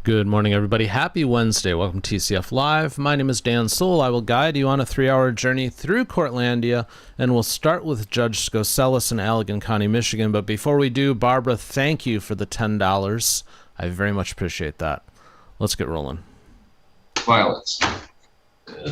Good morning, everybody. Happy Wednesday. Welcome to TCF Live. My name is Dan Soul. I will guide you on a 3-hour journey through Courtlandia, and we'll start with Judge Skocelas in Allegan County, Michigan. But before we do, Barbara, thank you for the $10. I very much appreciate that. Let's get rolling. Violence.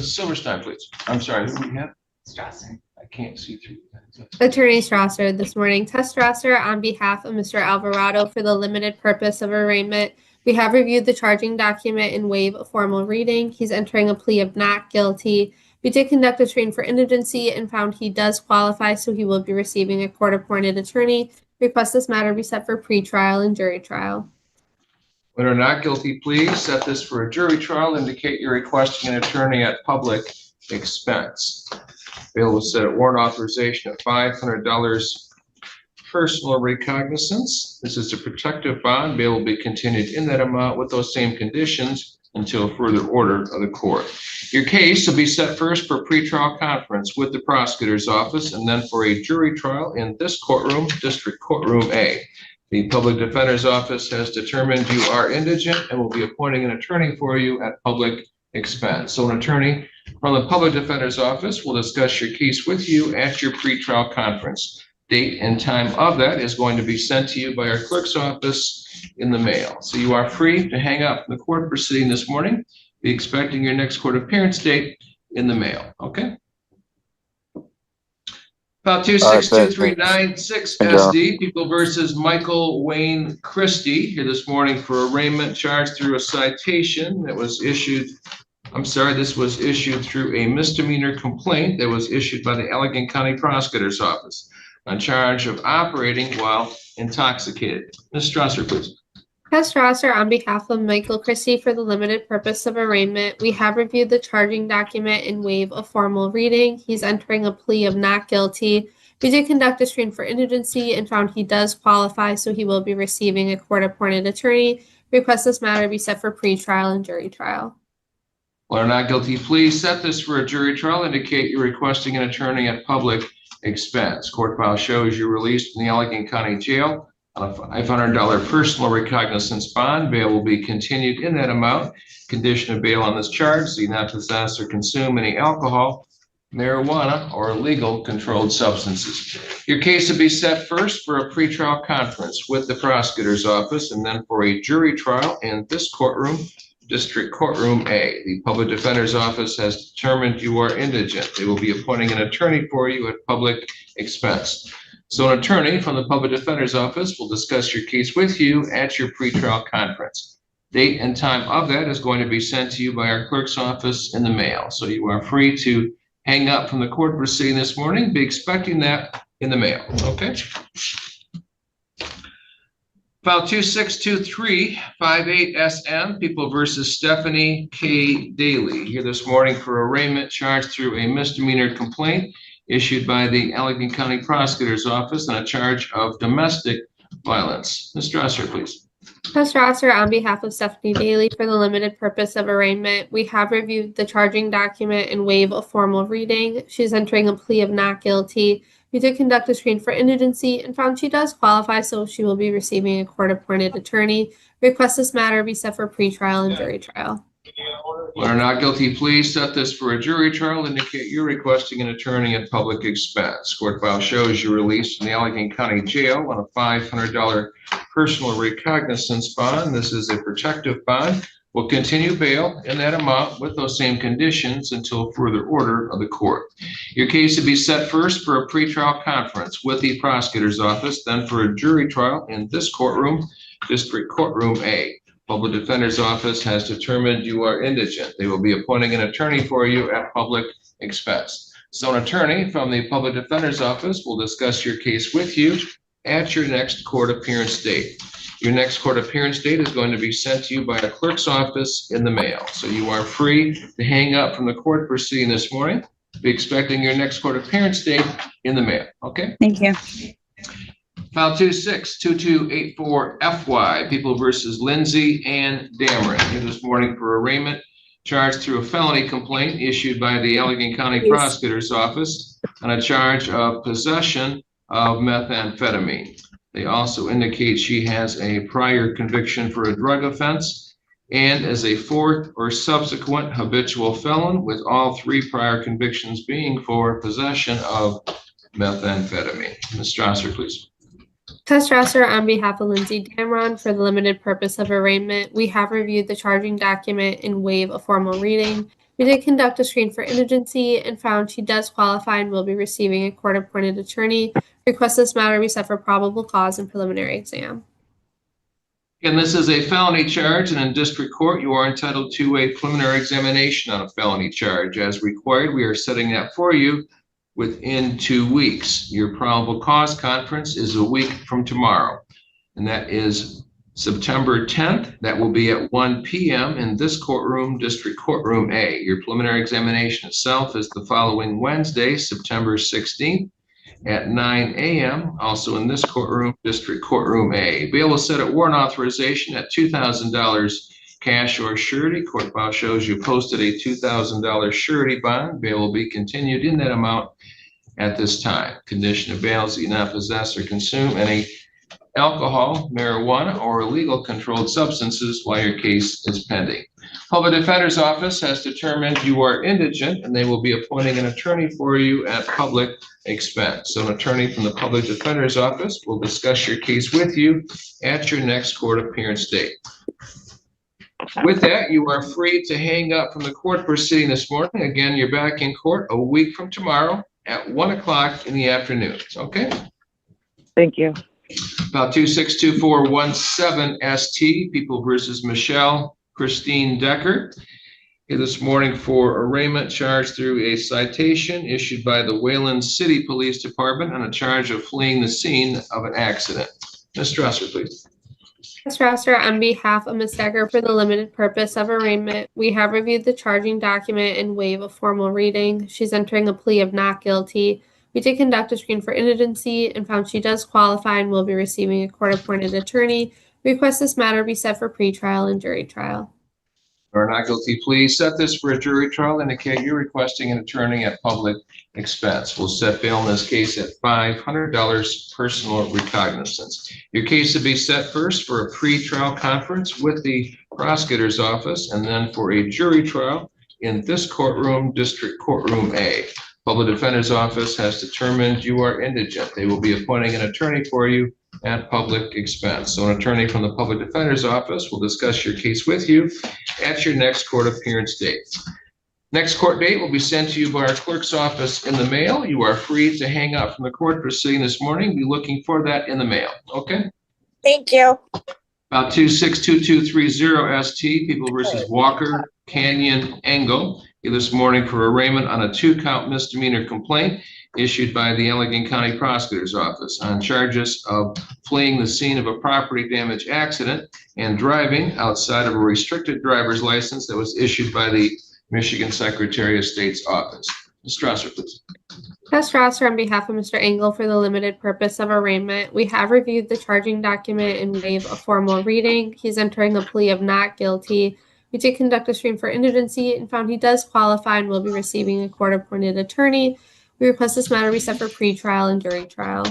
Silverstein, please. I'm sorry, who do we have? Strasser. I can't see through that. Attorney Strasser this morning. Tess Strasser on behalf of Mr. Alvarado for the limited purpose of arraignment. We have reviewed the charging document and waive a formal reading. He's entering a plea of not guilty. We did conduct a screen for indigency and found he does qualify, so he will be receiving a court-appointed attorney. Request this matter be set for pretrial and jury trial. When are not guilty, please set this for a jury trial. Indicate you're requesting an attorney at public expense. Bail will set a warrant authorization of $500 personal recognizance. This is a protective bond. Bail will be continued in that amount with those same conditions until further order of the court. Your case will be set first for pretrial conference with the prosecutor's office and then for a jury trial in this courtroom, District Courtroom A. The public defender's office has determined you are indigent and will be appointing an attorney for you at public expense. So an attorney from the public defender's office will discuss your case with you at your pretrial conference. Date and time of that is going to be sent to you by our clerk's office in the mail. So you are free to hang up from the court proceeding this morning. Be expecting your next court appearance date in the mail. Okay. About 262396 SD, People versus Michael Wayne Christie, here this morning for arraignment charged through a citation that was issued. This was issued through a misdemeanor complaint that was issued by the Allegan County Prosecutor's Office on charge of operating while intoxicated. Ms. Strasser, please. Tess Strasser on behalf of Michael Christie for the limited purpose of arraignment. We have reviewed the charging document and waive a formal reading. He's entering a plea of not guilty. We did conduct a screen for indigency and found he does qualify, so he will be receiving a court-appointed attorney. Request this matter be set for pretrial and jury trial. Well, not guilty, please set this for a jury trial. Indicate you're requesting an attorney at public expense. Court file shows you released from the Allegan County Jail on a $500 personal recognizance bond. Bail will be continued in that amount. Condition of bail on this charge: do not possess or consume any alcohol, marijuana, or illegal controlled substances. Your case will be set first for a pretrial conference with the prosecutor's office and then for a jury trial in this courtroom, District Courtroom A. The public defender's office has determined you are indigent. They will be appointing an attorney for you at public expense. So an attorney from the public defender's office will discuss your case with you at your pretrial conference. Date and time of that is going to be sent to you by our clerk's office in the mail. So you are free to hang up from the court proceeding this morning. Be expecting that in the mail. Okay. File 262358SM, People versus Tiffany E Daly, here this morning for arraignment charged through a misdemeanor complaint issued by the Allegan County Prosecutor's Office on a charge of domestic violence. Ms. Strasser, please. Tess Strasser on behalf of Stephanie Daly for the limited purpose of arraignment. We have reviewed the charging document and waive a formal reading. She's entering a plea of not guilty. We did conduct a screen for indigency and found she does qualify, so she will be receiving a court-appointed attorney. Request this matter be set for pretrial and jury trial. When are not guilty, please set this for a jury trial. Indicate you're requesting an attorney at public expense. Court file shows you released from the Allegan County Jail on a $500 personal recognizance bond. This is a protective bond. Will continue bail in that amount with those same conditions until further order of the court. Your case will be set first for a pretrial conference with the prosecutor's office, then for a jury trial in this courtroom, District Courtroom A. Public defender's office has determined you are indigent. They will be appointing an attorney for you at public expense. So an attorney from the public defender's office will discuss your case with you at your next court appearance date. Your next court appearance date is going to be sent to you by a clerk's office in the mail. So you are free to hang up from the court proceeding this morning. Be expecting your next court appearance date in the mail. Okay. Thank you. File 262284FY, People versus Lindsey and Dameron, here this morning for arraignment charged through a felony complaint issued by the Allegan County Prosecutor's Office on a charge of possession of methamphetamine. They also indicate she has a prior conviction for a drug offense and as a fourth or subsequent habitual felon, with all three prior convictions being for possession of methamphetamine. Ms. Strasser, please. Tess Strasser on behalf of Lindsey Damron for the limited purpose of arraignment. We have reviewed the charging document and waive a formal reading. We did conduct a screen for indigency and found she does qualify and will be receiving a court-appointed attorney. Request this matter be set for probable cause and preliminary exam. And this is a felony charge, and in district court, you are entitled to a preliminary examination on a felony charge. As required, we are setting that for you within 2 weeks. Your probable cause conference is a week from tomorrow, and that is September 10th. That will be at 1 p.m. in this courtroom, District Courtroom A. Your preliminary examination itself is the following Wednesday, September 16th at 9 a.m. also in this courtroom, District Courtroom A. Bail will set at warrant authorization at $2,000 cash or surety. Court file shows you posted a $2,000 surety bond. Bail will be continued in that amount at this time. Condition of bail is that you not possess or consume any alcohol, marijuana, or illegal controlled substances while your case is pending. Public Defender's Office has determined you are indigent, and they will be appointing an attorney for you at public expense. So an attorney from the Public Defender's Office will discuss your case with you at your next court appearance date. With that, you are free to hang up from the court proceeding this morning. Again, you're back in court a week from tomorrow at 1 o'clock in the afternoon. Okay? Thank you. About 262417 ST, People versus Michelle Christine Decker. Here this morning for arraignment charged through a citation issued by the Wayland City Police Department on a charge of fleeing the scene of an accident. Ms. Strasser, please. Tess Strasser on behalf of Ms. Decker for the limited purpose of arraignment. We have reviewed the charging document and waive a formal reading. She's entering a plea of not guilty. We did conduct a screen for indigency and found she does qualify and will be receiving a court-appointed attorney. We request this matter be set for pretrial and jury trial. Or not guilty plea. Set this for a jury trial. Indicate you're requesting an attorney at public expense. We'll set bail in this case at $500 personal recognizance. Your case will be set first for a pre-trial conference with the prosecutor's office, and then for a jury trial in this courtroom, District Courtroom A. Public Defender's Office has determined you are indigent. They will be appointing an attorney for you at public expense. So an attorney from the Public Defender's Office will discuss your case with you at your next court appearance date. Next court date will be sent to you by our clerk's office in the mail. You are free to hang up from the court proceeding this morning. Be looking for that in the mail. Okay? Thank you. About 262230 ST, People versus Walker Canyon Engel, here this morning for arraignment on a 2-count misdemeanor complaint issued by the Allegheny County Prosecutor's Office on charges of fleeing the scene of a property damage accident and driving outside of a restricted driver's license that was issued by the Michigan Secretary of State's office. Ms. Strasser, please. Tess Strasser on behalf of Mr. Engel for the limited purpose of arraignment. We have reviewed the charging document and waive a formal reading. He's entering a plea of not guilty. We did conduct a screen for indigency and found he does qualify and will be receiving a court-appointed attorney. We request this matter be set for pre-trial and jury trial.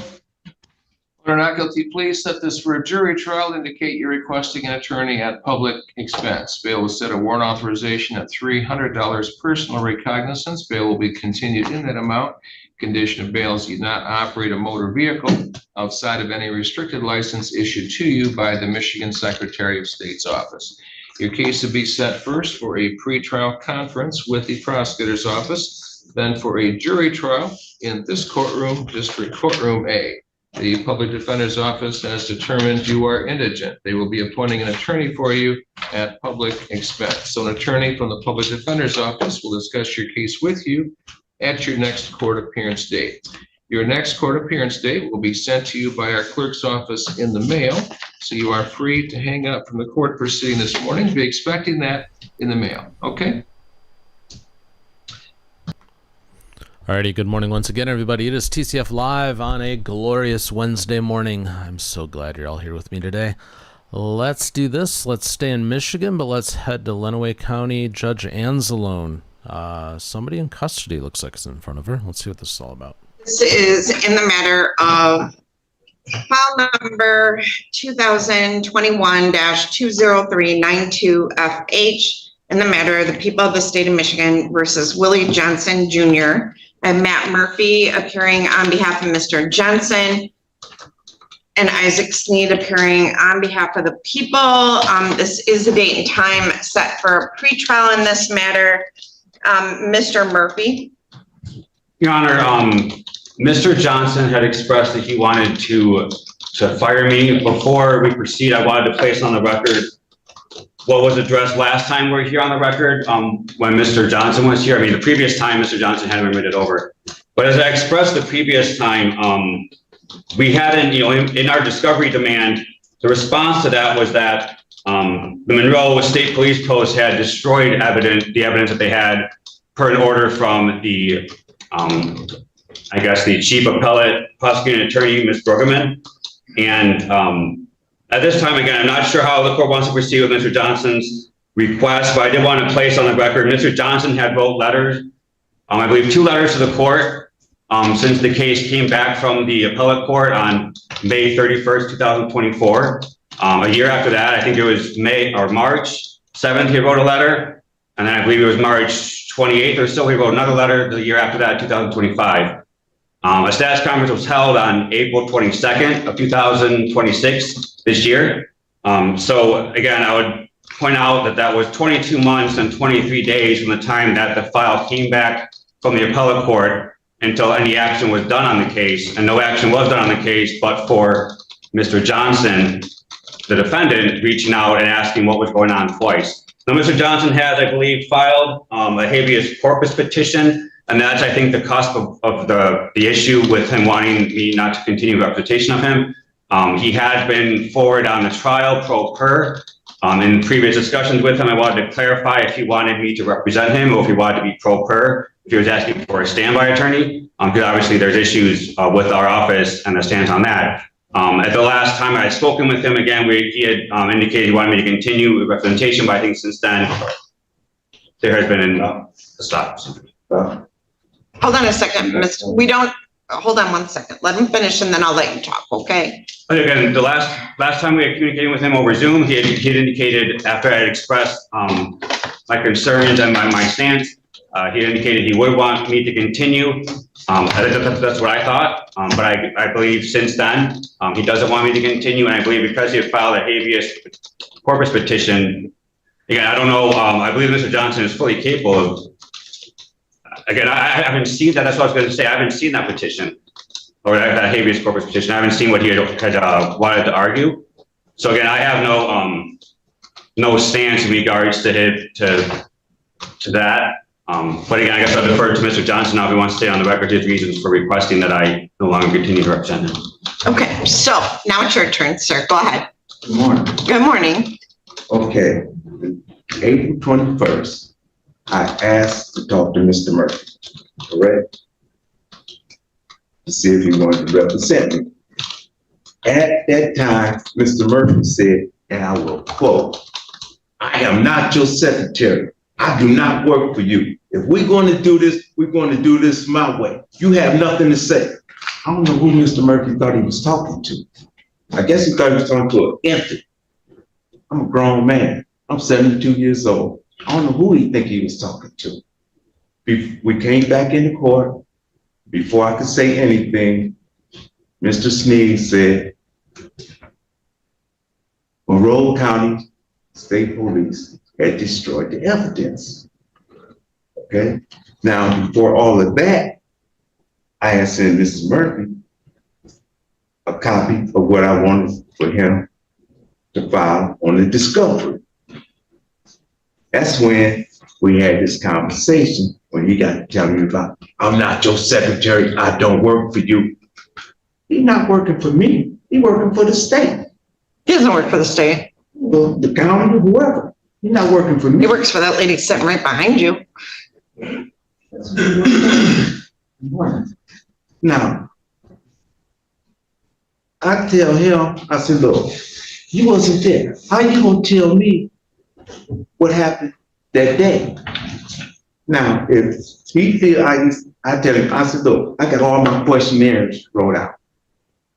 Or not guilty plea. Set this for a jury trial. Indicate you're requesting an attorney at public expense. Bail will set a warrant authorization at $300 personal recognizance. Bail will be continued in that amount. Condition of bail is you not operate a motor vehicle outside of any restricted license issued to you by the Michigan Secretary of State's office. Your case will be set first for a pretrial conference with the prosecutor's office, then for a jury trial in this courtroom, District Courtroom A. The Public Defender's Office has determined you are indigent. They will be appointing an attorney for you at public expense. So an attorney from the Public Defender's Office will discuss your case with you at your next court appearance date. Your next court appearance date will be sent to you by our clerk's office in the mail. So you are free to hang up from the court proceeding this morning. Be expecting that in the mail. Okay? Alrighty, good morning once again, everybody. It is TCF Live on a glorious Wednesday morning. I'm so glad you're all here with me today. Let's do this. Let's stay in Michigan, but let's head to Lenawee County. Judge Anzalone. Somebody in custody looks like it's in front of her. Let's see what this is all about. This is in the matter of File number 2021-20392FH in the matter of the people of the state of Michigan versus Willie Johnson Jr. and Matt Murphy appearing on behalf of Mr. Johnson and Isaac Sneed appearing on behalf of the people. This is the date and time set for a pretrial in this matter. Mr. Murphy. Your Honor, Mr. Johnson had expressed that he wanted to fire me. Before we proceed, I wanted to place on the record what was addressed last time we're here on the record when Mr. Johnson was here. I mean, the previous time Mr. Johnson had remitted over. But as I expressed the previous time, we had in our discovery demand, the response to that was that the Monroe State Police Post had destroyed the evidence that they had per an order from the I guess the Chief Appellate Prosecuting Attorney, Ms. Bruggeman. And at this time, again, I'm not sure how the court wants to proceed with Mr. Johnson's request, but I did want to place on the record, Mr. Johnson had wrote letters, I believe 2 letters to the court since the case came back from the appellate court on May 31st, 2024. A year after that, I think it was March 7th, he wrote a letter. And then I believe it was March 28th or so, he wrote another letter the year after that, 2025. A status conference was held on April 22nd of 2026 this year. So again, I would point out that that was 22 months and 23 days from the time that the file came back from the appellate court until any action was done on the case. And no action was done on the case, but for Mr. Johnson, the defendant, reaching out and asking what was going on twice. Now, Mr. Johnson has, I believe, filed a habeas corpus petition. And that's, I think, the cusp of the issue with him wanting me not to continue representation of him. He had been forward on the trial pro per. In previous discussions with him, I wanted to clarify if he wanted me to represent him or if he wanted to be pro per, if he was asking for a standby attorney, because obviously there's issues with our office and the stance on that. At the last time I had spoken with him, again, he had indicated he wanted me to continue representation, but I think since then, there has been a stop. Hold on a second, hold on one second. Let him finish and then I'll let you talk, okay? But again, the last time we had communicated with him over Zoom, he had indicated after I had expressed my concerns and my stance, he indicated he would want me to continue. That's what I thought, but I believe since then, he doesn't want me to continue, and I believe because he had filed a habeas corpus petition, again, I don't know, I believe Mr. Johnson is fully capable of. Again, I haven't seen that. That's what I was going to say. I haven't seen that petition or that habeas corpus petition. I haven't seen what he had wanted to argue. So again, I have no stance in regards to that. But again, I guess I'll defer to Mr. Johnson now if he wants to stay on the record his reasons for requesting that I no longer continue to represent him. Okay, so now it's your turn, sir. Go ahead. Good morning. Good morning. Okay, April 21st, I asked to talk to Mr. Murphy, correct? To see if he wanted to represent me. At that time, Mr. Murphy said, and I will quote, "I am not your secretary. I do not work for you. If we're going to do this, we're going to do this my way. You have nothing to say." I don't know who Mr. Murphy thought he was talking to. I guess he thought he was talking to an empty. I'm a grown man. I'm 72 years old. I don't know who he think he was talking to. We came back into court. Before I could say anything, Mr. Sneed said, Monroe County State Police had destroyed the evidence. Okay? Now, before all of that, I had sent Mrs. Murphy a copy of what I wanted for him to file on the discovery. That's when we had this conversation when he got to tell me about, "I'm not your secretary. I don't work for you." He's not working for me. He's working for the state. He doesn't work for the state. Well, the county or whoever. He's not working for me. He works for that lady sitting right behind you. Now, I tell him, I said, "Look, you wasn't there. How you gonna tell me what happened that day?" Now, if he feel I tell him, I said, "Look, I got all my questionnaires wrote out,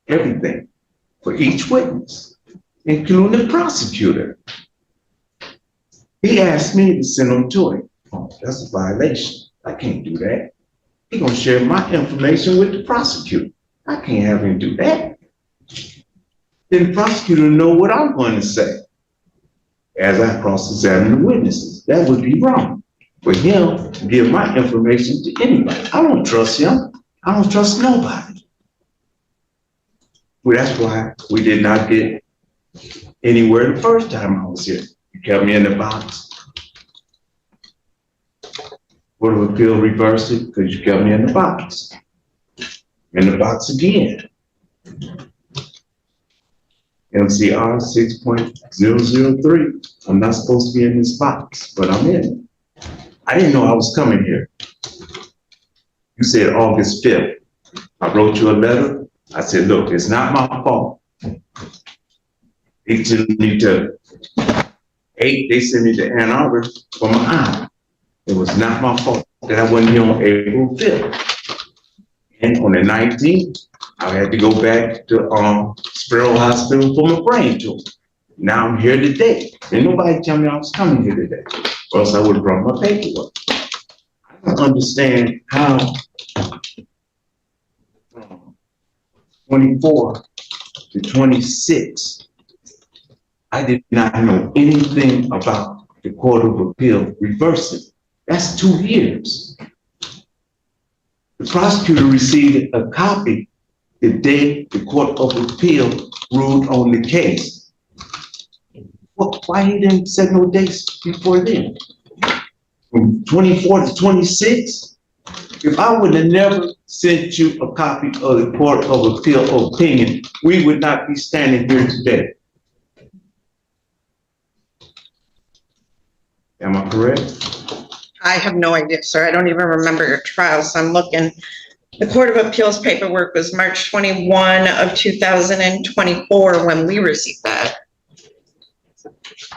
everything. for each witness, including the prosecutor. He asked me to send them to him. Oh, that's a violation. I can't do that. He's gonna share my information with the prosecutor. I can't have him do that. Then the prosecutor know what I'm going to say as I cross-examine the witnesses. That would be wrong for him to give my information to anybody. I don't trust him. I don't trust nobody. Well, that's why we did not get anywhere the first time I was here. You kept me in the box. Court of Appeal reversed it because you kept me in the box. In the box again. MCR 6.003. I'm not supposed to be in this box, but I'm in it. I didn't know I was coming here. You said August 5th. I wrote you a letter. I said, look, it's not my fault. They sent me to 8, they sent me to Ann Arbor for my aunt. It was not my fault that I wasn't here on April 5th. And on the 19th, I had to go back to Sparrow Hospital for my brain tumor. Now I'm here today. And nobody tell me I was coming here today, or else I would have brought my paperwork. I don't understand how from 24 to 26, I did not know anything about the Court of Appeal reversing. That's 2 years. The prosecutor received a copy the day the Court of Appeal ruled on the case. Well, why he didn't set no dates before then? From 24 to 26? If I would have never sent you a copy of the Court of Appeal opinion, we would not be standing here today. Am I correct? I have no idea, sir. I don't even remember your trial, so I'm looking. The Court of Appeals paperwork was March 21 of 2024 when we received that.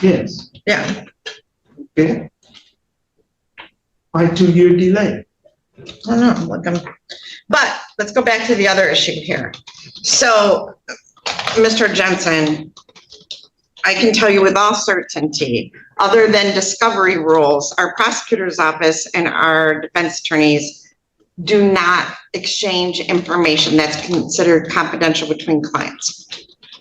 Yes. Yeah. Okay. Why 2-year delay? I don't know, I'm looking. But let's go back to the other issue here. So, Mr. Jensen, I can tell you with all certainty, other than discovery rules, our prosecutor's office and our defense attorneys do not exchange information that's considered confidential between clients.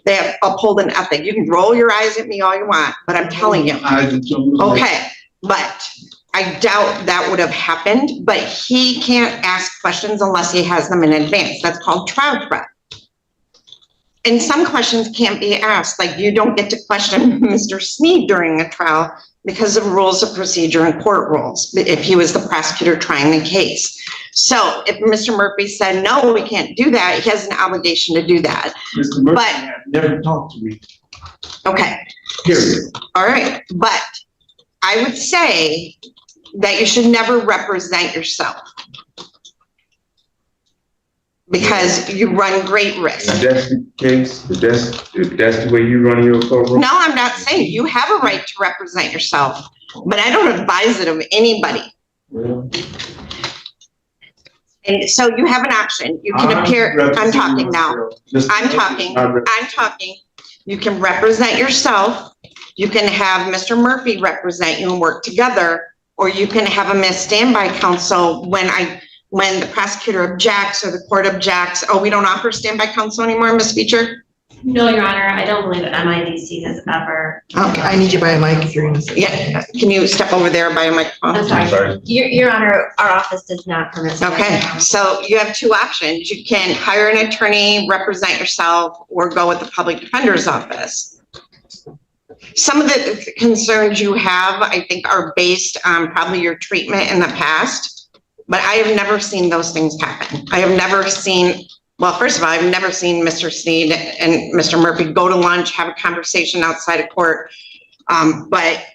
They have uphold an ethic. You can roll your eyes at me all you want, but I'm telling you. Okay, but I doubt that would have happened, but he can't ask questions unless he has them in advance. That's called trial prep. And some questions can't be asked, like you don't get to question Mr. Sneed during a trial because of rules of procedure and court rules, if he was the prosecutor trying the case. So if Mr. Murphy said, no, we can't do that, he has an obligation to do that. Mr. Murphy never talked to me. Okay. Period. All right, but I would say that you should never represent yourself because you run great risk. If that's the case, if that's the way you run your courtroom. No, I'm not saying you have a right to represent yourself, but I don't advise it of anybody. Well, And so you have an option. You can appear, I'm talking now. I'm talking. You can represent yourself. You can have Mr. Murphy represent you and work together, or you can have him as standby counsel when the prosecutor objects or the court objects. Oh, we don't offer standby counsel anymore, Ms. Beecher? No, Your Honor, I don't believe that MIDC has ever. Okay. I need you by a mic if you're gonna say. Yeah, can you step over there by a microphone? I'm sorry. Your Honor, our office does not permit. Okay, so you have two options. You can hire an attorney, represent yourself, or go with the public defender's office. Some of the concerns you have, I think, are based on probably your treatment in the past, but I have never seen those things happen. I have never seen, well, first of all, I've never seen Mr. Sneed and Mr. Murphy go to lunch, have a conversation outside of court. But,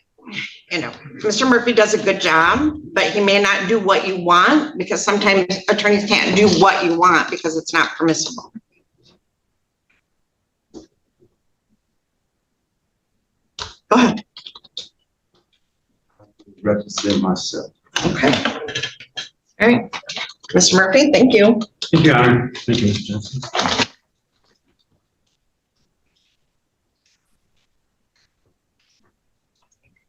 you know, Mr. Murphy does a good job, but he may not do what you want because sometimes attorneys can't do what you want because it's not permissible. Go ahead. Represent myself. Okay. All right. Mr. Murphy, thank you. Thank you, Your Honor. Thank you, Mr. Johnson.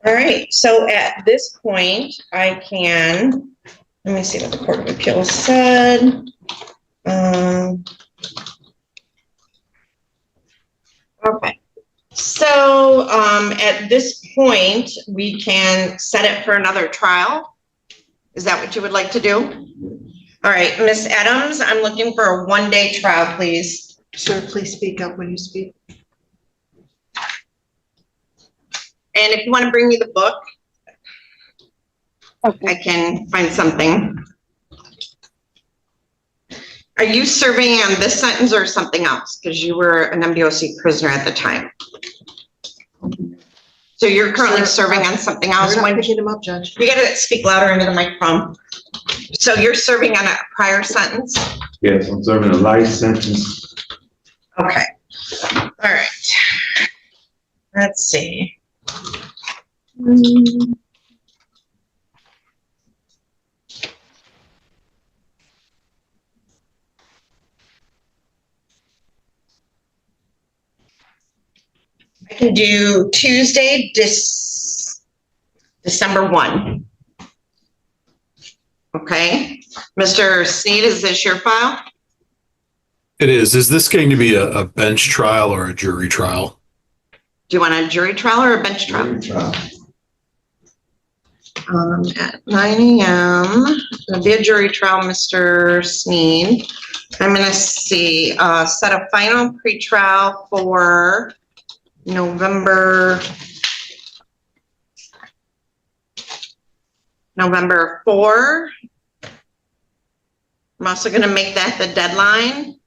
All right, so at this point, I can, let me see what the Court of Appeals said. Okay, so at this point, we can set it for another trial. Is that what you would like to do? All right, Ms. Adams, I'm looking for a one-day trial, please. Sir, please speak up when you speak. And if you want to bring me the book, Okay. I can find something. Are you serving on this sentence or something else? Because you were an MDOC prisoner at the time. So you're currently serving on something else? We're not When picking him up, Judge. you gotta speak louder into the microphone. So you're serving on a prior sentence? Yes, I'm serving a life sentence. Okay. All right. Let's see. I can do Tuesday, December 1. Okay. Mr. Sneed, is this your file? It is. Is this going to be a bench trial or a jury trial? Do you want a jury trial or a bench trial? At 9 a.m. It'll be a jury trial, Mr. Sneed. I'm gonna see, set a final pretrial for November 4. I'm also gonna make that the deadline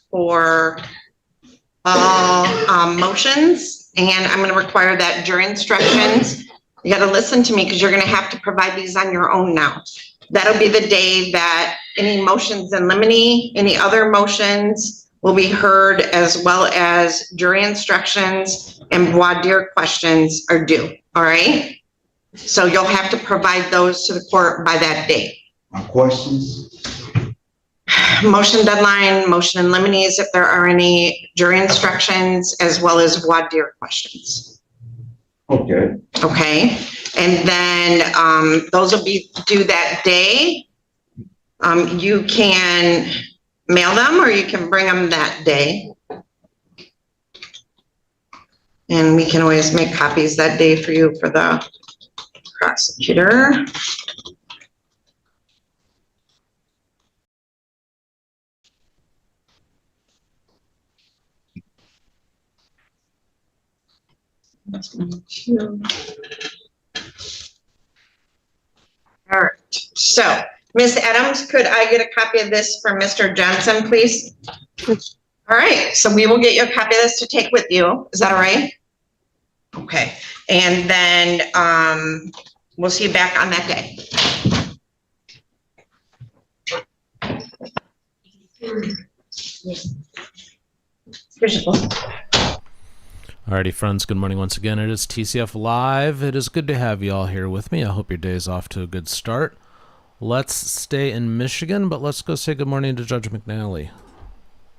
for all motions, and I'm gonna require that jury instructions. You gotta listen to me because you're gonna have to provide these on your own now. That'll be the day that any motions in limine, any other motions will be heard, as well as jury instructions and voir dire questions are due, all right? So you'll have to provide those to the court by that date. My questions? Motion deadline, motion in limines, if there are any jury instructions, as well as voir dire questions. Okay. Okay, and then those will be due that day. You can mail them or you can bring them that day. And we can always make copies that day for you for the prosecutor. All right, so Ms. Adams, could I get a copy of this for Mr. Johnson, please? All right, so we will get you a copy of this to take with you. Is that all right? Okay, and then we'll see you back on that day. Here's your book. Alrighty, friends, good morning once again. It is TCF Live. It is good to have you all here with me. I hope your day is off to a good start. Let's stay in Michigan, but let's go say good morning to Judge McNally.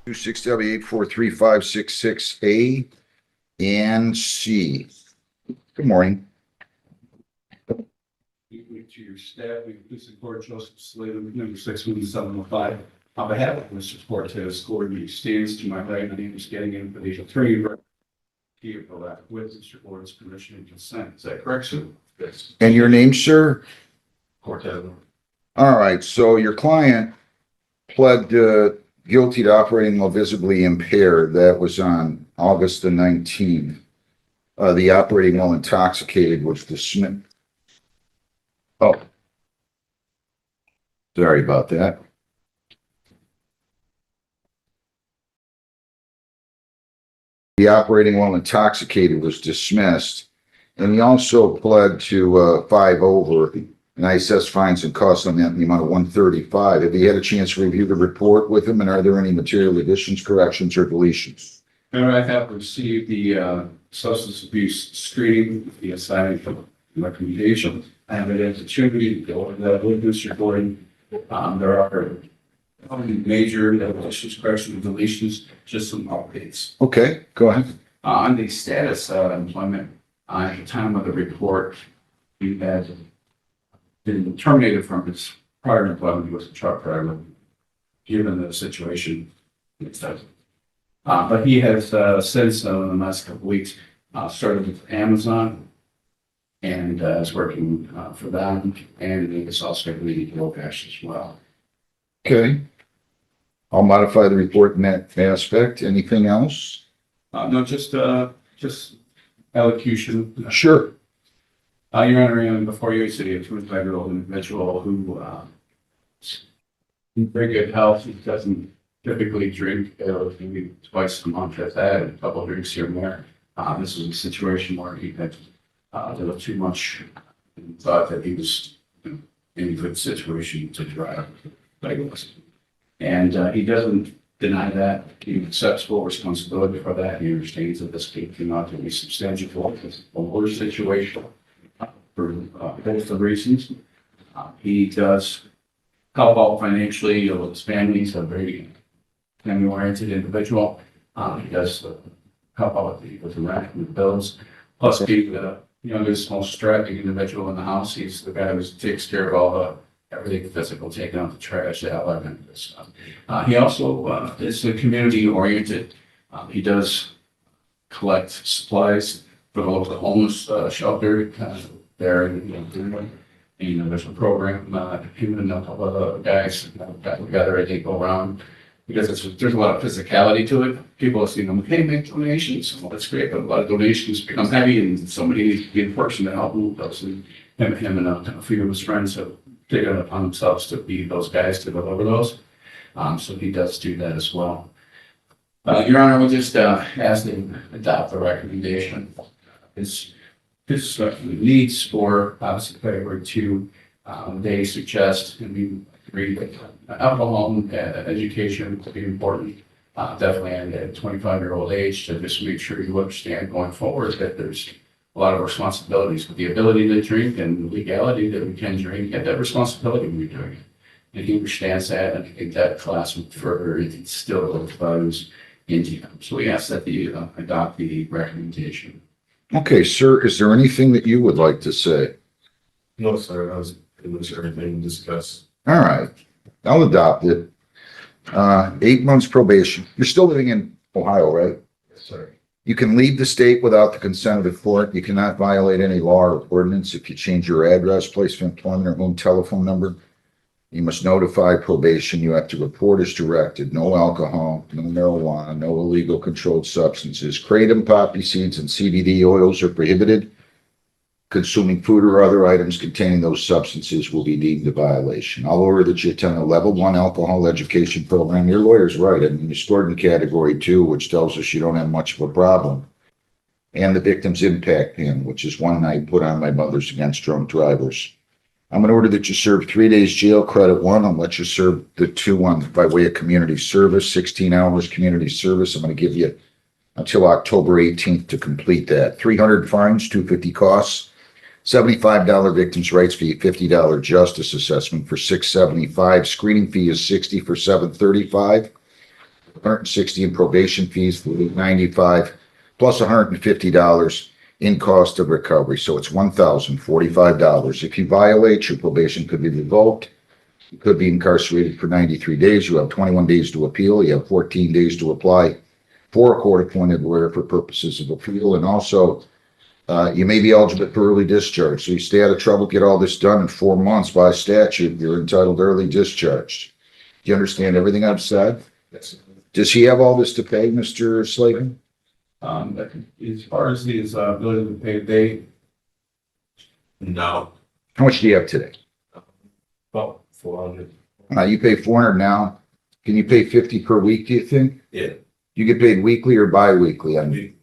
26W8435666A and C. Good morning. To your staff, we police and court Joseph Slater, number 61705. On behalf of Mr. Cortez G, stands to my right. My name is getting in for the attorney. Here, with Mr. Board's permission and consent. Is that correct, sir? Yes. And your name, sir? Cortez. All right, so your client pled guilty to operating while visibly impaired. That was on August the 19th. The operating while intoxicated was dismissed. Oh. Sorry about that. The operating while intoxicated was dismissed, and he also pled to 5 over, and ISS fines and costs on that in the amount of $135. Have you had a chance to review the report with him, and are there any material additions, corrections, or deletions? Mayor, I have received the substance abuse screening, the assignment recommendation. I have an opportunity to go over that with Mr. Gordon. There are major additions, corrections, and deletions, just some updates. Okay, go ahead. On the status employment At the time of the report, he had been terminated from his prior employment. He was a truck driver, given the situation. But he has since, in the last couple of weeks, started with Amazon and is working for them, and is also leading DoorDash as well. Okay. I'll modify the report in that aspect. Anything else? No, just elocution. Sure. Your Honor, before you, city, a 25-year-old individual who is in very good health. He doesn't typically drink, maybe twice a month at that, and a couple of drinks here and there. This is a situation where he had a little too much and thought that he was in a good situation to drive. And he doesn't deny that. He accepts full responsibility for that. He understands that this came out to be substantial, a worse situation for both the reasons. He does help out financially with his family. He's a very family-oriented individual. He does help out with the rent and the bills. Plus, being the youngest, most strapping individual in the house, he's the guy who takes care of all the everything physical, taking out the trash, the outlet, and this stuff. He also is community oriented. He does collect supplies for the local homeless shelter there in there's a program, him and a couple of guys got together and they go around because there's a lot of physicality to it. People see them, hey, make donations. Well, that's great, but a lot of donations become heavy and somebody needs to be the person to help move those. And him and a few of his friends have taken it upon themselves to be those guys to deliver those. So he does do that as well. Your Honor, we'll just ask them to adopt the recommendation. His needs for obviously category 2, they suggest, and we agree that alcohol education to be important. Definitely at a 25-year-old age to just make sure you understand going forward that there's a lot of responsibilities with the ability to drink and legality that we can drink and that responsibility when you're doing it. And he understands that, and I think that class would further instill those values into him. So we ask that you adopt the recommendation. Okay, sir, is there anything that you would like to say? No, sir, that was pretty much everything discussed. All right, I'll adopt it. 8 months probation. You're still living in Ohio, right? Yes, sir. You can leave the state without the consent of the court. You cannot violate any law or ordinance if you change your address, place of employment, or home telephone number. You must notify probation. You have to report as directed. No alcohol, no marijuana, no illegal controlled substances. Kratom, poppy seeds, and CBD oils are prohibited. Consuming food or other items containing those substances will be deemed a violation. I'll order that you attend a level 1 alcohol education program. Your lawyer's right. I mean, you scored in category 2, which tells us you don't have much of a problem. And the victim's impact panel, which is one night put on by Mothers Against Drunk Drivers. I'm going to order that you serve 3 days jail, credit 1. I'll let you serve the 2 on by way of community service, 16 hours community service. I'm going to give you until October 18th to complete that. 300 fines, 250 costs. $75 victims' rights fee, $50 justice assessment for $675. Screening fee is $60 for $735. $160 in probation fees for $895, plus $150 in cost of recovery. So it's $1,045. If you violate, your probation could be revoked. You could be incarcerated for 93 days. You have 21 days to appeal. You have 14 days to apply for a court-appointed lawyer for purposes of appeal. And also, you may be eligible for early discharge. So you stay out of trouble, get all this done in 4 months by statute, you're entitled to early discharge. Do you understand everything I've said? Yes. Does he have all this to pay, Mr. Slavin? As far as his ability to pay, they No. How much do you have today? About 400. You pay 400 now. Can you pay 50 per week, do you think? Yeah. You get paid weekly or bi-weekly? I mean,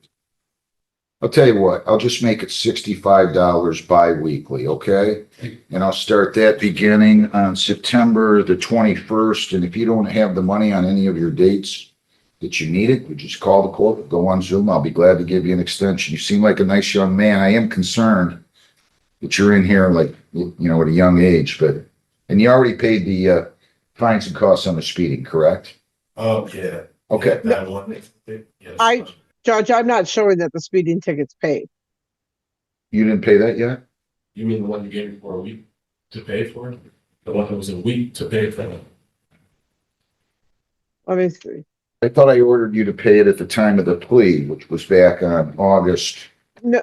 I'll tell you what, I'll just make it $65 bi-weekly, okay? And I'll start that beginning on September the 21st. And if you don't have the money on any of your dates that you need it, you just call the court, go on Zoom. I'll be glad to give you an extension. You seem like a nice young man. I am concerned that you're in here like, at a young age, and you already paid the fines and costs on the speeding, correct? Oh, yeah. Okay. That one. Yes. Judge, I'm not showing that the speeding ticket's paid. You didn't pay that yet? You mean the one you gave me for a week to pay for? The one that was a week to pay for? Let me see. I thought I ordered you to pay it at the time of the plea, which was back on August. No,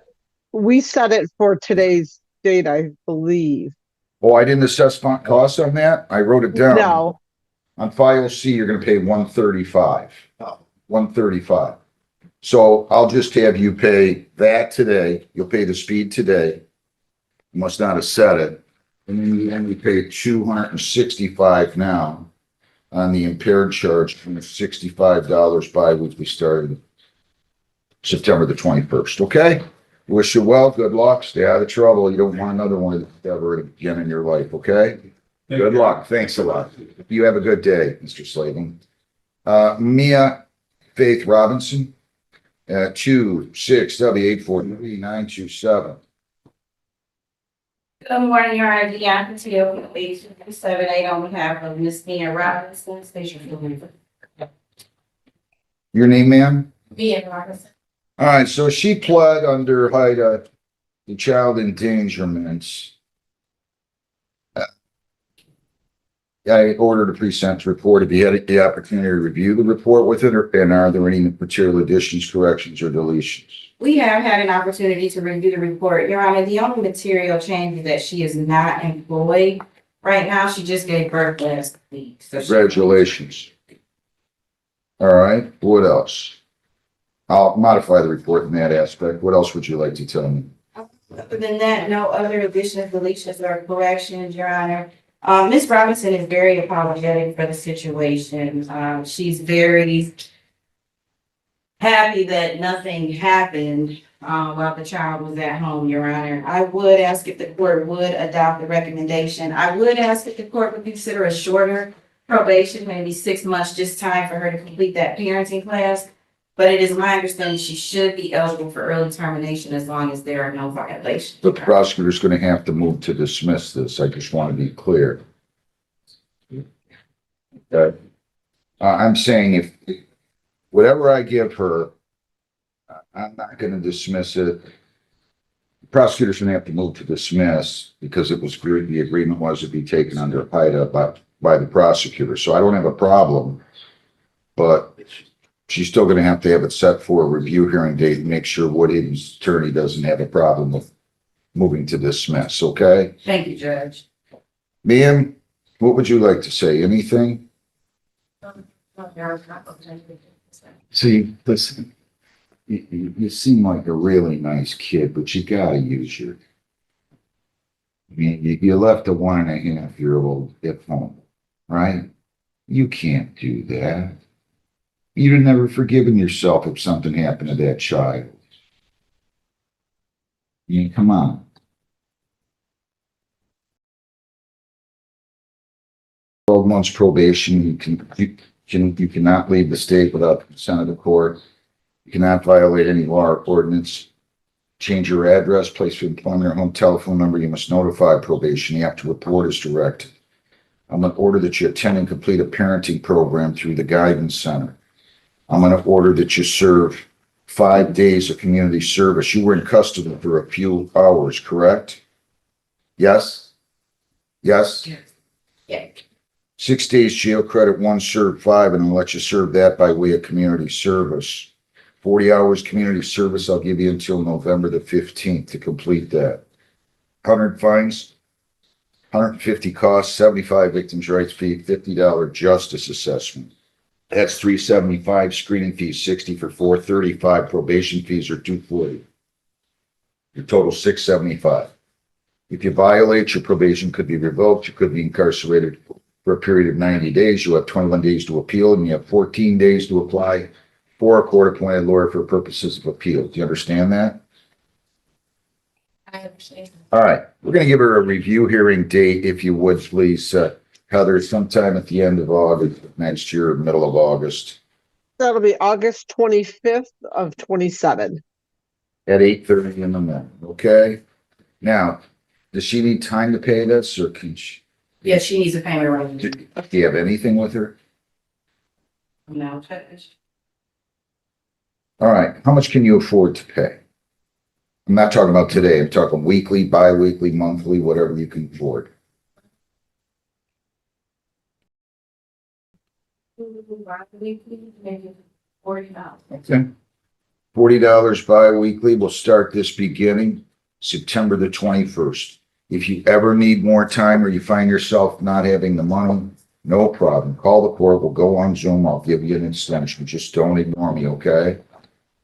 we set it for today's date, I believe. Oh, I didn't assess costs on that? I wrote it down. No, On file C, you're gonna pay 135. 135. So I'll just have you pay that today. You'll pay the speed today. You must not have set it. And in the end, we pay 265 now on the impaired charge from the $65 by which we started September the 21st, okay? Wish you well, good luck, stay out of trouble. You don't want another one ever again in your life, okay? Good luck, thanks a lot. You have a good day, Mr. Slavin. Mia Faith Robinson, 26W843-927. Good morning, Your Honor. Deondrius K, Probation 78 on behalf of Miss Mia Robinson, Station Field. Your name, ma'am? Mia Robinson. All right, so she pled under HIDA, the child endangerment. I ordered a pre-sentence report. Have you had the opportunity to review the report with it, and are there any material additions, corrections, or deletions? We have had an opportunity to review the report. Your Honor, the only material change is that she is not employed right now. She just gave birth last week. So Congratulations. All right, what else? I'll modify the report in that aspect. What else would you like to tell me? Other than that, no other additions, deletions, or corrections, Your Honor. Ms. Robinson is very apologetic for the situation. She's very happy that nothing happened while the child was at home, Your Honor. I would ask if the court would adopt the recommendation. I would ask if the court would consider a shorter probation, maybe 6 months, just time for her to complete that parenting class. But it is my understanding she should be eligible for early termination as long as there are no violations. The prosecutor's going to have to move to dismiss this. I just want to be clear. Okay. I'm saying if whatever I give her, I'm not going to dismiss it. The prosecutor's going to have to move to dismiss because it was agreed, the agreement was to be taken under HIDA by the prosecutor. So I don't have a problem, but she's still going to have it set for a review hearing date and make sure Woodhaven's attorney doesn't have a problem with moving to dismiss, okay? Thank you, Judge. Ma'am, what would you like to say? Anything? See, listen, you seem like a really nice kid, but you gotta use your, I mean, you left a 1.5-year-old at home, right? You can't do that. You'd have never forgiven yourself if something happened to that child. I mean, come on. Months probation. You cannot leave the state without the consent of the court. You cannot violate any law or ordinance. Change your address, place of employment, or home telephone number. You must notify probation. You have to report as directed. I'm going to order that you attend and complete a parenting program through the guidance center. I'm going to order that you serve 5 days of community service. You were in custody for a few hours, correct? Yes? Yes? Yeah. 6 days jail credit, 1 served 5, and I'll let you serve that by way of community service. 40 hours community service, I'll give you until November the 15th to complete that. 100 fines, 150 costs, 75 victims' rights fee, $50 justice assessment. That's $375, screening fees 60 for 435, probation fees are $240. Your total $675. If you violate, your probation could be revoked. You could be incarcerated for a period of 90 days. You have 21 days to appeal, and you have 14 days to apply for a court-appointed lawyer for purposes of appeal. Do you understand that? I understand. All right, we're going to give her a review hearing date, if you would, please. Heather, sometime at the end of August next year, middle of August. that'll be August 25th of 27. At 8:30 in the morning, okay? Now, does she need time to pay this, or can she? Yes, she needs a payment right. Do you have anything with her? No, Judge. All right, how much can you afford to pay? I'm not talking about today. I'm talking weekly, bi-weekly, monthly, whatever you can afford. Maybe $40. Okay. $40 bi-weekly. We'll start this beginning September the 21st. If you ever need more time or you find yourself not having the money, no problem. Call the court. We'll go on Zoom. I'll give you an extension. Just don't ignore me, okay?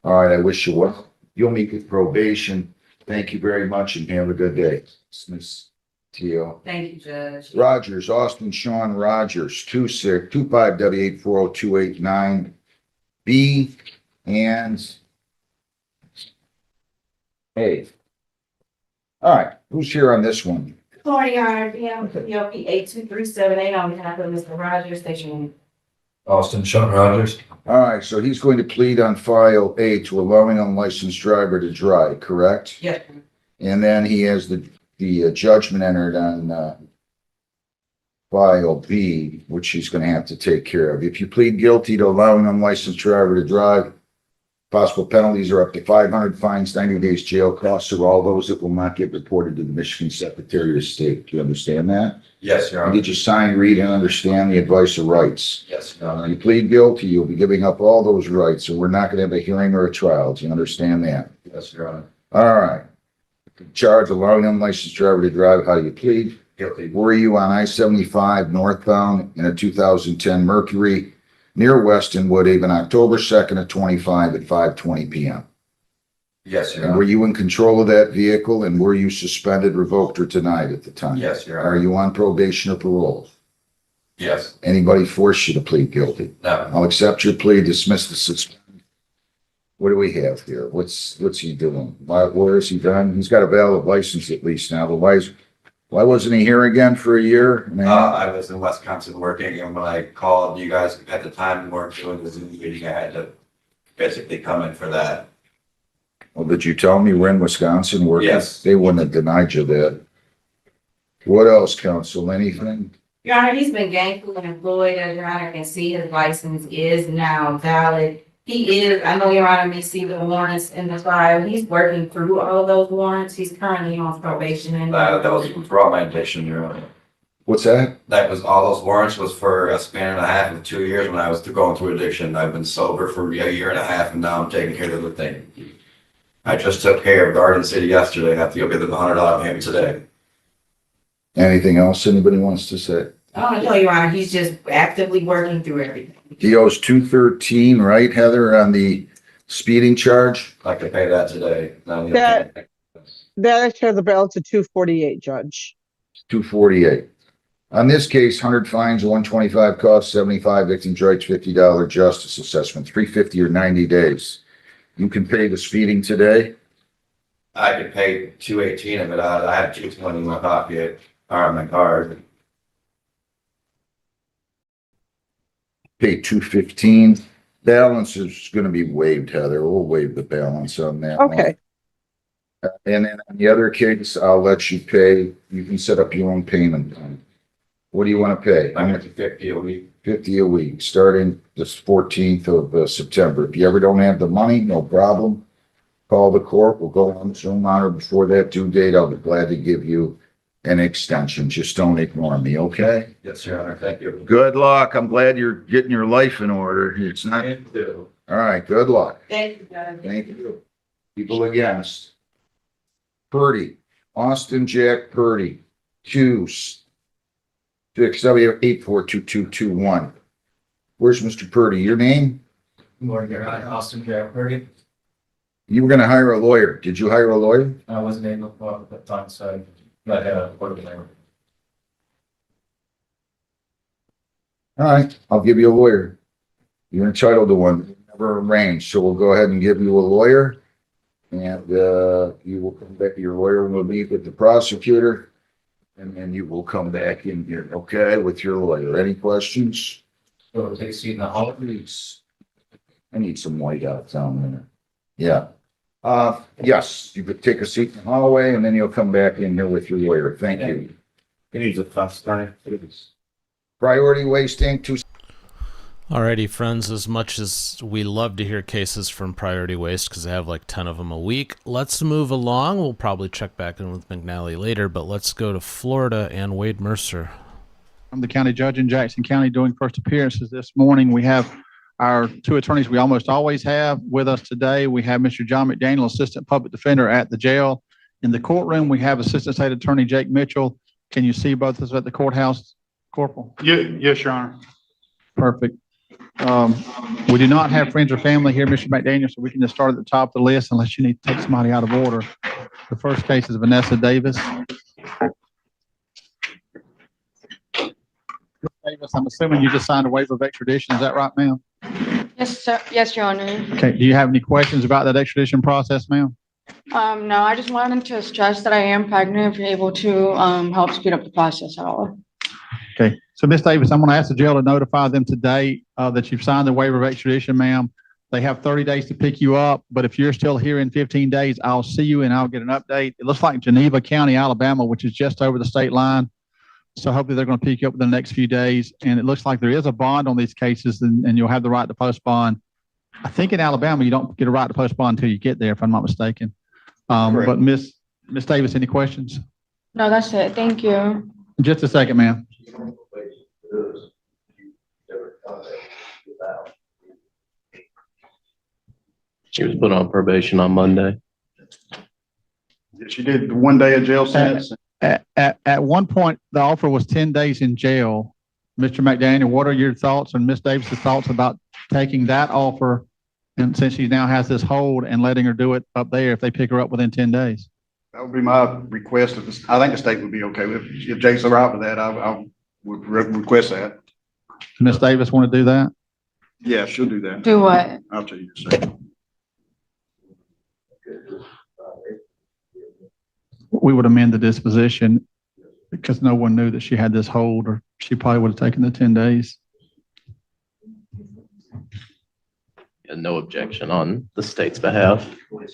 All right. I wish you well. You'll meet with probation. Thank you very much and have a good day. Miss Teal. Thank you, Judge. Rogers, Austin Sean Rogers, 25W8402889 B and A. All right, who's here on this one? Good morning, Your Honor. PLP 82378 on behalf of Mr. Rogers, Station. Austin Sean Rogers. All right, so he's going to plead on file A to allowing unlicensed driver to drive, correct? Yes. And then he has the judgment entered on file B, which he's going to have to take care of. If you plead guilty to allowing unlicensed driver to drive, possible penalties are up to 500 fines, 90 days jail, costs are all those that will not get reported to the Michigan Secretary of State. Do you understand that? Yes, Your And Honor. did you sign, read, and understand the advice of rights? Yes, Your Honor. You plead guilty, you'll be giving up all those rights, and we're not going to have a hearing or a trial. Do you understand that? Yes, Your Honor. All right. Charge allowing unlicensed driver to drive. How do you plead? Guilty. Were you on I-75 northbound in a 2010 Mercury near Weston Woodhaven, October 2nd of 25 at 5:20 p.m.? Yes, Your And were Honor. you in control of that vehicle, and were you suspended, revoked, or denied at the time? Yes, Your Are Honor. you on probation or parole? Yes. Anybody force you to plead guilty? No. I'll accept your plea, dismiss the suspension. What do we have here? What's he doing? Where is he done? He's got a valid license at least now, but why wasn't he here again for a year? I was in Wisconsin working, and when I called you guys at the time, you weren't doing the Zoom meeting, I had to basically come in for that. Well, did you tell me we're in Wisconsin working? Yes. They wouldn't have denied you that. What else, counsel? Anything? Your Honor, he's been gainfully employed. As Your Honor can see, his license is now valid. He is, I know Your Honor may see the warrants in the file. He's working through all of those warrants. He's currently on probation and. That was for all my addiction, Your Honor. What's that? That was, all those warrants was for a span and a half of 2 years when I was going through addiction. I've been sober for a year and a half, and now I'm taking care of the thing. I just took care of Garden City yesterday. I have to go get the $100 payment today. Anything else anybody wants to say? I want to tell you, Your Honor, he's just actively working through everything. He owes $213, right, Heather, on the speeding charge? I can pay that today. That has a balance of 248, Judge. 248. On this case, 100 fines, 125 costs, 75 victim's rights, $50 justice assessment, 350 or 90 days. You can pay the speeding today? I could pay 218 of it. I have 220 in my pocket, or on my card. Pay 215. Balance is going to be waived, Heather. We'll waive the balance on that one. Okay. And then on the other case, I'll let you pay. You can set up your own payment plan. What do you want to pay? I'm at 50 a week. 50 a week, starting this 14th of September. If you ever don't have the money, no problem. Call the court. We'll go on Zoom on or before that due date. I'll be glad to give you an extension. Just don't ignore me, okay? Yes, Your Honor. Thank you. Good luck. I'm glad you're getting your life in order. It's not. All right, good luck. Thank you, Judge. Thank you. People against. Purdy, Austin Jack Purdy, 2-6-W-8-4-2-2-2-1. Where's Mr. Purdy? Your name? Good morning, Your Honor. Austin G. Purdy. You were gonna hire a lawyer. Did you hire a lawyer? I wasn't able to go up at the time, so I had a court of labor. All right, I'll give you a lawyer. You're entitled to one. Never arranged, so we'll go ahead and give you a lawyer. And you will come back, your lawyer will meet with the prosecutor. And then you will come back in here, okay, with your lawyer. Any questions? So take a seat in the hall, Please. I need some white out down there. Yeah. Yes, you could take a seat in the hallway and then you'll come back in here with your lawyer. Thank you. You need the fast time. Priority Waste Inc. Alrighty, friends, as much as we love to hear cases from Priority Waste, because I have like 10 of them a week, let's move along. We'll probably check back in with McNally later, but let's go to Florida and Wade Mercer. I'm the county judge in Jackson County doing first appearances this morning. We have our two attorneys we almost always have with us today. We have Mr. John McDaniel, Assistant Public Defender at the jail. In the courtroom, we have Assistant State Attorney Jake Mitchell. Can you see both of us at the courthouse, Corporal? Yes, Your Honor. Perfect. We do not have friends or family here, Mr. McDaniel, so we can just start at the top of the list unless you need to take somebody out of order. The first case is Vanessa Davis. Davis, I'm assuming you just signed a waiver of extradition. Is that right, ma'am? Yes, sir. Yes, Your Honor. Okay. Do you have any questions about that extradition process, ma'am? No, I just wanted to stress that I am pregnant, if you're able to help speed up the process at all. Okay. So, Ms. Davis, I'm going to ask the jail to notify them today that you've signed the waiver of extradition, ma'am. They have 30 days to pick you up, but if you're still here in 15 days, I'll see you and I'll get an update. It looks like Geneva County, Alabama, which is just over the state line. So hopefully they're going to pick you up within the next few days. And it looks like there is a bond on these cases, and you'll have the right to post bond. I think in Alabama, you don't get a right to post bond until you get there, if I'm not mistaken. But Ms. Davis, any questions? No, that's it. Thank you. Just a second, ma'am. She was put on probation on Monday. She did 1 day of jail sentence. At one point, the offer was 10 days in jail. Mr. McDaniel, what are your thoughts and Ms. Davis's thoughts about taking that offer, and since she now has this hold, and letting her do it up there if they pick her up within 10 days? That would be my request. I think the state would be okay with it. If Jake's all right with that, I would request that. Ms. Davis want to do that? Yeah, she'll do that. Do what? I'll tell you in a second. We would amend the disposition because no one knew that she had this hold, or she probably would have taken the 10 days. And no objection on the state's behalf. You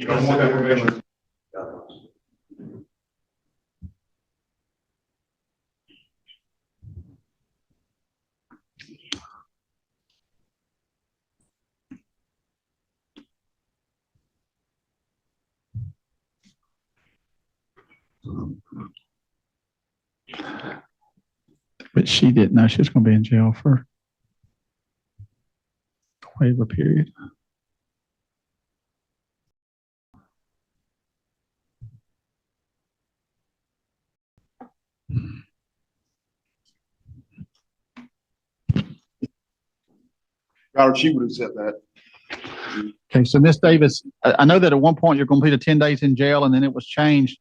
don't want that probation. But she didn't know she was going to be in jail for a waiver period. She would accept that. Okay, so Ms. Davis, I know that at one point you're going to complete 10 days in jail, and then it was changed.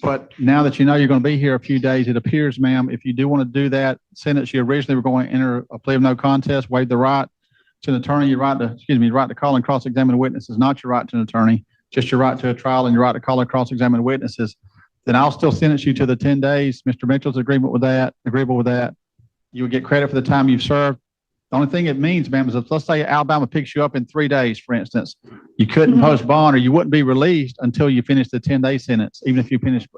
But now that you know you're going to be here a few days, it appears, ma'am, if you do want to do that sentence, you originally were going to enter a plea of no contest, waive the right to an attorney, your right to call and cross-examine witnesses, not your right to an attorney, just your right to a trial and your right to call and cross-examine witnesses. Then I'll still sentence you to the 10 days. Mr. Mitchell's agreeable with that. You would get credit for the time you've served. The only thing it means, ma'am, is if, let's say Alabama picks you up in 3 days, for instance, you couldn't post bond, or you wouldn't be released until you finish the 10-day sentence, even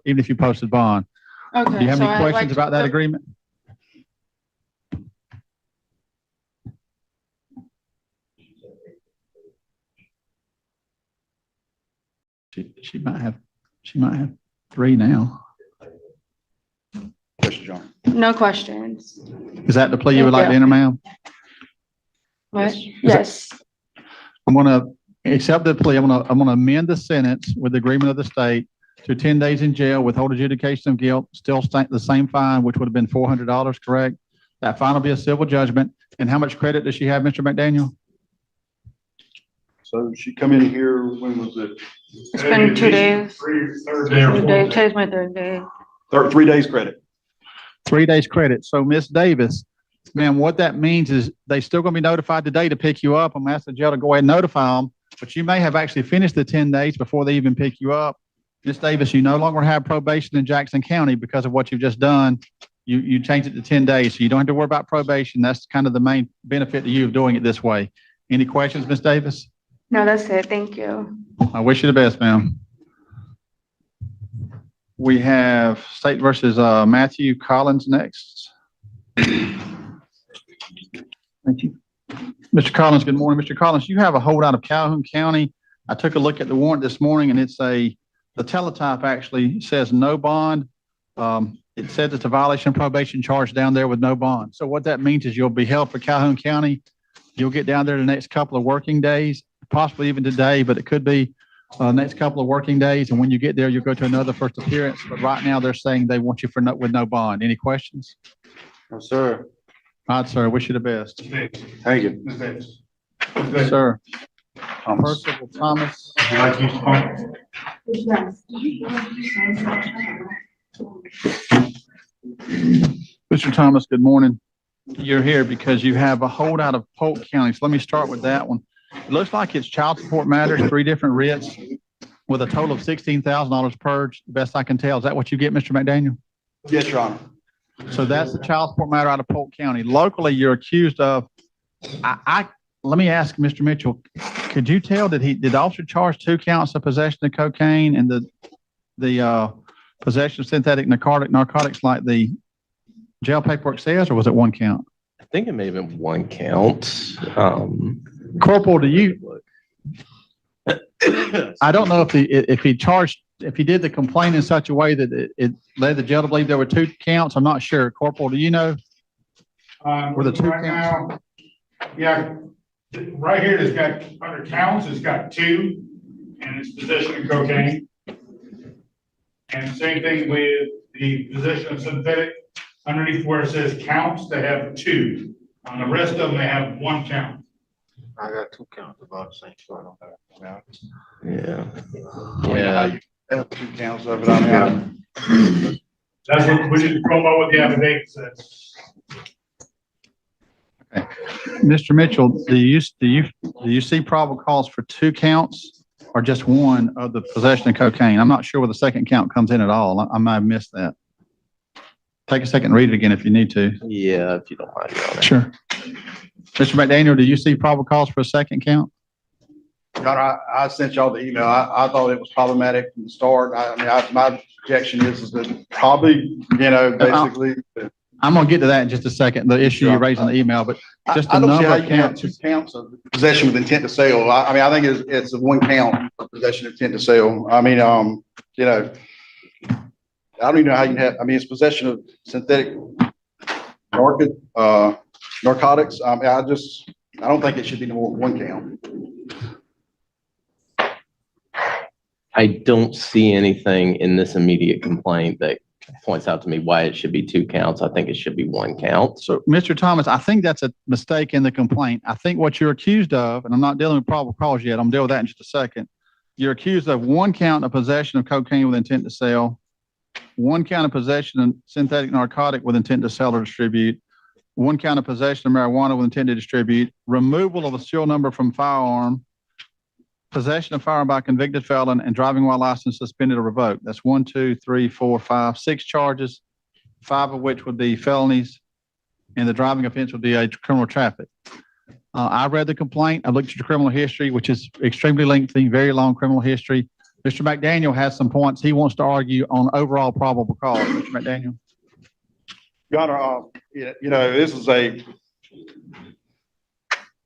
if you posted bond. Okay. Do you have any questions about that agreement? She might have 3 now. Question, John. No questions. Is that the plea you would like to enter, ma'am? What? Yes. I'm going to accept the plea. I'm going to amend the sentence with the agreement of the state to 10 days in jail, withhold adjudication of guilt, still the same fine, which would have been $400, correct? That fine will be a civil judgment. And how much credit does she have, Mr. McDaniel? So she come in here, when was it? It's been 2 days. Third day or fourth day. Today's my 3rd day. 3 days credit. 3 days credit. So Ms. Davis, ma'am, what that means is they still going to be notified today to pick you up. I'm going to ask the jail to go ahead and notify them, but you may have actually finished the 10 days before they even pick you up. Ms. Davis, you no longer have probation in Jackson County because of what you've just done. You changed it to 10 days, so you don't have to worry about probation. That's kind of the main benefit to you of doing it this way. Any questions, Ms. Davis? No, that's it. Thank you. I wish you the best, ma'am. We have State versus Matthew Collins next. Thank you. Mr. Collins, good morning. Mr. Collins, you have a hold out of Calhoun County. I took a look at the warrant this morning and the teletype actually says no bond. It says it's a violation of probation charge down there with no bond. So what that means is you'll be held for Calhoun County. You'll get down there the next couple of working days, possibly even today, but it could be next couple of working days. And when you get there, you'll go to another first appearance. But right now they're saying they want you with no bond. Any questions? No, sir. All right, sir. Wish you the best. Thank you. Yes, sir. Percival Thomas. Would you like to use the phone? Mr. Thomas, good morning. You're here because you have a holdout of Polk County. So let me start with that one. It looks like it's child support matters, 3 different writs with a total of $16,000 purged, best I can tell. Is that what you get, Mr. McDaniel? Yes, Your Honor. So that's the child support matter out of Polk County. Locally, you're accused of, let me ask Mr. Mitchell, could you tell, did the officer charge 2 counts of possession of cocaine and the possession of synthetic narcotics like the jail paperwork says, or was it 1 count? I think it may have been 1 count. Corporal, I don't know if he did the complaint in such a way that it led the jail to believe there were 2 counts. I'm not sure. Corporal, do you know? Were the 2 right counts? Now, yeah, right here it's got under counts, it's got 2, and it's possession of cocaine. And same thing with the possession of synthetic. Underneath where it says counts, they have 2. On the rest of them, they have 1 count. I got 2 counts about the same, so I don't have. Yeah. Yeah. Have 2 counts of it. I mean, That's what we just go by what the affidavit says. Mr. Mitchell, do you see probable cause for 2 counts or just 1 of the possession of cocaine? I'm not sure where the 2nd count comes in at all. I might have missed that. Take a second and read it again if you need to. Yeah, if you don't mind. Your Honor. Sure. Mr. McDaniel, do you see probable cause for a 2nd count? Your Honor, I sent y'all the email. I thought it was problematic from the start. My objection is that probably, basically. I'm going to get to that in just a second, the issue you raised in the email, but just the I don't see number how of you can have counts. 2 counts of possession with intent to sell. I think it's a 1 count of possession of intent to sell. I don't even know how you can have, it's possession of synthetic narcotics. I don't think it should be more than 1 count. I don't see anything in this immediate complaint that points out to me why it should be 2 counts. I think it should be 1 count. So, Mr. Thomas, I think that's a mistake in the complaint. I think what you're accused of, and I'm not dealing with probable cause yet, I'm dealing with that in just a second. You're accused of 1 count of possession of cocaine with intent to sell, 1 count of possession of synthetic narcotic with intent to sell or distribute, 1 count of possession of marijuana with intent to distribute, removal of a serial number from firearm, possession of firearm by a convicted felon, and driving while license suspended or revoked. That's 1, 2, 3, 4, 5, 6 charges, 5 of which would be felonies, and the driving offense would be a criminal traffic. I read the complaint. I looked at your criminal history, which is extremely lengthy, very long criminal history. Mr. McDaniel has some points he wants to argue on overall probable cause. Mr. McDaniel. Your Honor, this is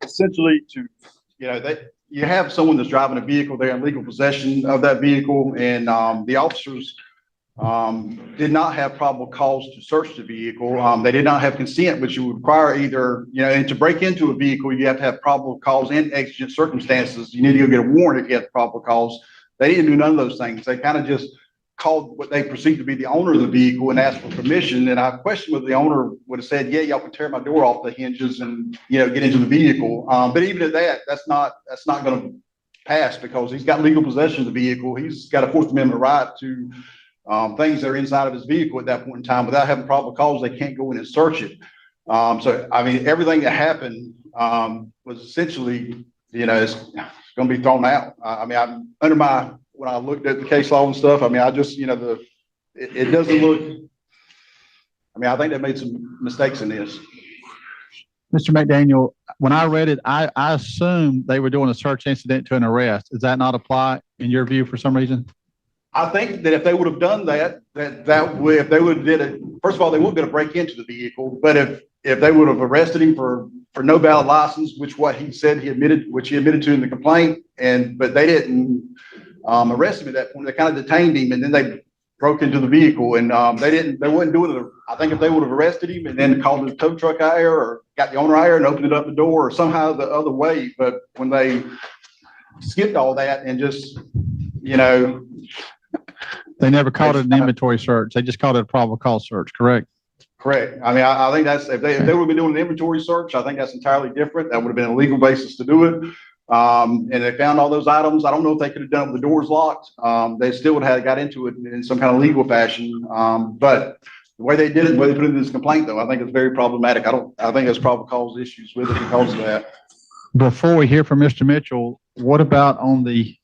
essentially you have someone that's driving a vehicle, they're in legal possession of that vehicle, and the officers did not have probable cause to search the vehicle. They did not have consent, which would require either, and to break into a vehicle, you have to have probable cause and exigent circumstances. You need to go get a warrant if you have probable cause. They didn't do none of those things. They kind of just called what they perceived to be the owner of the vehicle and asked for permission. And I questioned whether the owner would have said, yeah, y'all can tear my door off the hinges and, get into the vehicle. But even at that, that's not going to pass because he's got legal possession of the vehicle. He's got a 4th Amendment right to things that are inside of his vehicle at that point in time. Without having probable cause, they can't go in and search it. Everything that happened was essentially, it's going to be thrown out. When I looked at the case law and stuff, it doesn't look, I think they made some mistakes in this. Mr. McDaniel, when I read it, I assumed they were doing a search incident to an arrest. Does that not apply in your view for some reason? I think that if they would have done that, if they would have did it, first of all, they wouldn't be able to break into the vehicle, but if they would have arrested him for no valid license, which he admitted to in the complaint, but they didn't arrest him at that point. They kind of detained him, and then they broke into the vehicle, and they wouldn't do it. I think if they would have arrested him and then called the tow truck out here or got the owner out here and opened it up the door or somehow the other way, but when they skipped all that and just, They never called it an inventory search. They just called it a probable cause search, correct? Correct. I mean, I think that's, if they would have been doing an inventory search, I think that's entirely different. That would have been a legal basis to do it. And they found all those items. I don't know if they could have done it with the doors locked. They still would have got into it in some kind of legal fashion. But the way they did it, the way they put it in this complaint, though, I think it's very problematic. I think there's probable cause issues with it because of that. Before we hear from Mr. Mitchell, what about on the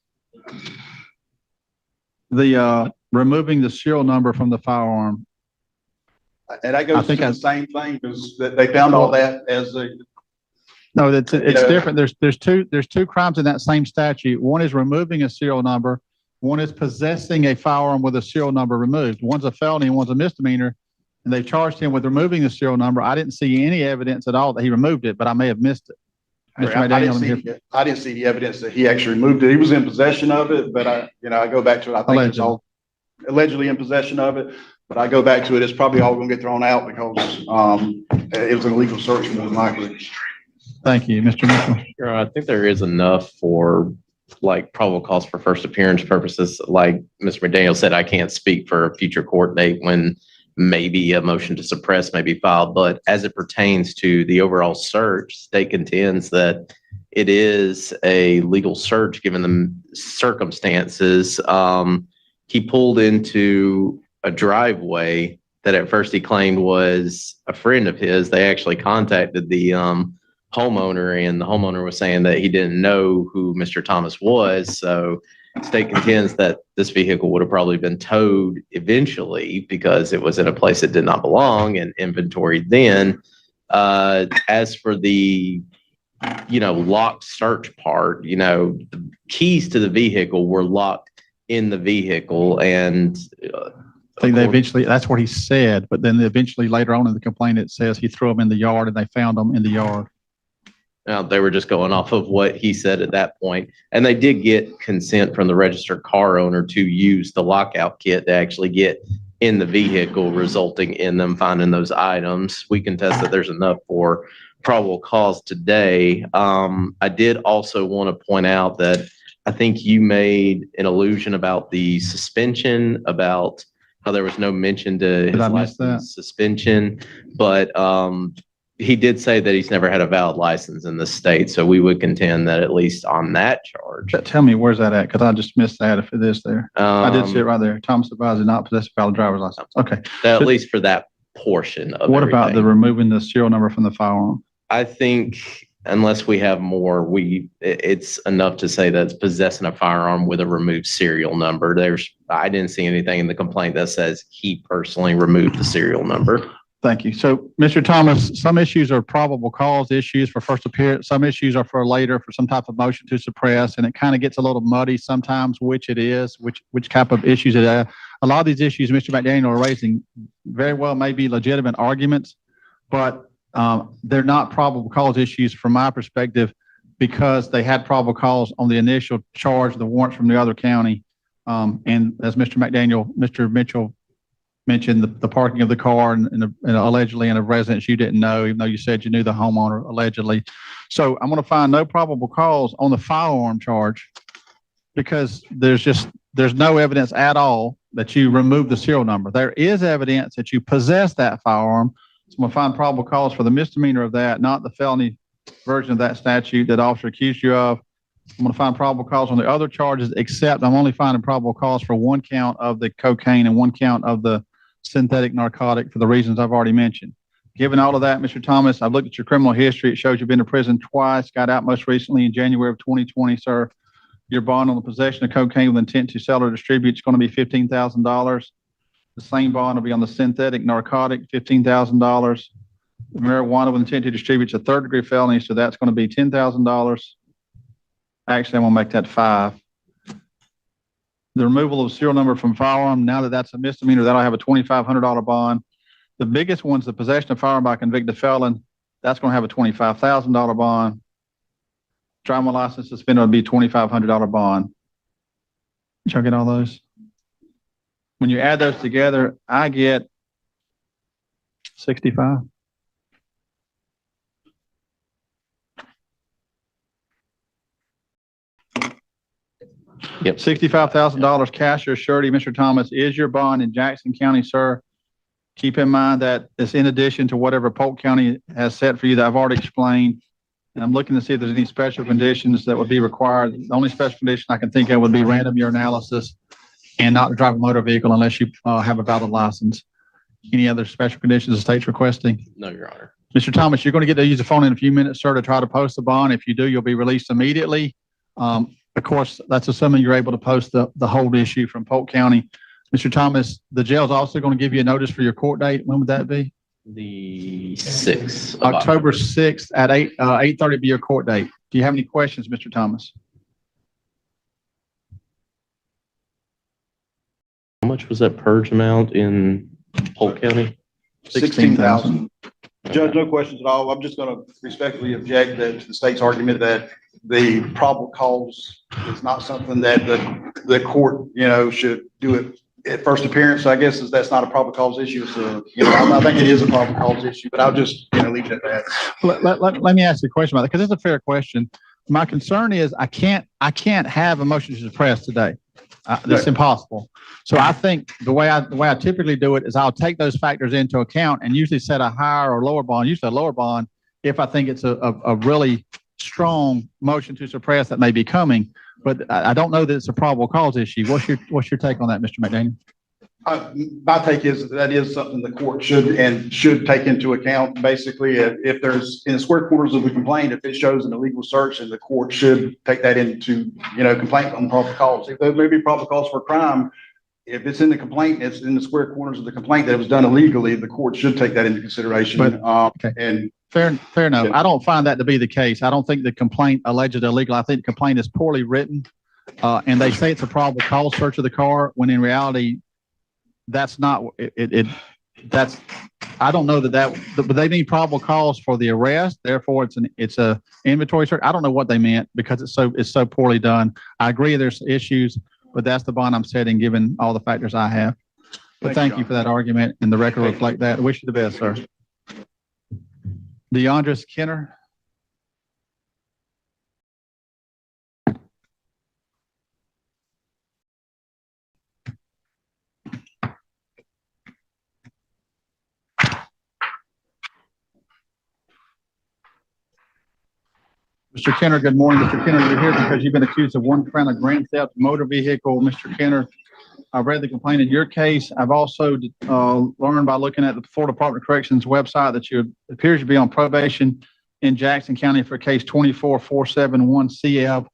removing the serial number from the firearm? And that goes to the same thing, because they found all that as a. No, it's different. There's two crimes in that same statute. One is removing a serial number. One is possessing a firearm with a serial number removed. One's a felony and one's a misdemeanor. And they charged him with removing the serial number. I didn't see any evidence at all that he removed it, but I may have missed it. I didn't see the evidence that he actually removed it. He was in possession of it, but I go back to it. I think it's all allegedly in possession of it, but I go back to it. It's probably all going to get thrown out because it was an illegal search more than likely. Thank you, Mr. Mitchell. I think there is enough for like probable cause for first appearance purposes. Like Mr. McDaniel said, I can't speak for a future court date when maybe a motion to suppress may be filed, but as it pertains to the overall search, state contends that it is a legal search given the circumstances. He pulled into a driveway that at first he claimed was a friend of his. They actually contacted the homeowner, and the homeowner was saying that he didn't know who Mr. Thomas was. So state contends that this vehicle would have probably been towed eventually because it was in a place it did not belong and inventoried then. As for the, locked search part, the keys to the vehicle were locked in the vehicle, and I think that's what he said, but then eventually later on in the complaint, it says he threw them in the yard and they found them in the yard. They were just going off of what he said at that point. And they did get consent from the registered car owner to use the lockout kit to actually get in the vehicle, resulting in them finding those items. We contest that there's enough for probable cause today. I did also want to point out that I think you made an allusion about the suspension, about how there was no mention to his license suspension, but he did say that he's never had a valid license in the state. So we would contend that at least on that charge. Tell me, where's that at? Because I just missed that if it is there. I did see it right there. Thomas advised not possess a valid driver's license. Okay. At least for that portion of what about the removing the serial number from the firearm? I think unless we have more, it's enough to say that it's possessing a firearm with a removed serial number. I didn't see anything in the complaint that says he personally removed the serial number. Thank you. So, Mr. Thomas, some issues are probable cause issues for first appearance. Some issues are for later, for some type of motion to suppress, and it kind of gets a little muddy sometimes, which it is, which type of issues it is. A lot of these issues Mr. McDaniel are raising very well may be legitimate arguments, but they're not probable cause issues from my perspective because they had probable cause on the initial charge, the warrants from the other county. And as Mr. Mitchell mentioned, the parking of the car and allegedly in a residence you didn't know, even though you said you knew the homeowner allegedly. So I'm going to find no probable cause on the firearm charge because there's no evidence at all that you removed the serial number. There is evidence that you possess that firearm. So I'm going to find probable cause for the misdemeanor of that, not the felony version of that statute that the officer accused you of. I'm going to find probable cause on the other charges, except I'm only finding probable cause for one count of the cocaine and one count of the synthetic narcotic for the reasons I've already mentioned. Given all of that, Mr. Thomas, I've looked at your criminal history. It shows you've been to prison twice, got out most recently in January of 2020, sir. Your bond on the possession of cocaine with intent to sell or distribute is going to be $15,000. The same bond will be on the synthetic narcotic, $15,000. The marijuana with intent to distribute is a third-degree felony, so that's going to be $10,000. Actually, I'm going to make that $5,000. The removal of serial number from firearm, now that that's a misdemeanor, that'll have a $2,500 bond. The biggest one's the possession of firearm by a convicted felon. That's going to have a $25,000 bond. Driving license suspended will be $2,500 bond. Did y'all get all those? When you add those together, I get 65. Yep. $65,000 cash or surety, Mr. Thomas, is your bond in Jackson County, sir. Keep in mind that it's in addition to whatever Polk County has set for you that I've already explained. And I'm looking to see if there's any special conditions that would be required. The only special condition I can think of would be random urinalysis and not to drive a motor vehicle unless you have a valid license. Any other special conditions the state's requesting? No, Your Honor. Mr. Thomas, you're going to get to use the phone in a few minutes, sir, to try to post the bond. If you do, you'll be released immediately. Of course, that's assuming you're able to post the hold issue from Polk County. Mr. Thomas, the jail's also going to give you a notice for your court date. When would that be? The 6th. October 6th at 8:30 be your court date. Do you have any questions, Mr. Thomas? How much was that purge amount in Polk County? $16,000. Judge, no questions at all. I'm just going to respectfully object to the state's argument that the probable cause is not something that the court, should do it at first appearance. I guess that's not a probable cause issue. So, I think it is a probable cause issue, but I'll just, leave it at that. Let me ask you a question about that, because it's a fair question. My concern is I can't have a motion to suppress today. That's impossible. So I think the way I typically do it is I'll take those factors into account and usually set a higher or lower bond, usually a lower bond, if I think it's a really strong motion to suppress that may be coming. But I don't know that it's a probable cause issue. What's your take on that, Mr. McDaniel? My take is that is something the court should take into account. Basically, if there's in the square quarters of the complaint, if it shows an illegal search, and the court should take that into, complaint on probable cause. If there may be probable cause for a crime, if it's in the complaint, it's in the square corners of the complaint that it was done illegally, the court should take that into consideration. Okay. And fair enough. I don't find that to be the case. I don't think the complaint alleged illegal. I think the complaint is poorly written. And they say it's a probable cause search of the car when in reality, that's not it. I don't know but they need probable cause for the arrest. Therefore, it's a inventory search. I don't know what they meant because it's so poorly done. I agree there's issues, but that's the bond I'm setting given all the factors I have. But thank you for that argument, and the record reflect that. I wish you the best, sir. Deondrius K. Mr. Kenner, good morning. Mr. Kenner, you're here because you've been accused of one count of grand theft motor vehicle. Mr. Kenner, I've read the complaint in your case. I've also learned by looking at the Florida Department of Corrections website that you appears to be on probation in Jackson County for case 24471 CF.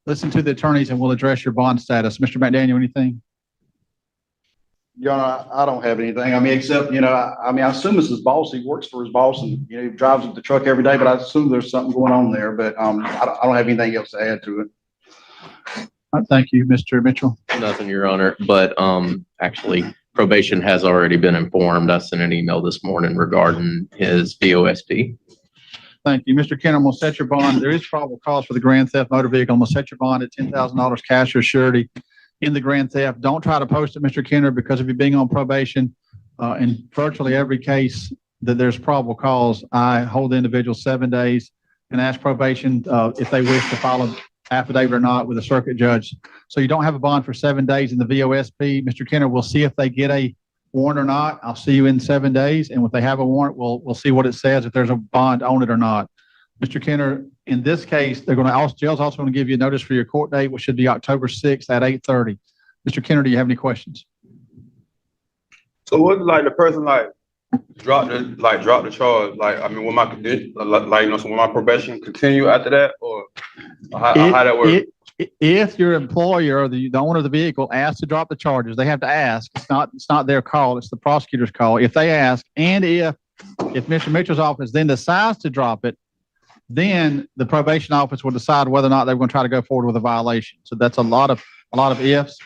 Listen to the attorneys and we'll address your bond status. Mr. McDaniel, anything? Your Honor, I don't have anything. I mean, except, I assume it's his boss. He works for his boss and, he drives the truck every day, but I assume there's something going on there, but I don't have anything else to add to it. Thank you, Mr. Mitchell. Nothing, Your Honor, but actually probation has already been informed. I sent an email this morning regarding his VOSP. Thank you. Mr. Kenner, I'm going to set your bond. There is probable cause for the grand theft motor vehicle. I'm going to set your bond at $10,000 cash or surety in the grand theft. Don't try to post it, Mr. Kenner, because of you being on probation, in virtually every case that there's probable cause, I hold the individual 7 days and ask probation if they wish to file an affidavit or not with a circuit judge. So you don't have a bond for 7 days in the VOSP. Mr. Kenner, we'll see if they get a warrant or not. I'll see you in 7 days. And if they have a warrant, we'll see what it says, if there's a bond on it or not. Mr. Kenner, in this case, jail's also going to give you a notice for your court date, which should be October 6th at 8:30. Mr. Kenner, do you have any questions? So what, the person, drop the charge, will my condition, will my probation continue after that, or how that works? If your employer or the owner of the vehicle asks to drop the charges, they have to ask. It's not their call. It's the prosecutor's call. If they ask, and if Mr. Mitchell's office then decides to drop it, then the probation office will decide whether or not they're going to try to go forward with a violation. So that's a lot of ifs.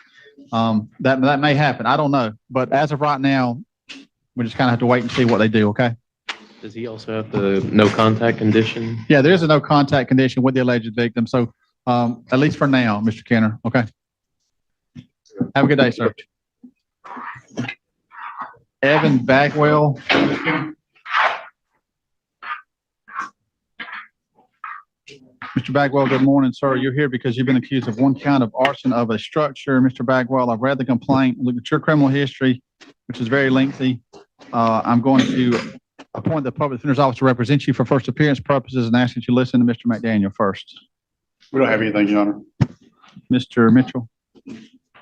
That may happen. I don't know. But as of right now, we just kind of have to wait and see what they do, okay? Does he also have the no contact condition? Yeah, there is a no contact condition with the alleged victim. So at least for now, Mr. Kenner, okay? Have a good day, sir. Evan Bagwell. Mr. Bagwell, good morning, sir. You're here because you've been accused of one count of arson of a structure. Mr. Bagwell, I've read the complaint, looked at your criminal history, which is very lengthy. I'm going to appoint the public defender's office to represent you for first appearance purposes and ask that you listen to Mr. McDaniel first. We don't have anything, Your Honor. Mr. Mitchell.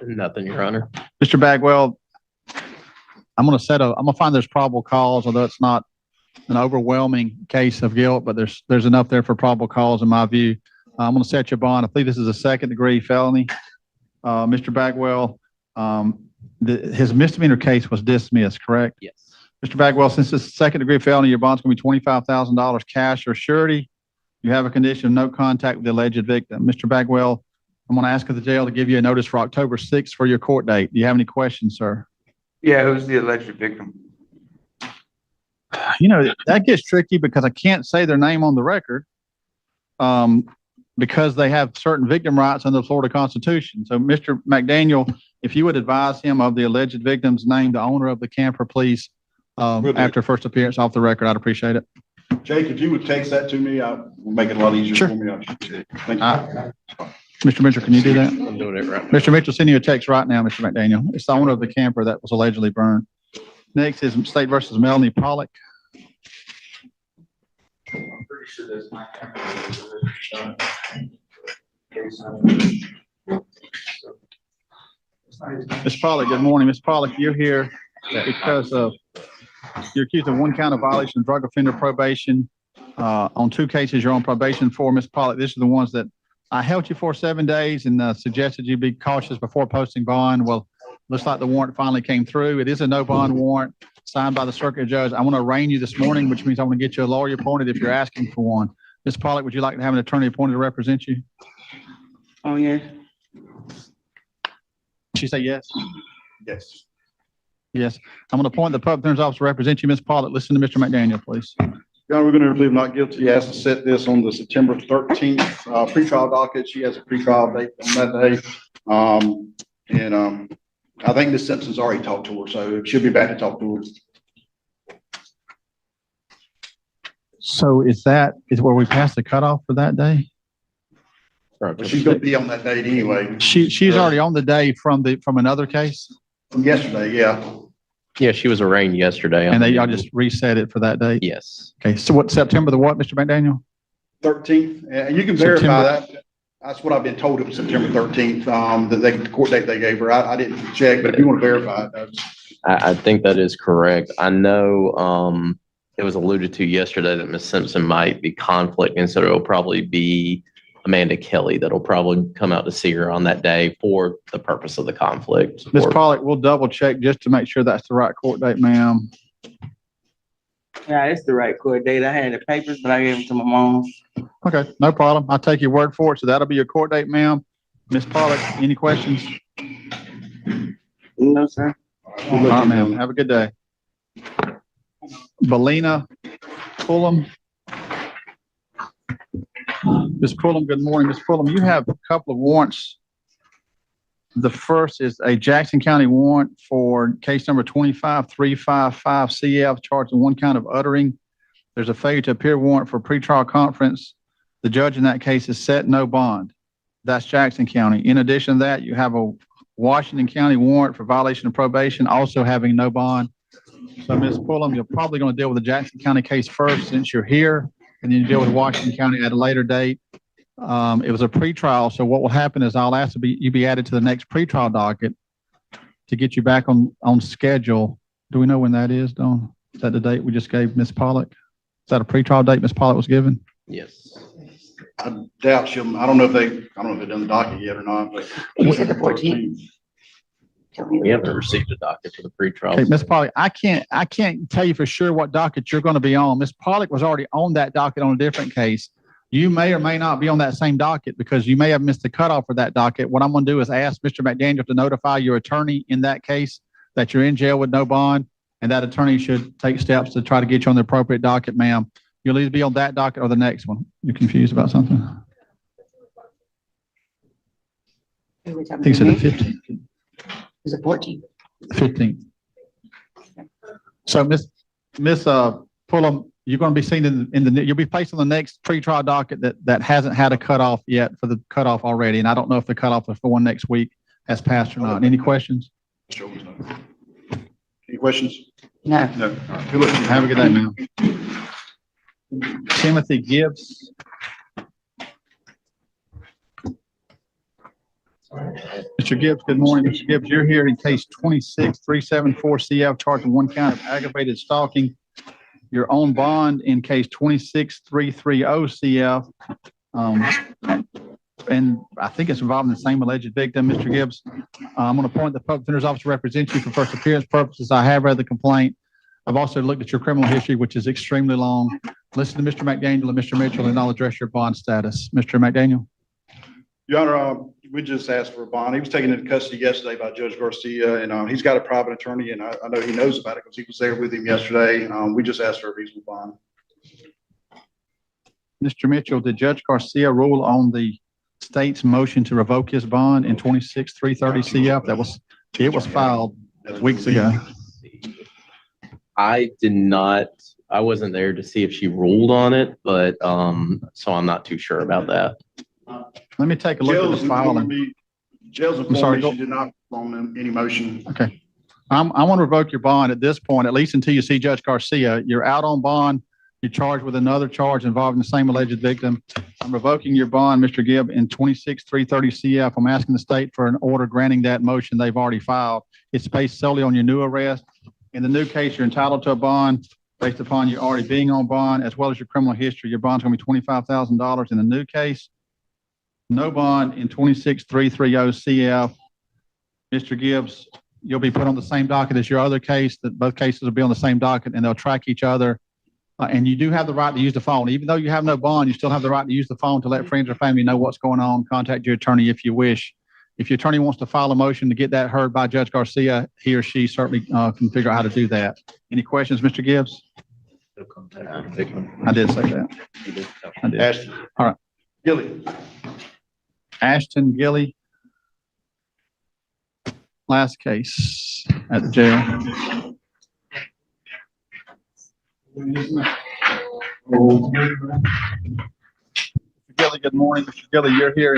Nothing, Your Honor. Mr. Bagwell, I'm going to find there's probable cause, although it's not an overwhelming case of guilt, but there's enough there for probable cause in my view. I'm going to set your bond. I believe this is a second-degree felony. Mr. Bagwell, his misdemeanor case was dismissed, correct? Yes. Mr. Bagwell, since it's a second-degree felony, your bond's going to be $25,000 cash or surety. You have a condition of no contact with the alleged victim. Mr. Bagwell, I'm going to ask the jail to give you a notice for October 6th for your court date. Do you have any questions, sir? Yeah, who's the alleged victim? You know, that gets tricky because I can't say their name on the record because they have certain victim rights under the Florida Constitution. So, Mr. McDaniel, if you would advise him of the alleged victim's name, the owner of the camper, please, after first appearance off the record, I'd appreciate it. Jake, if you would text that to me, I will make it a lot easier for me. Thank you. Mr. Mitchell, can you do that? I'm doing it right now. Mr. Mitchell, send you a text right now, Mr. McDaniel. It's the owner of the camper that was allegedly burned. Next is State versus Melanie Pollock. I'm pretty sure that's my Ms. Pollock, good morning. Ms. Pollock, you're here because you're accused of one count of violation of drug offender probation. On two cases you're on probation for. Ms. Pollock, these are the ones that I held you for 7 days and suggested you be cautious before posting bond. Well, looks like the warrant finally came through. It is a no bond warrant signed by the circuit judge. I want to arraign you this morning, which means I want to get you a lawyer appointed if you're asking for one. Ms. Pollock, would you like to have an attorney appointed to represent you? Oh, yeah. She say yes? Yes. Yes. I'm going to appoint the public defender's office to represent you. Ms. Pollock, listen to Mr. McDaniel, please. Your Honor, we're going to plead not guilty. He has to set this on the September 13th pretrial docket. She has a pretrial date on that day. I think Ms. Simpson's already talked to her, so she'll be back to talk to her. So is where we passed the cutoff for that day? But she's going to be on that date anyway. She's already on the day from another case? From yesterday, yeah. Yeah, she was arraigned yesterday. And y'all just reset it for that date? Yes. Okay, so what, September the what, Mr. McDaniel? 13th, and you can verify that. That's what I've been told. It was September 13th, the court date they gave her. I didn't check, but if you want to verify it. I think that is correct. I know it was alluded to yesterday that Ms. Simpson might be conflicting, so it'll probably be Amanda Kelly that'll probably come out to see her on that day for the purpose of the conflict. Ms. Pollock, we'll double check just to make sure that's the right court date, ma'am. Yeah, it's the right court date. I had the papers, but I gave them to my mom. Okay, no problem. I'll take your word for it. So that'll be your court date, ma'am. Ms. Pollock, any questions? No, sir. All right, ma'am. Have a good day. Valena Pullum. Ms. Pullum, good morning. Ms. Pullum, you have a couple of warrants. The first is a Jackson County warrant for case number 25355 CF, charged in one count of uttering. There's a failure to appear warrant for pretrial conference. The judge in that case has set no bond. That's Jackson County. In addition to that, you have a Washington County warrant for violation of probation, also having no bond. So, Ms. Pullum, you're probably going to deal with the Jackson County case first since you're here, and then you deal with Washington County at a later date. It was a pretrial, so what will happen is I'll ask you be added to the next pretrial docket to get you back on schedule. Do we know when that is, Dawn? Is that the date we just gave Ms. Pollock? Is that a pretrial date Ms. Pollock was given? Yes. I doubt she'll, I don't know if they've done the docket yet or not, but. We said the 14th. We haven't received a docket for the pretrial. Okay, Ms. Pollock, I can't tell you for sure what docket you're going to be on. Ms. Pollock was already on that docket on a different case. You may or may not be on that same docket because you may have missed the cutoff for that docket. What I'm going to do is ask Mr. McDaniel to notify your attorney in that case that you're in jail with no bond, and that attorney should take steps to try to get you on the appropriate docket, ma'am. You'll either be on that docket or the next one. You're confused about something? I think it's the 15th. Is it 14? 15th. So Miss Pullum, you're going to be seen you'll be placed on the next pretrial docket that hasn't had a cutoff yet for the cutoff already. And I don't know if the cutoff for one next week has passed or not. Any questions? Any questions? No. No. Good luck. Have a good day, ma'am. Timothy Gibbs. Mr. Gibbs, good morning. Mr. Gibbs, you're here in case 26374 CF, charged with one count of aggravated stalking. You're on bond in case 26330 CF. And I think it's involving the same alleged victim, Mr. Gibbs. I'm going to appoint the public defender's office to represent you for first appearance purposes. I have read the complaint. I've also looked at your criminal history, which is extremely long. Listen to Mr. McDaniel and Mr. Mitchell, and I'll address your bond status. Mr. McDaniel. Your Honor, we just asked for a bond. He was taken into custody yesterday by Judge Garcia, and he's got a private attorney, and I know he knows about it because he was there with him yesterday. We just asked for a reasonable bond. Mr. Mitchell, did Judge Garcia rule on the state's motion to revoke his bond in 26330 CF? It was filed weeks ago. I did not, I wasn't there to see if she ruled on it, but, so I'm not too sure about that. Let me take a look at the file. Jail's informed me she did not on any motion. Okay. I want to revoke your bond at this point, at least until you see Judge Garcia. You're out on bond. You're charged with another charge involving the same alleged victim. I'm revoking your bond, Mr. Gibb, in 26330 CF. I'm asking the state for an order granting that motion they've already filed. It's based solely on your new arrest. In the new case, you're entitled to a bond based upon you already being on bond, as well as your criminal history. Your bond's going to be $25,000. In the new case, no bond in 26330 CF. Mr. Gibbs, you'll be put on the same docket as your other case. That both cases will be on the same docket, and they'll track each other. And you do have the right to use the phone. Even though you have no bond, you still have the right to use the phone to let friends or family know what's going on. Contact your attorney if you wish. If your attorney wants to file a motion to get that heard by Judge Garcia, he or she certainly can figure out how to do that. Any questions, Mr. Gibbs? I did say that. I did. Ashton. All right. Gilly. Ashton Gilly. Last case at the jail. Mr. Gilly, good morning. Mr. Gilly, you're here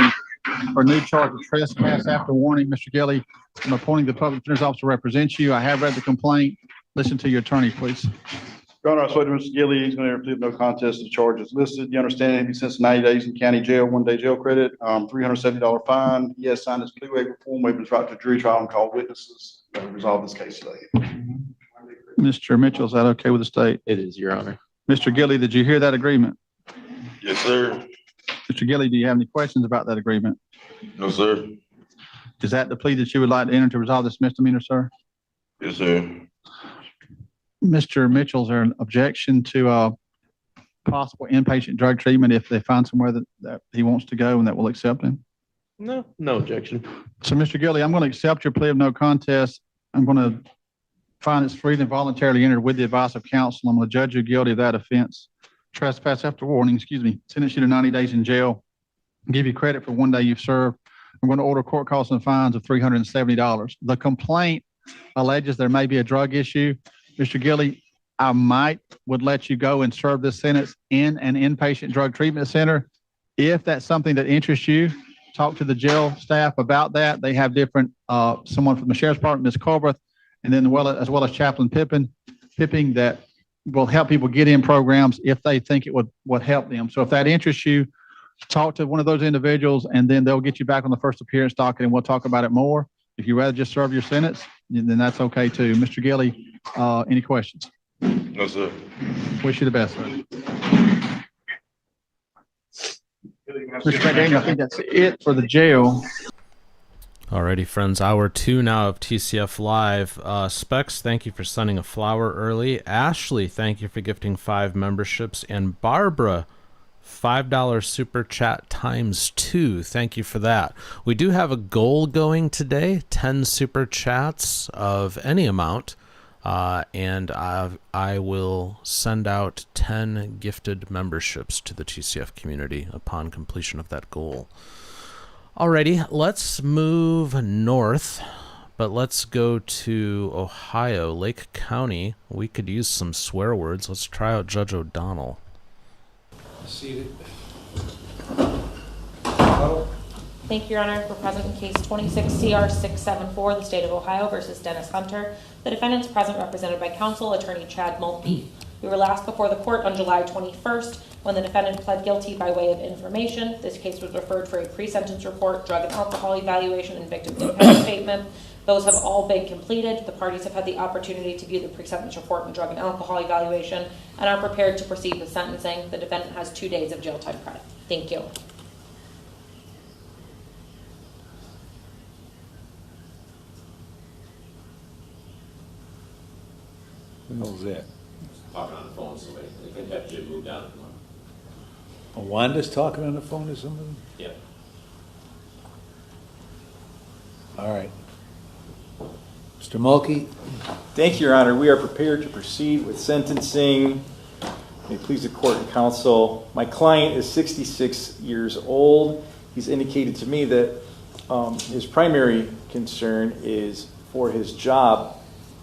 for a new charge of trespass after warning. Mr. Gilly, I'm appointing the public defender's officer to represent you. I have read the complaint. Listen to your attorney, please. Your Honor, I swear to Mr. Gilly, he's going to plead no contest to the charges listed. You understand he'll be sentenced to 90 days in county jail, 1 day jail credit, $370 fine. He has signed his plea waiver form, waiving his right to jury trial and call witnesses. That will resolve this case today. Mr. Mitchell, is that okay with the state? It is, Your Honor. Mr. Gilly, did you hear that agreement? Yes, sir. Mr. Gilly, do you have any questions about that agreement? No, sir. Is that the plea that you would like to enter to resolve this misdemeanor, sir? Yes, sir. Mr. Mitchell, is there an objection to possible inpatient drug treatment if they find somewhere that he wants to go and that will accept him? No, no objection. So, Mr. Gilly, I'm going to accept your plea of no contest. I'm going to find it's freely and voluntarily entered with the advice of counsel. I'm going to judge you guilty of that offense. Trespass after warning, sentence you to 90 days in jail, give you credit for 1 day you've served. I'm going to order court costs and fines of $370. The complaint alleges there may be a drug issue. Mr. Gilly, I would let you go and serve this sentence in an inpatient drug treatment center. If that's something that interests you, talk to the jail staff about that. They have different, someone from the Sheriff's Department, Ms. Colbert, and then as well as Chaplain Pipping that will help people get in programs if they think it would help them. So if that interests you, talk to one of those individuals, and then they'll get you back on the first appearance docket, and we'll talk about it more. If you'd rather just serve your sentence, then that's okay too. Mr. Gilly, any questions? No, sir. Wish you the best, sir. Mr. McDaniel, I think that's it for the jail. Alrighty, friends, hour 2 now of TCF Live. Specs, thank you for sending a flower early. Ashley, thank you for gifting 5 memberships. And Barbara, $5 super chat times 2. Thank you for that. We do have a goal going today, 10 super chats of any amount. And I will send out 10 gifted memberships to the TCF community upon completion of that goal. Alrighty, let's move north, but let's go to Ohio, Lake County. We could use some swear words. Let's try out Judge O'Donnell. Seated. Thank you, Your Honor. We're present in case 26 CR 674, the State of Ohio versus Dennis Hunter. The defendant's present, represented by counsel, Attorney Chad Maltby. We were last before the court on July 21st when the defendant pled guilty by way of information. This case was referred for a pre-sentence report, drug and alcohol evaluation, and victim's impact statement. Those have all been completed. The parties have had the opportunity to view the pre-sentence report and drug and alcohol evaluation and are prepared to proceed with sentencing. The defendant has 2 days of jail time credit. Thank you. What was that? Talking on the phone, so they couldn't have Jim move down. Wanda's talking on the phone to somebody? Yeah. All right. Mr. Mulkey? Thank you, Your Honor. We are prepared to proceed with sentencing. May it please the court and counsel. My client is 66 years old. He's indicated to me that his primary concern is for his job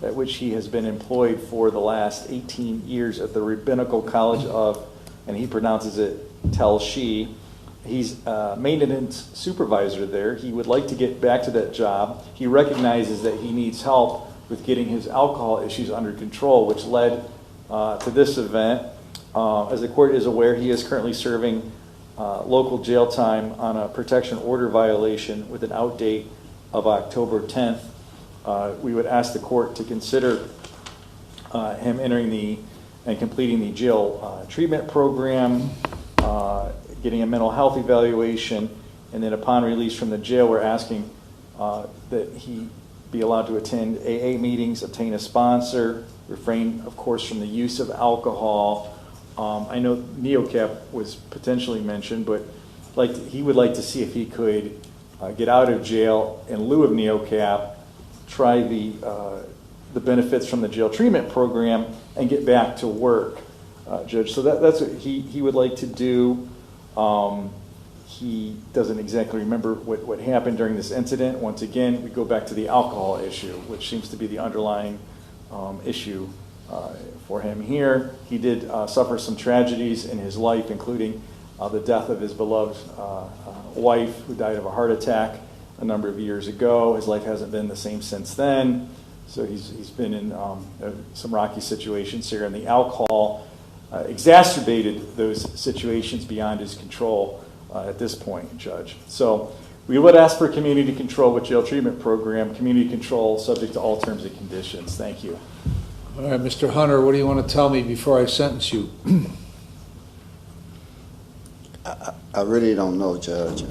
at which he has been employed for the last 18 years at the Rabbinical College of, and he pronounces it Tel Shi. He's maintenance supervisor there. He would like to get back to that job. He recognizes that he needs help with getting his alcohol issues under control, which led to this event. As the court is aware, he is currently serving local jail time on a protection order violation with an out date of October 10th. We would ask the court to consider him entering and completing the jail treatment program, getting a mental health evaluation, and then upon release from the jail, we're asking that he be allowed to attend AA meetings, obtain a sponsor, refrain, of course, from the use of alcohol. I know NeoCap was potentially mentioned, but he would like to see if he could get out of jail in lieu of NeoCap, try the benefits from the jail treatment program, and get back to work, Judge. So that's what he would like to do. He doesn't exactly remember what happened during this incident. Once again, we go back to the alcohol issue, which seems to be the underlying issue for him here. He did suffer some tragedies in his life, including the death of his beloved wife, who died of a heart attack a number of years ago. His life hasn't been the same since then. So he's been in some rocky situations here, and the alcohol exacerbated those situations beyond his control at this point, Judge. So we would ask for community control with jail treatment program, community control subject to all terms and conditions. Thank you. All right, Mr. Hunter, what do you want to tell me before I sentence you? I really don't know, Judge.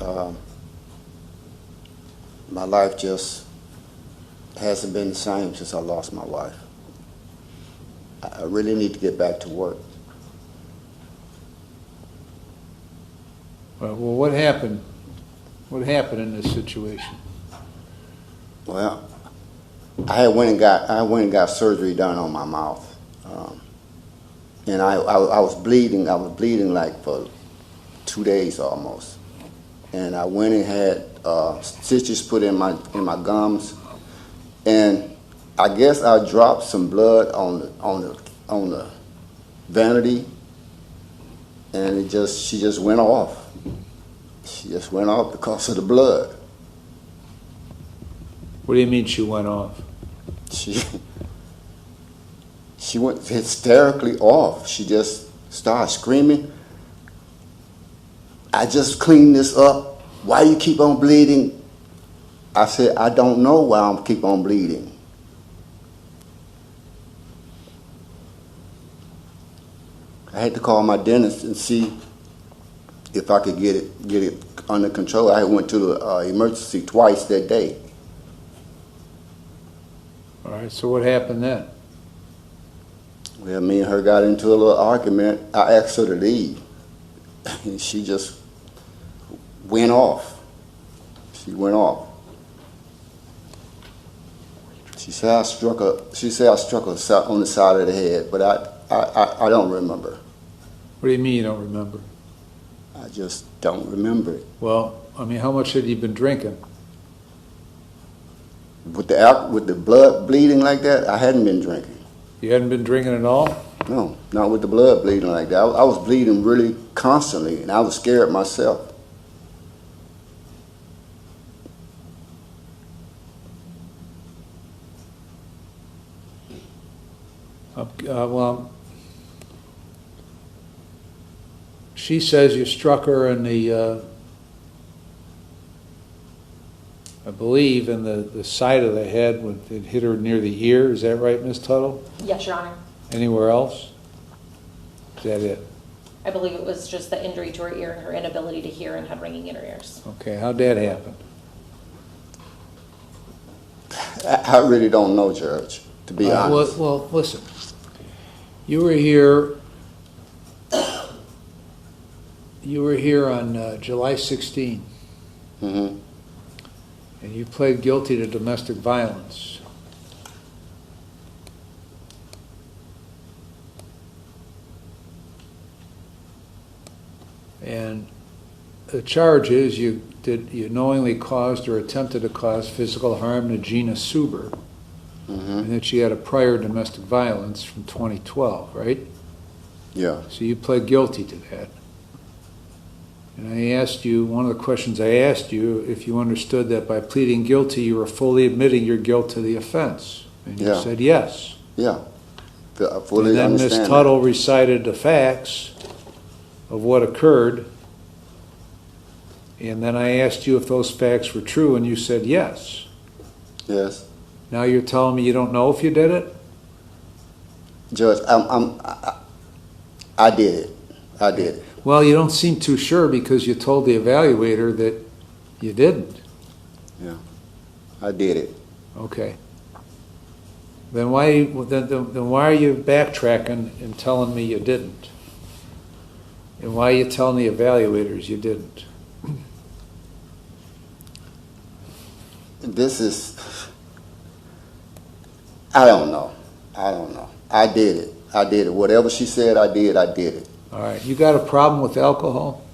My life just hasn't been the same since I lost my wife. I really need to get back to work. Well, what happened? What happened in this situation? Well, I went and got surgery done on my mouth, and I was bleeding. I was bleeding like for 2 days almost, and I went and had stitches put in my gums, and I guess I dropped some blood on the vanity, and she just went off. She just went off because of the blood. What do you mean she went off? She went hysterically off. She just started screaming. I just cleaned this up. Why you keep on bleeding? I said, I don't know why I'm keep on bleeding. I had to call my dentist and see if I could get it under control. I went to the emergency twice that day. All right, so what happened then? Well, me and her got into a little argument. I asked her to leave. she just went off. She went off. She said I struck her. She said I struck her on the side of the head, but I don't remember. What do you mean you don't remember? I just don't remember it. Well, I mean, how much had you been drinking? With the blood bleeding like that, I hadn't been drinking. You hadn't been drinking at all? No, not with the blood bleeding like that. I was bleeding really constantly, and I was scared myself. Well, she says you struck her in the, I believe, in the side of the head when it hit her near the ear. Is that right, Ms. Tuttle? Yes, Your Honor. Anywhere else? Is that it? I believe it was just the injury to her ear and her inability to hear and had ringing in her ears. Okay, how'd that happen? I really don't know, Judge, to be honest. Well, listen. You were here on July 16. Mm-hmm. And you pled guilty to domestic violence. And the charge is you knowingly caused or attempted to cause physical harm to Gina Suber, and that she had a prior domestic violence from 2012, right? Yeah. So you pled guilty to that. And I asked you, one of the questions I asked you, if you understood that by pleading guilty, you were fully admitting your guilt to the offense. And you said yes. Yeah. I fully and then understand Ms. Tuttle recited the facts of what occurred. And then I asked you if those facts were true, and you said yes. Yes. Now you're telling me you don't know if you did it? Judge, I did it. I did it. Well, you don't seem too sure because you told the evaluator that you didn't. Yeah, I did it. Okay. Then why are you backtracking and telling me you didn't? And why are you telling the evaluators you didn't? This is, I don't know. I did it. I did it. Whatever she said I did it. All right. You got a problem with alcohol?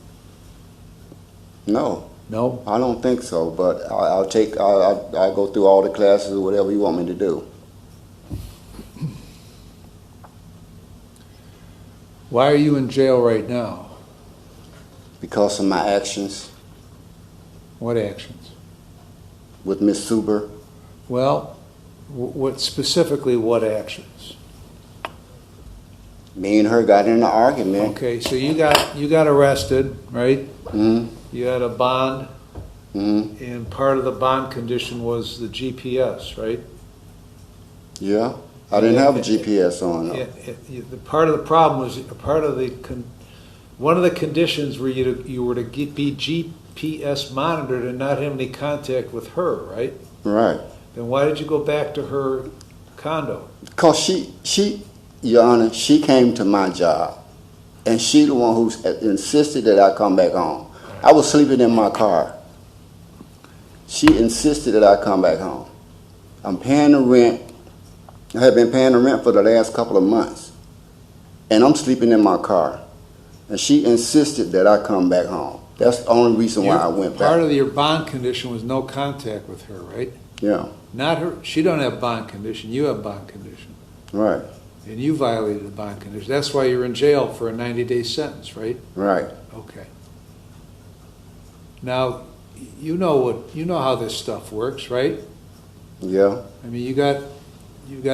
No. No? I don't think so, but I'll go through all the classes or whatever you want me to do. Why are you in jail right now? Because of my actions. What actions? With Miss Suber. Well, specifically what actions? Me and her got in an argument. Okay, so you got arrested, right? Mm-hmm. You had a bond, mm-hmm. and part of the bond condition was the GPS, right? Yeah, I didn't have a GPS on. The part of the problem was one of the conditions were you were to be GPS monitored and not have any contact with her, right? Right. Then why did you go back to her condo? Because she, Your Honor, she came to my job, and she the one who insisted that I come back home. I was sleeping in my car. She insisted that I come back home. I'm paying the rent. I have been paying the rent for the last couple of months, and I'm sleeping in my car. And she insisted that I come back home. That's the only reason why I went back. Part of your bond condition was no contact with her, right? Yeah. Not her. She don't have bond condition. You have bond condition. Right. And you violated the bond condition. That's why you're in jail for a 90-day sentence, right? Right. Okay. Now, you know how this stuff works, right? Yeah. I mean, you got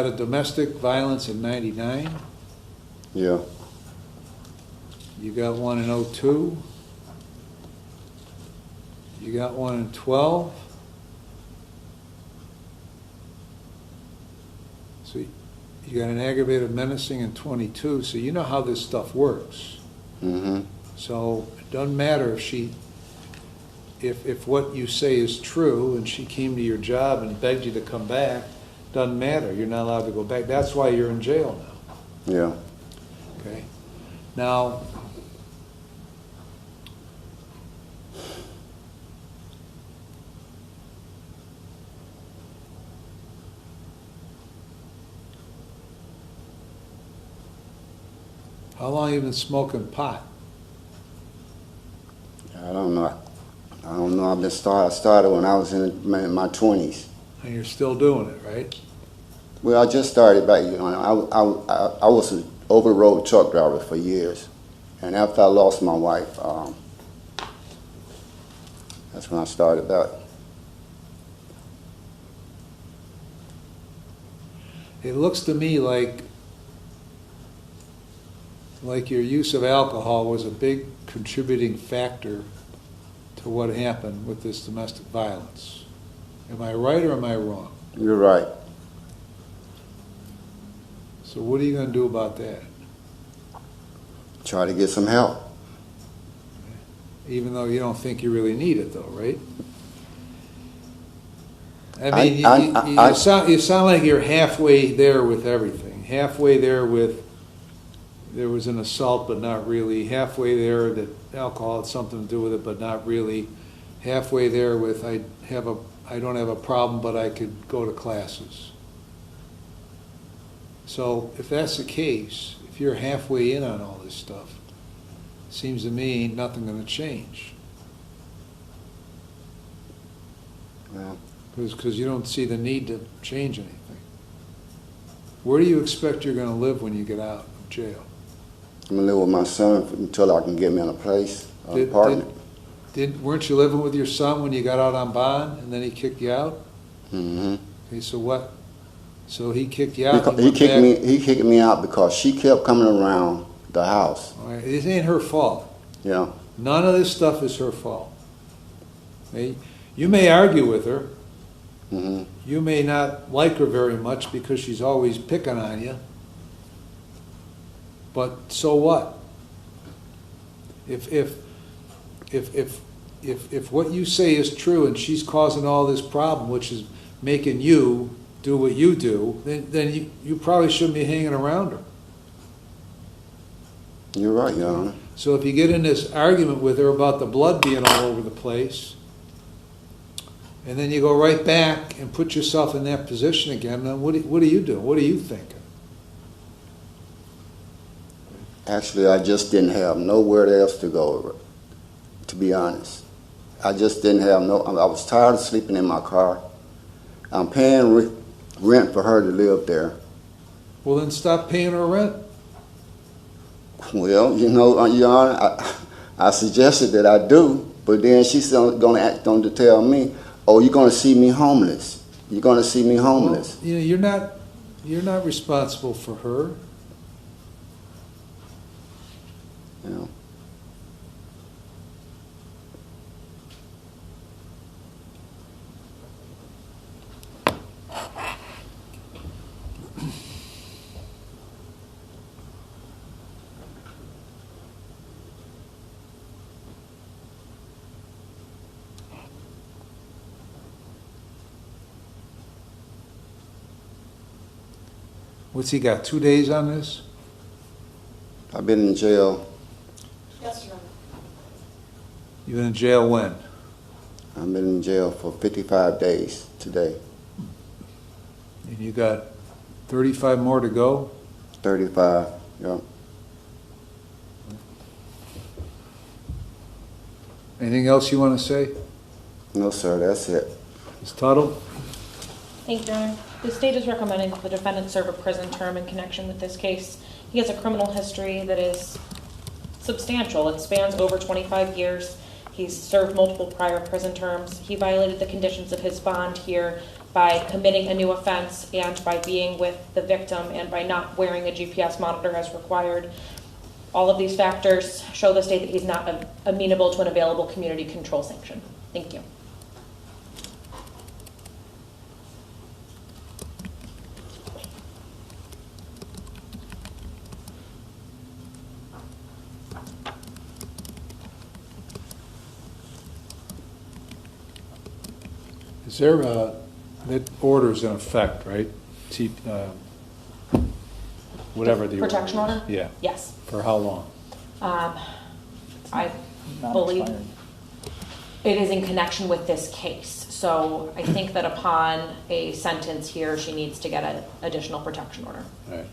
a domestic violence in 99. Yeah. You got one in 02. You got one in 12. So you got an aggravated menacing in 22. So you know how this stuff works. Mm-hmm. So it doesn't matter if what you say is true and she came to your job and begged you to come back, doesn't matter. You're not allowed to go back. That's why you're in jail now. Yeah. Okay. Now, How long have you been smoking pot? I don't know. I started when I was in my 20s. And you're still doing it, right? Well, I just started back, you know, I was an over-the-road truck driver for years. And after I lost my wife, that's when I started back. It looks to me like your use of alcohol was a big contributing factor to what happened with this domestic violence. Am I right or am I wrong? You're right. So what are you going to do about that? Try to get some help. Even though you don't think you really need it, though, right? I mean, you sound like you're halfway there with everything. Halfway there with there was an assault, but not really. Halfway there that alcohol had something to do with it, but not really. Halfway there with I don't have a problem, but I could go to classes. So if that's the case, if you're halfway in on all this stuff, it seems to me ain't nothing going to change. Well, because you don't see the need to change anything. Where do you expect you're going to live when you get out of jail? I'm going to live with my son until I can get me in a place, an apartment. Weren't you living with your son when you got out on bond, and then he kicked you out? Mm-hmm. Okay, so what? So he kicked you out. Because he kicked me out because she kept coming around the house. All right, it ain't her fault. Yeah. None of this stuff is her fault. Okay? You may argue with her. Mm-hmm. You may not like her very much because she's always picking on you. But so what? If what you say is true and she's causing all this problem, which is making you do what you do, then you probably shouldn't be hanging around her. You're right, Your Honor. So if you get in this argument with her about the blood being all over the place, and then you go right back and put yourself in that position again, then what are you doing? What are you thinking? Actually, I just didn't have nowhere else to go, to be honest. I just didn't have I was tired of sleeping in my car. I'm paying rent for her to live there. Well, then stop paying her rent. Well, you know, Your Honor, I suggested that I do, but then she's going to tell me, oh, you're going to see me homeless. You're going to see me homeless. Well, you know, you're not responsible for her. You know. What's he got, 2 days on this? I've been in jail. Yes, Your Honor. You've been in jail when? I've been in jail for 55 days today. And you got 35 more to go? 35, yeah. Anything else you want to say? No, sir, that's it. Ms. Tuttle? Thank you, Your Honor. The state is recommending that the defendant serve a prison term in connection with this case. He has a criminal history that is substantial. It spans over 25 years. He's served multiple prior prison terms. He violated the conditions of his bond here by committing a new offense and by being with the victim and by not wearing a GPS monitor as required. All of these factors show the state that he's not amenable to an available community control sanction. Thank you. Is there that order's in effect, right? Whatever the protection order? Yeah. Yes. For how long? I believe it is in connection with this case. So I think that upon a sentence here, she needs to get an additional protection order. All right.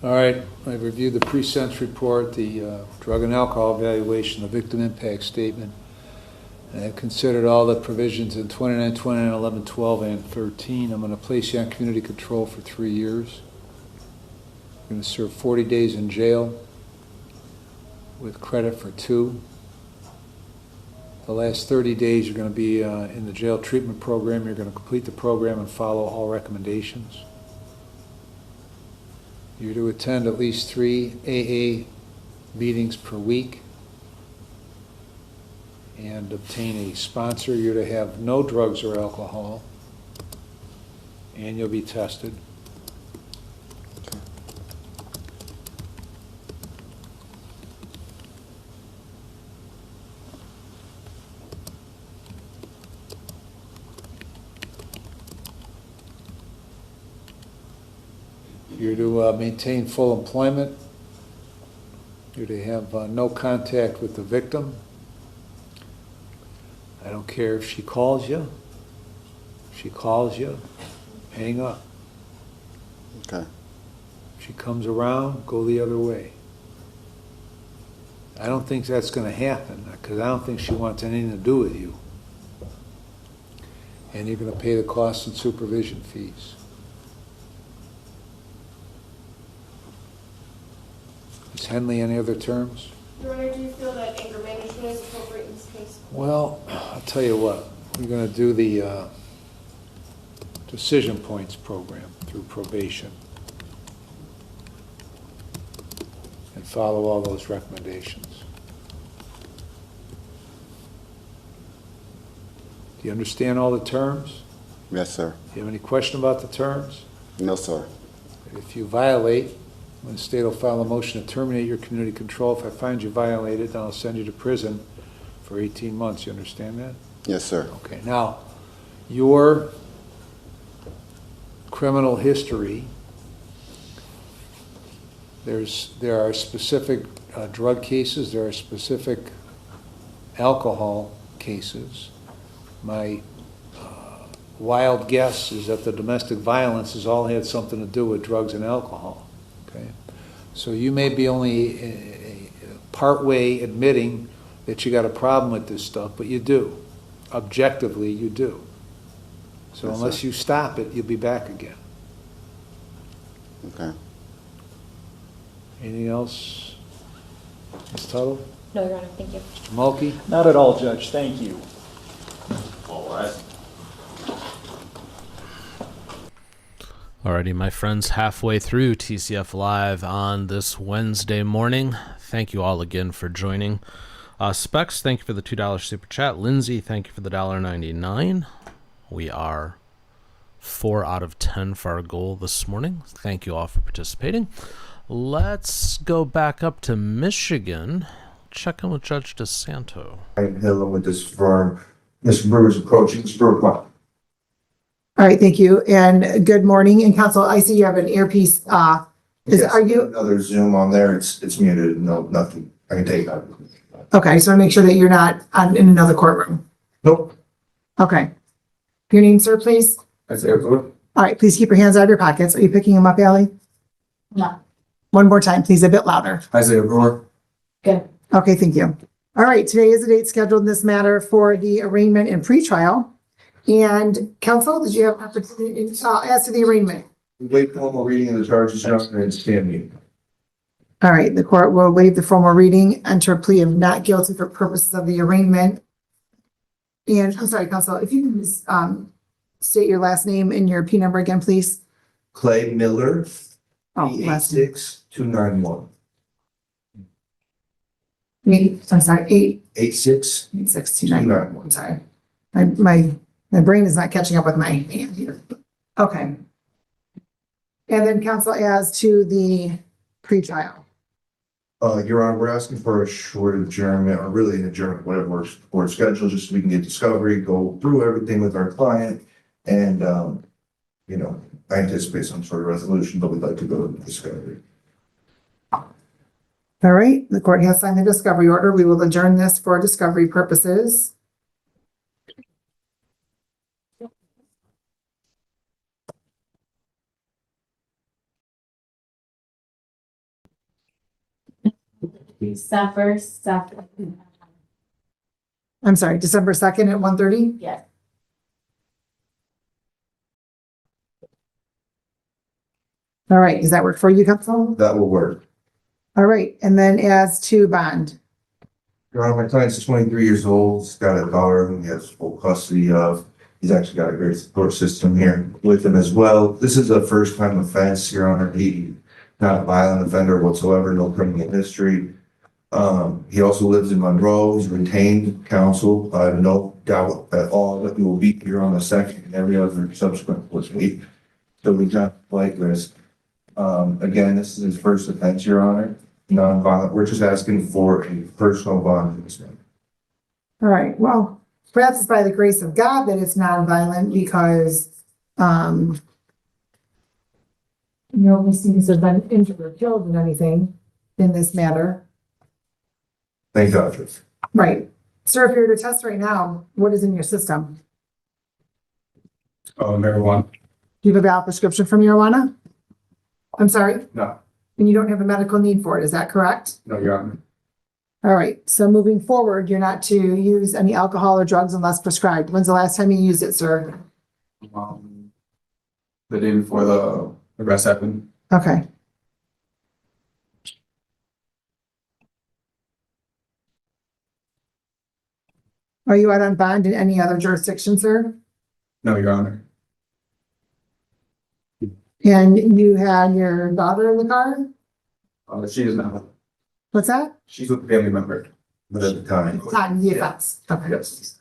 All right, I've reviewed the pre-sentence report, the drug and alcohol evaluation, the victim impact statement. And I've considered all the provisions in 29, 29, 11, 12, and 13. I'm going to place you on community control for 3 years. You're going to serve 40 days in jail with credit for 2. The last 30 days you're going to be in the jail treatment program. You're going to complete the program and follow all recommendations. You're to attend at least 3 AA meetings per week and obtain a sponsor. You're to have no drugs or alcohol, and you'll be tested. You're to maintain full employment. You're to have no contact with the victim. I don't care if she calls you. If she calls you, hang up. Okay. If she comes around, go the other way. I don't think that's going to happen because I don't think she wants anything to do with you. And you're going to pay the costs and supervision fees. Is Henley any other terms? Your Honor, do you feel that anger management is appropriate in this case? Well, I'll tell you what. We're going to do the decision points program through probation and follow all those recommendations. Do you understand all the terms? Yes, sir. Do you have any question about the terms? No, sir. If you violate, the state will file a motion to terminate your community control. If I find you violated, then I'll send you to prison for 18 months. You understand that? Yes, sir. Okay. Now, your criminal history, there are specific drug cases, there are specific alcohol cases. My wild guess is that the domestic violence has all had something to do with drugs and alcohol. Okay, so you may be only part way admitting that you got a problem with this stuff, but you do. Objectively, you do. So Yes, unless sir. you stop it, you'll be back again. Okay. Anything else, Ms. Tuttle? No, Your Honor, thank you. Mr. Mulkey? Not at all, Judge. Thank you. All right. Alrighty, my friends, halfway through TCF Live on this Wednesday morning. Thank you all again for joining. Specs, thank you for the $2 super chat. Lindsey, thank you for the $1.99. We are 4 out of 10 for our goal this morning. Thank you all for participating. Let's go back up to Michigan. Check in with Judge DeSanto. I'm dealing with this firm. Mr. Brewer's approaching. Mr. Brewer, come on. All right, thank you, and good morning. And counsel, I see you have an earpiece. Yes, Are you another Zoom on there? It's muted. No, nothing. I can take that. okay? So make sure that you're not in another courtroom. Nope. Okay. Your name, sir, please. Isaiah Brewer. All right, please keep your hands out of your pockets. Are you picking them up, Allie? No. One more time, please, a bit louder. Isaiah Brewer. Good. Okay, thank you. All right, today is the date scheduled in this matter for the arraignment and pretrial. And counsel, did you have opportunity as to the arraignment? Wait formal reading of the charges, Your Honor, and stand mute. All right, the court will waive the formal reading, enter a plea of not guilty for purposes of the arraignment. And I'm sorry, counsel, if you can just state your last name and your P number again, please. Clay Miller. Oh, last name. 86291. I'm sorry, 86. 86291. I'm sorry. My brain is not catching up with my hand here. Okay. And then counsel, as to the pretrial. Your Honor, we're asking for a short adjournment, or really an adjournment, whatever works for schedule, just so we can get discovery, go through everything with our client, and I anticipate some sort of resolution, but we'd like to go to discovery. All right, the court has signed the discovery order. We will adjourn this for discovery purposes. December 2nd. I'm sorry, December 2nd at 1:30? Yes. All right, does that work for you, counsel? That will work. All right, and then as to bond. Your Honor, my client's 23 years old. He's got a daughter whom he has full custody of. He's actually got a great support system here with him as well. This is a first time offense, Your Honor. He not a violent offender whatsoever, no criminal history. He also lives in Monroe. He's retained counsel. I have no doubt at all that he will be here on the second and every other subsequent week. So we not like risk. Again, this is his first offense, Your Honor. Non-violent. We're just asking for a personal bond. All right, well, perhaps it's by the grace of God that it's nonviolent because, nobody seems to have been injured or killed in anything in this matter. Thank God. Right. Sir, if you're to test right now, what is in your system? Marijuana. Do you have a valid prescription for marijuana? I'm sorry? No. And you don't have a medical need for it, is that correct? No, Your Honor. All right, so moving forward, you're not to use any alcohol or drugs unless prescribed. When's the last time you used it, sir? The day before the arrest happened. Okay. Are you out on bond in any other jurisdiction, sir? No, Your Honor. And you had your daughter in the car? She is not. What's that? She's with a family member, but at the time. Time, the offense. Okay. Yes.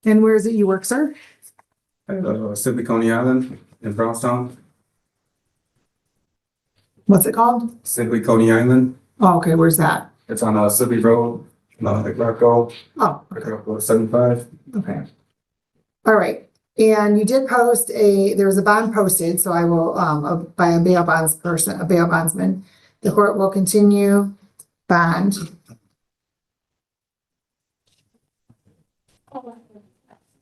And where is it you work, sir? Simply Coney Island in Brownstown. What's it called? Simply Coney Island. Oh, okay, where's that? It's on Sibley Road, like Largo. Oh, 75. okay. All right, and you did post there was a bond posted, so I will, by a bail bondsman, the court will continue bond.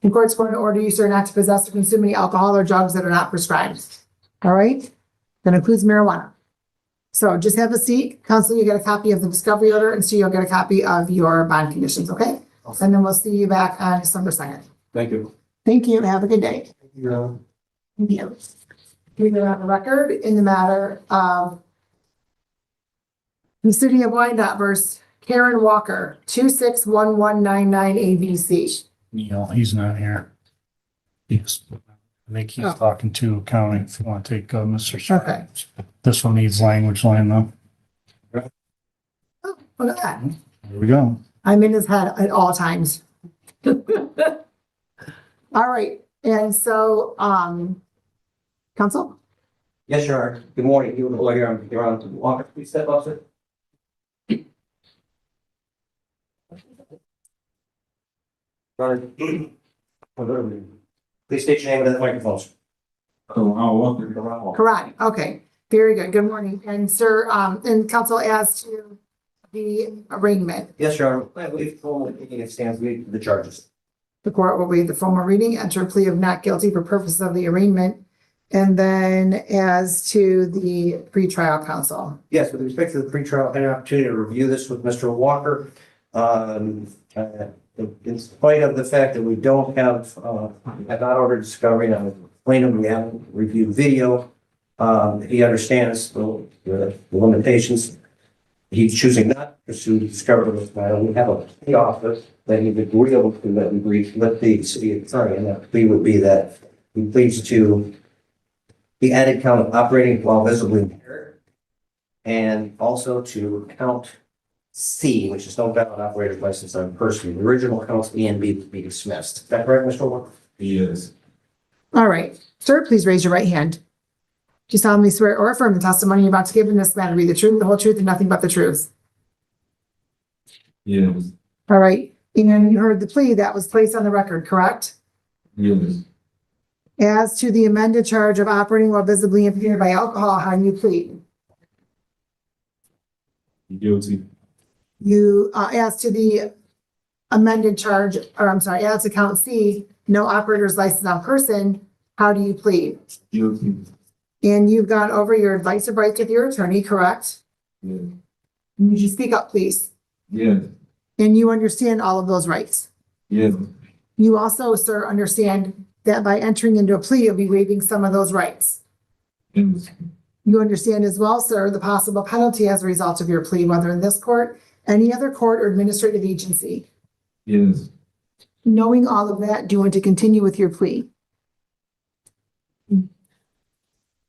The court's going to order you, sir, not to possess or consume any alcohol or drugs that are not prescribed. All right? That includes marijuana. So just have a seat. Counsel, you get a copy of the discovery order, and so you'll get a copy of your bond conditions, okay? And then we'll see you back on December 2nd. Thank you. Thank you. Have a good day. Yeah. Thank you. We will have a record in the matter of the city of Wyandotte versus Karen Walker, 261199 ABC. Neil, he's not here. I think he's Oh. talking to accounting if you want to take Mr. Okay. This one needs language line though. Oh, look at that. Here we go. I'm in his head at all times. All right, and so, counsel? Yes, Your Honor. Good morning. You will hear Your Honor. Walker, please step up, sir. Your Honor, please state your name into the microphone, sir. Correct, okay, very good, good morning, and sir, and counsel as to the arraignment, Yes, Your Honor. I believe formally taking it stands to the charges. the court will waive the formal reading, enter a plea of not guilty for purposes of the arraignment, and then as to the pretrial counsel. Yes, with respect to the pretrial, I had an opportunity to review this with Mr. Walker. In spite of the fact that we don't have not ordered discovery, and I'm explaining we haven't reviewed video. He understands the limitations. He's choosing not to pursue discovery of this matter. We have a plea office that he's agreeable to let we brief, let the city attorney, and that plea would be that he pleads to the added count of operating while visibly impaired, and also to count C, which is no valid operator's license on person. The original counts A and B be dismissed. Is that correct, Mr. Walker? Yes. All right, sir, please raise your right hand. Do you solemnly swear or affirm the testimony you're about to give in this matter be the truth, the whole truth, and nothing but the truth? Yes. All right, and you heard the plea that was placed on the record, correct? Yes. As to the amended charge of operating while visibly impaired by alcohol, how do you plead? Guilty. You, as to the amended charge, or I'm sorry, as to count C, no operator's license on person, how do you plead? Guilty. And you've gone over your advice of rights with your attorney, correct? Yes. Would you speak up, please? Yes. And you understand all of those rights? Yes. You also, sir, understand that by entering into a plea, you'll be waiving some of those rights. Yes. You understand as well, sir, the possible penalty as a result of your plea, whether in this court, any other court, or administrative agency. Yes. Knowing all of that, do you want to continue with your plea?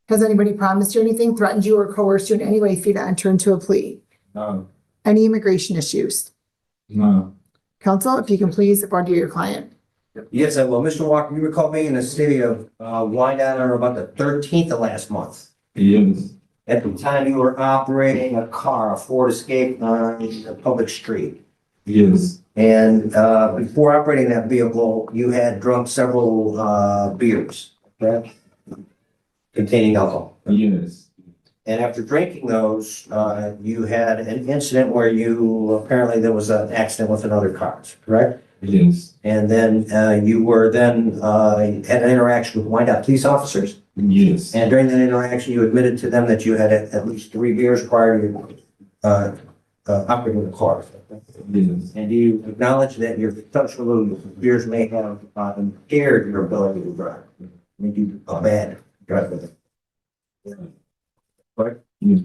Has anybody promised you anything, threatened you, or coerced you in any way for you to enter into a plea? No. Any immigration issues? No. Counsel, if you can please order your client. Yes, I will. Mr. Walker, you recall being in the city of Wyandotte on about the 13th of last month. Yes. At the time, you were operating a car, a Ford Escape on a public street. Yes. And before operating that vehicle, you had drunk several beers, correct? Containing alcohol. Yes. And after drinking those, you had an incident where apparently there was an accident with another car, correct? Yes. And then you were then had an interaction with Wyandotte police officers. Yes. And during that interaction, you admitted to them that you had at least 3 beers prior to operating the car. Yes. And do you acknowledge that your consumption of those beers may have impaired your ability to drive? Made you a bad driver. Right? Yes.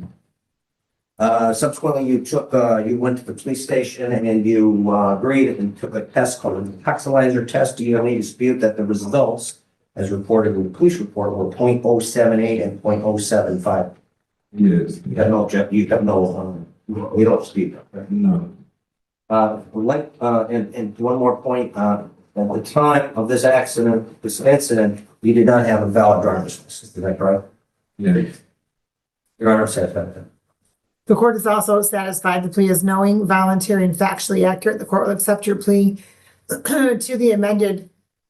Subsequently, you went to the police station and you agreed and took a test called an intoxicated test. Do you have any dispute that the results, as reported in the police report, were .078 and .075? Yes. You have no, you don't dispute that, right? No. And one more point, at the time of this accident, this incident, you did not have a valid driver's license, is that correct? Yes. Your Honor, satisfied. The court is also satisfied the plea is knowing, voluntary, and factually accurate. The court will accept your plea to the amended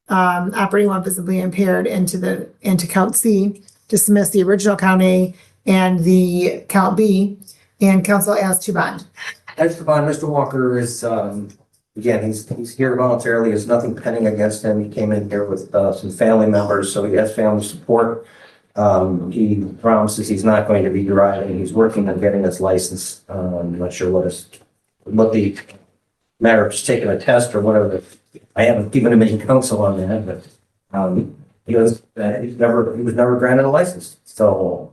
operating while visibly impaired and to count C, dismiss the original count A and the count B, and counsel as to bond. As to bond, Mr. Walker is, again, he's here voluntarily, there's nothing pending against him. He came in here with some family members, so he has family support. He promises he's not going to be driving. He's working on getting his license. I'm not sure what the matter of just taking a test or whatever. I haven't given him any counsel on that, but he was never granted a license. So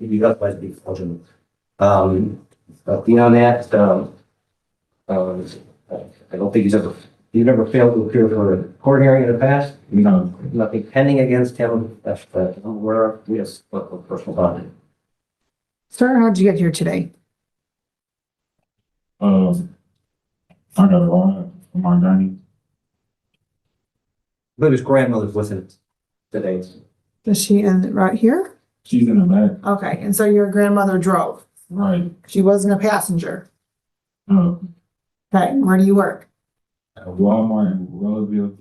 he got by the fortunate. But beyond that, I don't think you've never failed to appear for a court hearing in the past? No. Nothing pending against him, that's, where we have split with personal bonding. Sir, how'd you get here today? I got a ride from my granny. But his grandmother's with him today. Is she in right here? She's in the back. Okay, and so your grandmother drove? Right. She wasn't a passenger? No. Okay, where do you work? At Walmart in Roseville.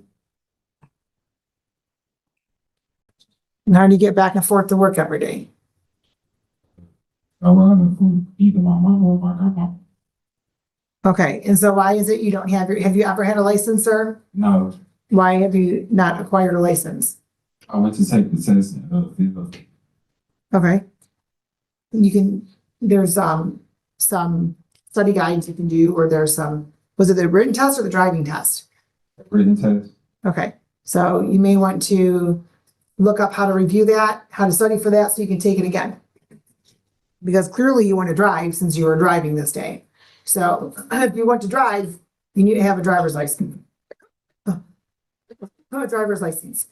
And how do you get back and forth to work every day? I run from either my mom or my grandma. Okay, and so why is it you don't have you ever had a license, sir? No. Why have you not acquired a license? I went to take the test and Okay. There's some study guides you can do, or there's was it the written test or the driving test? written test. Okay, so you may want to look up how to review that, how to study for that, so you can take it again. Because clearly you want to drive since you were driving this day. So if you want to drive, you need to have a driver's license. A driver's license.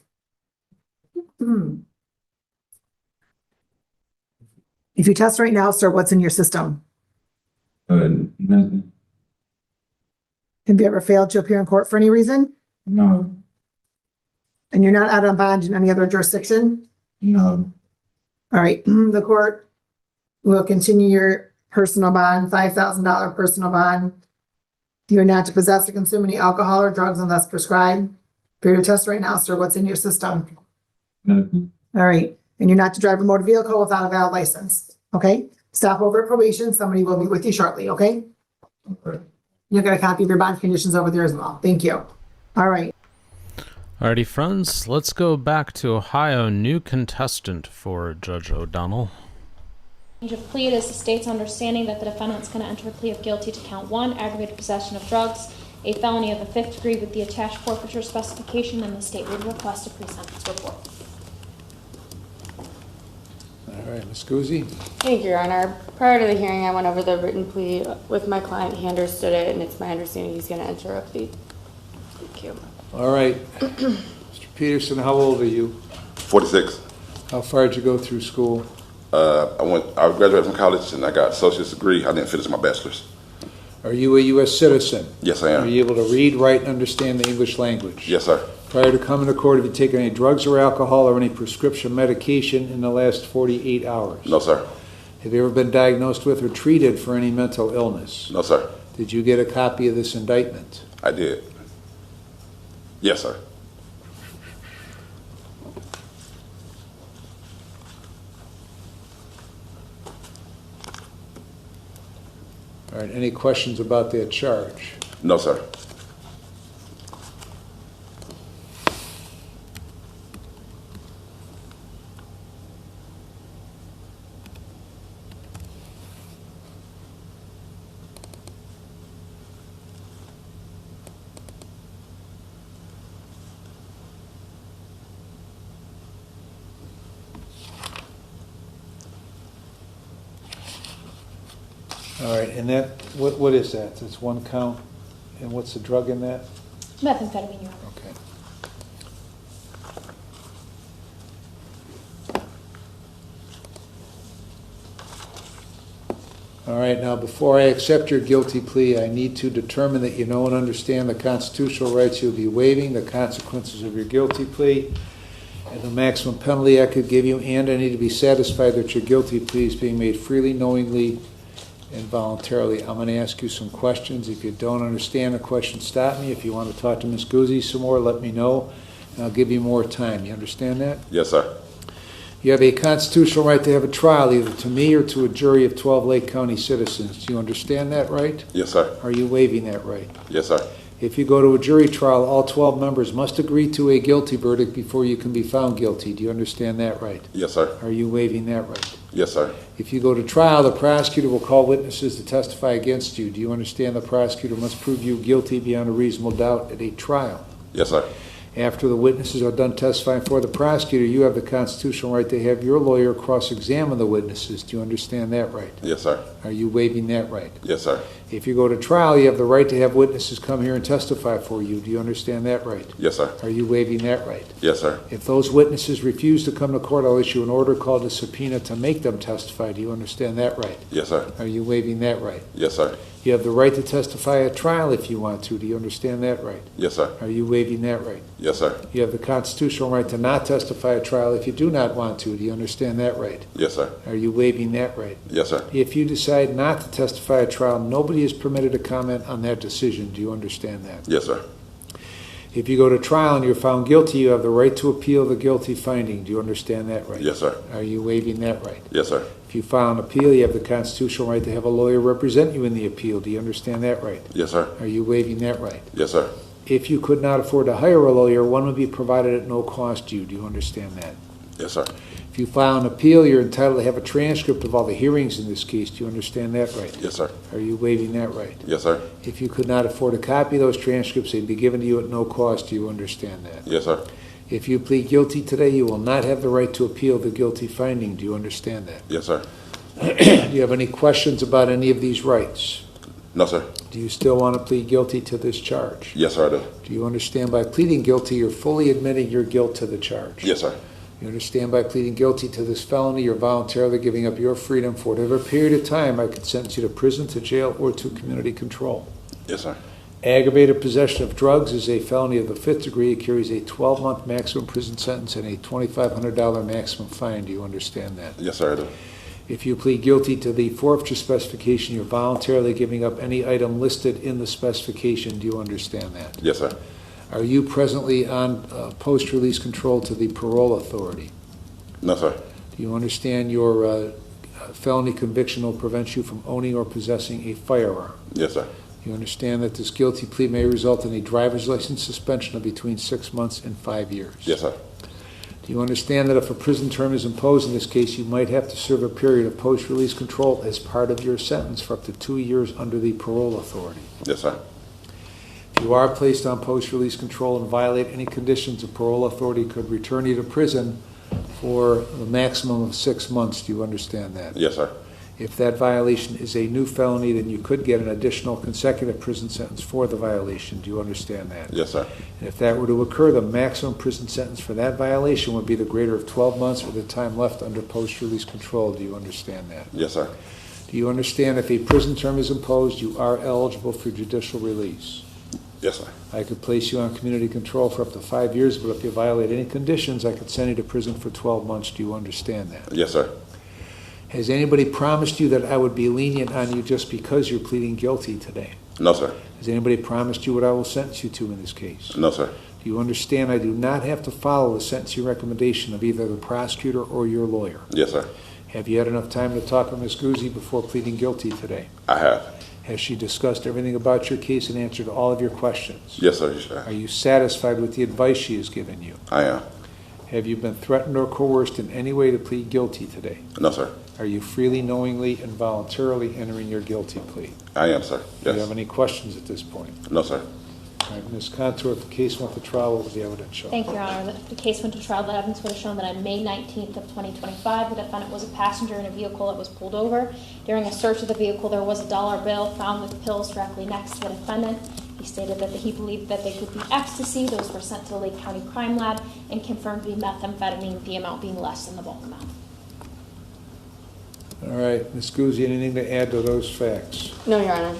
If you test right now, sir, what's in your system? Nothing. Have you ever failed to appear in court for any reason? No. And you're not out on bond in any other jurisdiction? No. All right, the court will continue your personal bond, $5,000 personal bond. You're not to possess or consume any alcohol or drugs unless prescribed. For your test right now, sir, what's in your system? All right, and you're not to drive a motor vehicle without a valid license, okay? Stop over at probation, somebody will be with you shortly, okay? You'll get a copy of your bond conditions over there as well. Thank you. All right. Alrighty, friends, let's go back to Ohio. New contestant for Judge O'Donnell. Change of plea. It is the state's understanding that the defendant's going to enter a plea of guilty to count 1, aggravated possession of drugs, a felony of the 5th degree with the attached forfeiture specification, and the state would request a pre-sentence report. All right, Ms. Guzzi. Thank you, Your Honor. Prior to the hearing, I went over the written plea with my client. He understood it, and it's my understanding he's going to enter a plea. Thank you. All right. Mr. Peterson, how old are you? 46. How far did you go through school? I graduated from college and I got an associate's degree. I didn't finish my bachelor's. Are you a U.S. citizen? Yes, I am. Are you able to read, write, and understand the English language? Yes, sir. Prior to coming to court, have you taken any drugs or alcohol or any prescription medication in the last 48 hours? No, sir. Have you ever been diagnosed with or treated for any mental illness? No, sir. Did you get a copy of this indictment? I did. Yes, sir. All right, any questions about that charge? No, sir. All right, and that, what is that? It's one count, and what's the drug in that? Methamphetamine, Your Honor. Okay. All right, now before I accept your guilty plea, I need to determine that you know and understand the constitutional rights you'll be waiving, the consequences of your guilty plea, and the maximum penalty I could give you, and I need to be satisfied that your guilty plea is being made freely, knowingly, and voluntarily. I'm going to ask you some questions. If you don't understand the question, stop me. If you want to talk to Ms. Guzzi some more, let me know, and I'll give you more time. You understand that? Yes, sir. You have a constitutional right to have a trial, either to me or to a jury of 12 Lake County citizens. Do you understand that right? Yes, sir. Are you waiving that right? Yes, sir. If you go to a jury trial, all 12 members must agree to a guilty verdict before you can be found guilty. Do you understand that right? Yes, sir. Are you waiving that right? Yes, sir. If you go to trial, the prosecutor will call witnesses to testify against you. Do you understand the prosecutor must prove you guilty beyond a reasonable doubt at a trial? Yes, sir. After the witnesses are done testifying for the prosecutor, you have the constitutional right to have your lawyer cross-examine the witnesses. Do you understand that right? Yes, sir. Are you waiving that right? Yes, sir. If you go to trial, you have the right to have witnesses come here and testify for you. Do you understand that right? Yes, sir. Are you waiving that right? Yes, sir. If those witnesses refuse to come to court, I'll issue an order called a subpoena to make them testify. Do you understand that right? Yes, sir. Are you waiving that right? Yes, sir. You have the right to testify at trial if you want to. Do you understand that right? Yes, sir. Are you waiving that right? Yes, sir. You have the constitutional right to not testify at trial if you do not want to. Do you understand that right? Yes, sir. Are you waiving that right? Yes, sir. If you decide not to testify at trial, nobody is permitted to comment on that decision. Do you understand that? Yes, sir. If you go to trial and you're found guilty, you have the right to appeal the guilty finding. Do you understand that right? Yes, sir. Are you waiving that right? Yes, sir. If you file an appeal, you have the constitutional right to have a lawyer represent you in the appeal. Do you understand that right? Yes, sir. Are you waiving that right? Yes, sir. If you could not afford to hire a lawyer, one would be provided at no cost to you. Do you understand that? Yes, sir. If you file an appeal, you're entitled to have a transcript of all the hearings in this case. Do you understand that right? Yes, sir. Are you waiving that right? Yes, sir. If you could not afford a copy of those transcripts, they'd be given to you at no cost. Do you understand that? Yes, sir. If you plead guilty today, you will not have the right to appeal the guilty finding. Do you understand that? Yes, sir. Do you have any questions about any of these rights? No, sir. Do you still want to plead guilty to this charge? Yes, sir, I do. Do you understand by pleading guilty, you're fully admitting your guilt to the charge? Yes, sir. You understand by pleading guilty to this felony, you're voluntarily giving up your freedom for whatever period of time I could sentence you to prison, to jail, or to community control. Yes, sir. Aggravated possession of drugs is a felony of the 5th degree. It carries a 12-month maximum prison sentence and a $2,500 maximum fine. Do you understand that? Yes, sir, I do. If you plead guilty to the forfeiture specification, you're voluntarily giving up any item listed in the specification. Do you understand that? Yes, sir. Are you presently on post-release control to the parole authority? No, sir. Do you understand your felony conviction will prevent you from owning or possessing a firearm? Yes, sir. You understand that this guilty plea may result in a driver's license suspension of between 6 months and 5 years? Yes, sir. Do you understand that if a prison term is imposed in this case, you might have to serve a period of post-release control as part of your sentence for up to 2 years under the parole authority? Yes, sir. If you are placed on post-release control and violate any conditions, the parole authority could return you to prison for the maximum of 6 months. Do you understand that? Yes, sir. If that violation is a new felony, then you could get an additional consecutive prison sentence for the violation. Do you understand that? Yes, sir. And if that were to occur, the maximum prison sentence for that violation would be the greater of 12 months or the time left under post-release control. Do you understand that? Yes, sir. Do you understand if a prison term is imposed, you are eligible for judicial release? Yes, sir. I could place you on community control for up to 5 years, but if you violate any conditions, I could send you to prison for 12 months. Do you understand that? Yes, sir. Has anybody promised you that I would be lenient on you just because you're pleading guilty today? No, sir. Has anybody promised you what I will sentence you to in this case? No, sir. Do you understand I do not have to follow the sentencing recommendation of either the prosecutor or your lawyer? Yes, sir. Have you had enough time to talk with Ms. Guzzi before pleading guilty today? I have. Has she discussed everything about your case and answered all of your questions? Yes, sir. Are you satisfied with the advice she has given you? I am. Have you been threatened or coerced in any way to plead guilty today? No, sir. Are you freely, knowingly, and voluntarily entering your guilty plea? I am, sir. Do Yes. you have any questions at this point? No, sir. All right, Ms. Contour, if the case went to trial, what would the evidence show? Thank you, Your Honor. The case went to trial. The evidence would have shown that on May 19th of 2025, the defendant was a passenger in a vehicle that was pulled over. During a search of the vehicle, there was a dollar bill found with pills directly next to the defendant. He stated that he believed that they could be ecstasy. Those were sent to the Lake County Crime Lab and confirmed to be methamphetamine, the amount being less than the bulk amount. All right, Ms. Guzzi, anything to add to those facts? No, Your Honor.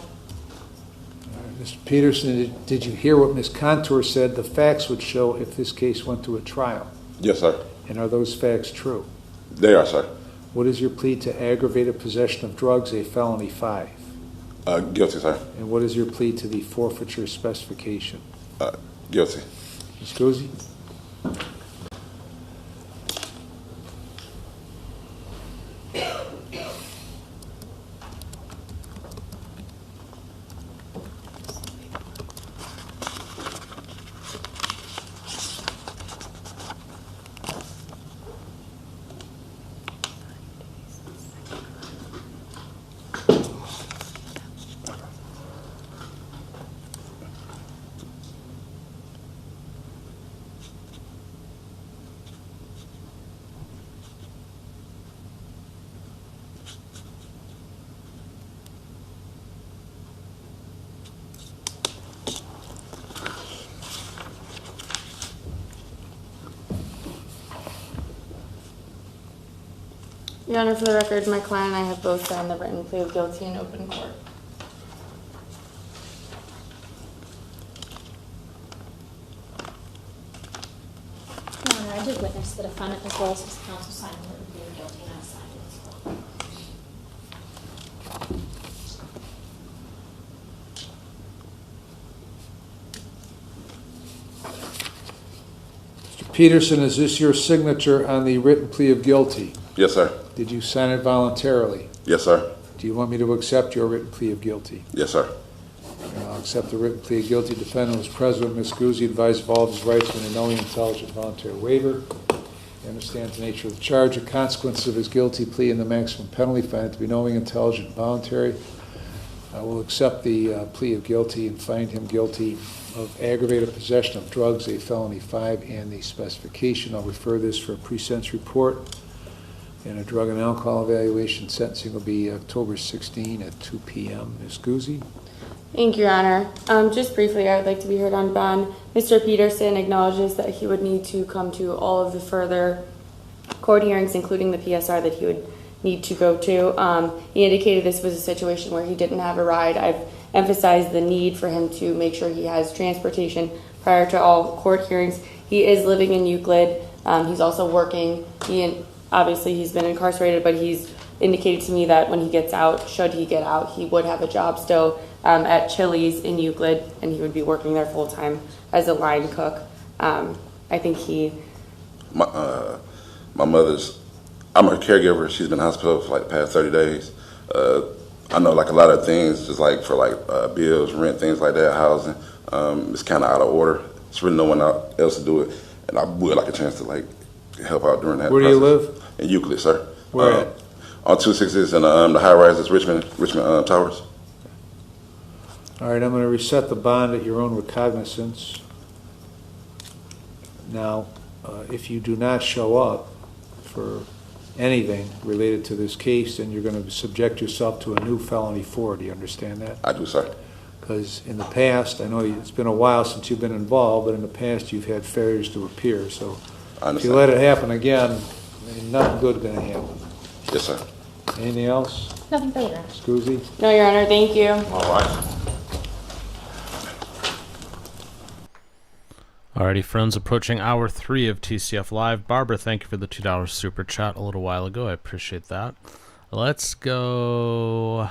Mr. Peterson, did you hear what Ms. Contour said the facts would show if this case went to a trial? Yes, sir. And are those facts true? They are, sir. What is your plea to aggravated possession of drugs, a felony 5? Guilty, sir. And what is your plea to the forfeiture specification? Guilty. Ms. Guzzi? Your Honor, for the record, my client and I have both signed the written plea of guilty in open court. Your Honor, I did witness the defendant as well as his counsel signing the written plea of guilty, and I signed it as well. Mr. Peterson, is this your signature on the written plea of guilty? Yes, sir. Did you sign it voluntarily? Yes, sir. Do you want me to accept your written plea of guilty? Yes, sir. I'll accept the written plea of guilty. Defendant was present with Ms. Guzzi, advised of all of his rights in a knowing, intelligent, voluntary waiver. He understands the nature of the charge, the consequences of his guilty plea, and the maximum penalty. Find it to be knowing, intelligent, and voluntary. I will accept the plea of guilty and find him guilty of aggravated possession of drugs, a felony 5, and the specification. I'll refer this for a pre-sentence report. And a drug and alcohol evaluation. Sentencing will be October 16 at 2 p.m. Ms. Guzzi? Thank you, Your Honor. Just briefly, I would like to be heard on bond. Mr. Peterson acknowledges that he would need to come to all of the further court hearings, including the PSR that he would need to go to. He indicated this was a situation where he didn't have a ride. I've emphasized the need for him to make sure he has transportation prior to all court hearings. He is living in Euclid. He's also working. Obviously, he's been incarcerated, but he's indicated to me that when he gets out, should he get out, he would have a job still. at Chili's in Euclid, and he would be working there full time as a line cook. I think my mother's, I'm her caregiver. She's been in hospital for like the past 30 days. I know like a lot of things, just like for like bills, rent, things like that, housing. It's kind of out of order. There's really no one else to do it, and I would like a chance to like help out during that. Where do you live? In Euclid, sir. Where at? On 266 in the high rises, Richmond Towers. All right, I'm going to reset the bond at your own recognizance. Now, if you do not show up for anything related to this case, then you're going to subject yourself to a new felony 4. Do you understand that? I do, sir. Because in the past, I know it's been a while since you've been involved, but in the past you've had failures to appear. So if you let it happen again, nothing good going to happen. Yes, sir. Anything else? Nothing further. Scoozy? No, Your Honor, thank you. All right. Alrighty, friends, approaching hour 3 of TCF Live. Barbara, thank you for the $2 super chat a little while ago. I appreciate that. Let's go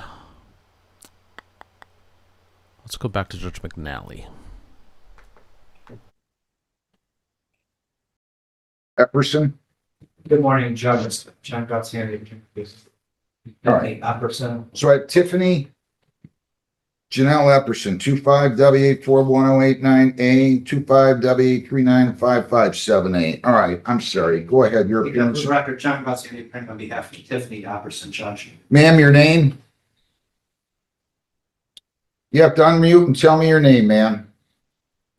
back to Judge McNally. Epperson? Good morning, Judge. John Gatsby. All right. Epperson. So I have Tiffany Janelle Epperson, 25W8410898, 25W8395578. All right, I'm sorry. Go ahead. Your appearance. For the record, John Gatsby on behalf of Tiffany Epperson, Judge. Ma'am, your name? You have to unmute and tell me your name, ma'am.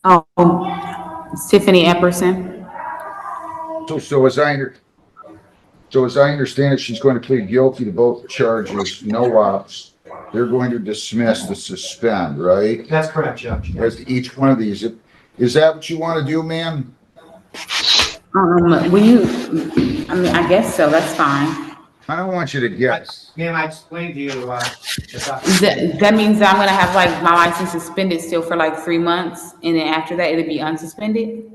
Oh, Tiffany Epperson. So as I understand it, she's going to plead guilty to both charges, no ops. They're going to dismiss the suspend, right? That's correct, Judge. As to each one of these. Is that what you want to do, ma'am? I guess so, that's fine. I don't want you to guess. Ma'am, I explained to you, That means I'm gonna have like my license suspended still for like 3 months, and then after that it'll be unsuspended?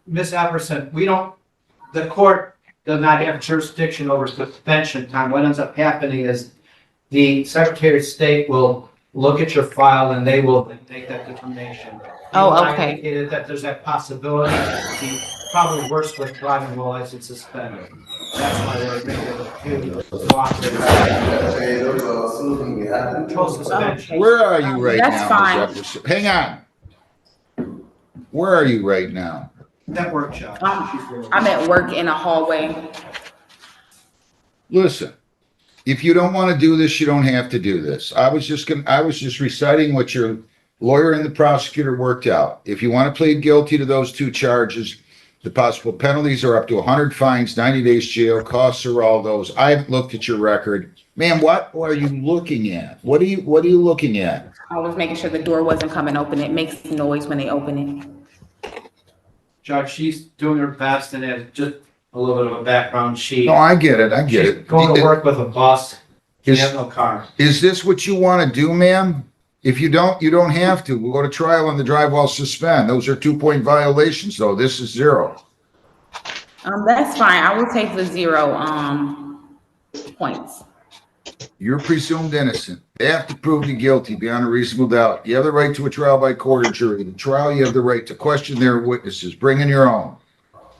Ms. Epperson, the court does not have jurisdiction over suspension time. What ends up happening is the Secretary of State will look at your file and they will make that determination. Oh, I okay. indicated that there's that possibility. The probably worse with driving while license suspended. That's why they're making it control suspension. Where are you right That's now, fine. Ms. Epperson? Hang on. Where are you right now? That work, Judge. I'm at work in a hallway. Listen, if you don't want to do this, you don't have to do this. I was just reciting what your lawyer and the prosecutor worked out. If you want to plead guilty to those 2 charges, the possible penalties are up to 100 fines, 90 days jail, costs are all those. I haven't looked at your record. Ma'am, what are you looking at? What are you looking at? I was making sure the door wasn't coming open. It makes noise when they open it. Judge, she's doing her best, and it's just a little bit of a background. No, I get it. She's going to work with a bus. She has no car. Is this what you want to do, ma'am? If you don't, you don't have to. We'll go to trial on the drive while suspend. Those are 2-point violations, though. This is 0. That's fine. I will take the 0 points. You're presumed innocent. They have to prove you guilty beyond a reasonable doubt. You have the right to a trial by court or jury. In the trial, you have the right to question their witnesses. Bring in your own.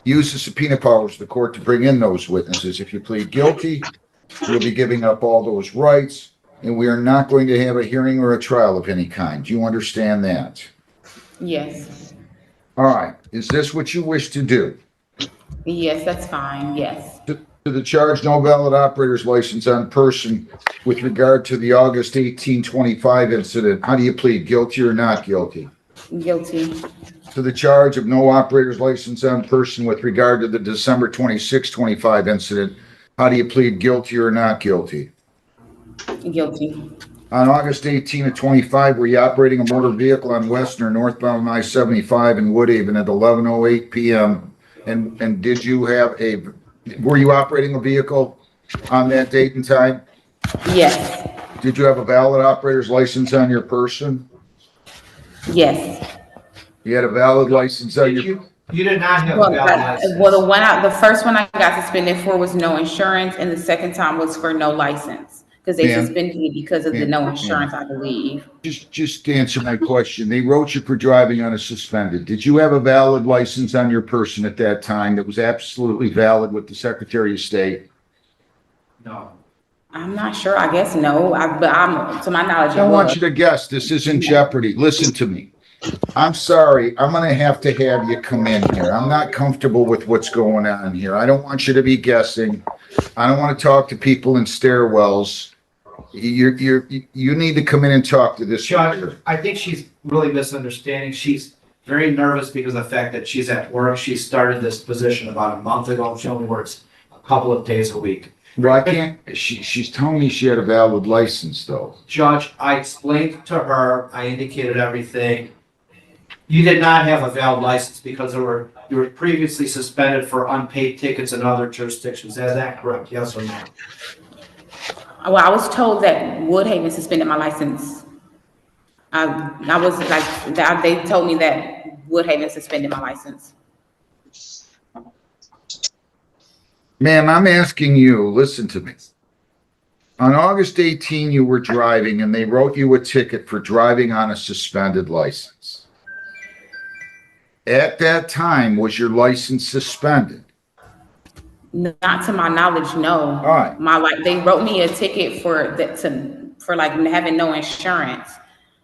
Use the subpoena powers of the court to bring in those witnesses. If you plead guilty, you'll be giving up all those rights, and we are not going to have a hearing or a trial of any kind. Do you understand that? Yes. All right. Is this what you wish to do? Yes, that's fine. Yes. To the charge, no valid operator's license on person with regard to the August 1825 incident. How do you plead? Guilty or not guilty? Guilty. To the charge of no operator's license on person with regard to the December 2625 incident. How do you plead? Guilty or not guilty? Guilty. On August 18 of 25, were you operating a motor vehicle on Western or northbound I-75 in Woodhaven at 11:08 p.m.? And did you have were you operating a vehicle on that date and time? Yes. Did you have a valid operator's license on your person? Yes. You had a valid license on your... You did not have a valid license. Well, the first one I got suspended for was no insurance, and the second time was for no license. because they Ma'am. suspended me because of the Ma'am, no ma'am. insurance, I believe. Just answer my question. They wrote you for driving on a suspended. Did you have a valid license on your person at that time that was absolutely valid with the Secretary of State? No. I'm not sure. I guess no. But I'm to my knowledge. I don't want you to guess. This isn't Jeopardy. Listen to me. I'm sorry. I'm going to have you come in here. I'm not comfortable with what's going on here. I don't want you to be guessing. I don't want to talk to people in stairwells. You need to come in and talk to this. Judge, I think she's really misunderstanding. She's very nervous because of the fact that she's at work. She started this position about a month ago. She only works a couple of days a week. Well, I can't. She's telling me she had a valid license, though. Judge, I explained to her, I indicated everything. You did not have a valid license because you were previously suspended for unpaid tickets in other jurisdictions. Is that correct? Yes or no? Well, I was told that Woodhaven suspended my license. I was like, they told me that Woodhaven suspended my license. Ma'am, I'm asking you, listen to me. On August 18, you were driving and they wrote you a ticket for driving on a suspended license. At that time, was your license suspended? Not to my knowledge, no. All right. They wrote me a ticket for having no insurance.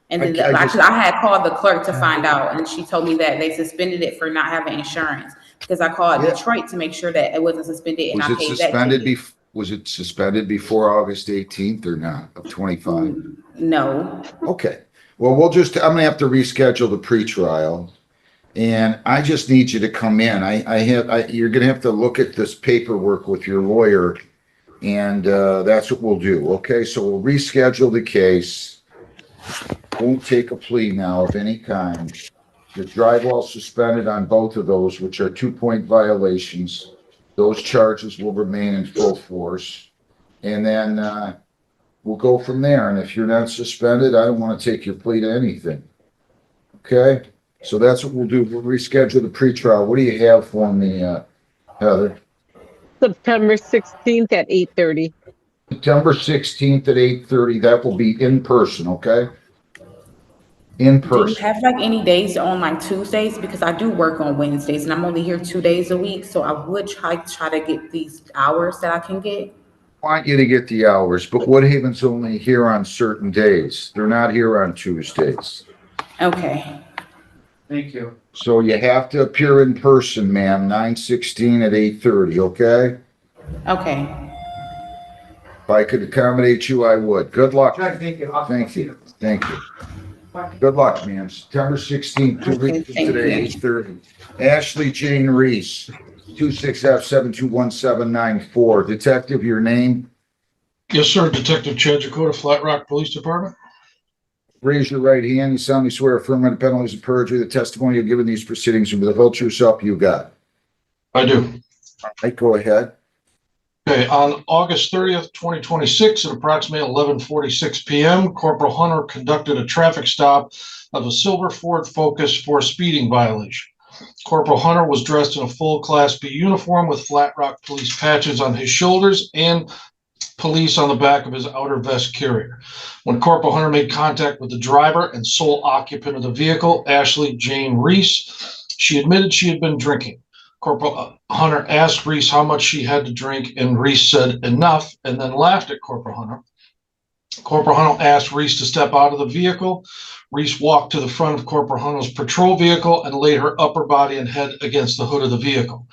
And then I had called the clerk to find out, and she told me that they suspended it for not having insurance because I called Detroit to make sure that it wasn't suspended and I paid that ticket. Was it suspended before August 18th or not of 25? No. Okay. Well, I'm going to have to reschedule the pretrial. And I just need you to come in. You're going to have to look at this paperwork with your lawyer, and that's what we'll do. Okay, so we'll reschedule the case. Won't take a plea now of any kind. The drivewall suspended on both of those, which are 2-point violations. Those charges will remain in full force, and then we'll go from there. And if you're not suspended, I don't want to take your plea to anything. Okay. So that's what we'll do. We'll reschedule the pretrial. What do you have for me, Heather? September 16th at 8:30. September 16th at 8:30. That will be in person, okay? In person. Do you have like any days on like Tuesdays? Because I do work on Wednesdays and I'm only here 2 days a week. So I would try to get these hours that I can get. I want you to get the hours, but Woodhaven's only here on certain days. They're not here on Tuesdays. Okay. Thank you. So you have to appear in person, ma'am, 9/16 at 8:30, okay? Okay. If I could accommodate you, I would. Good luck. Thank you. Thank you. Thank you. Good luck, ma'am. September 16th, 2 weeks today, 8:30. Ashley Jane Reese, 26F721794. Detective, your name? Yes, sir. Detective Chad Jacoda, Flat Rock Police Department. Raise your right hand. You solemnly swear affirm under penalties of perjury the testimony you've given these proceedings will be the whole true self you got. I do. All right, go ahead. Okay, on August 30th, 2026, at approximately 11:46 p.m., Corporal Hunter conducted a traffic stop of a silver Ford Focus for a speeding violation. Corporal Hunter was dressed in a full Class B uniform with Flat Rock police patches on his shoulders and police on the back of his outer vest carrier. When Corporal Hunter made contact with the driver and sole occupant of the vehicle, Ashley Jane Reese, she admitted she had been drinking. Corporal Hunter asked Reese how much she had to drink, and Reese said enough, and then laughed at Corporal Hunter. Corporal Hunter asked Reese to step out of the vehicle. Reese walked to the front of Corporal Hunter's patrol vehicle and laid her upper body and head against the hood of the vehicle.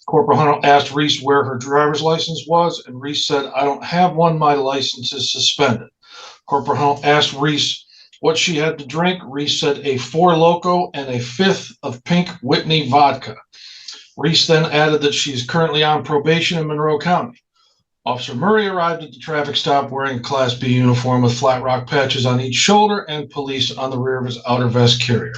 Corporal Hunter asked Reese where her driver's license was, and Reese said, "I don't have one. My license is suspended." Corporal Hunter asked Reese what she had to drink. Reese said a 4 Loko and a 5th of Pink Whitney vodka. Reese then added that she's currently on probation in Monroe County. Officer Murray arrived at the traffic stop wearing a Class B uniform with Flat Rock patches on each shoulder and police on the rear of his outer vest carrier.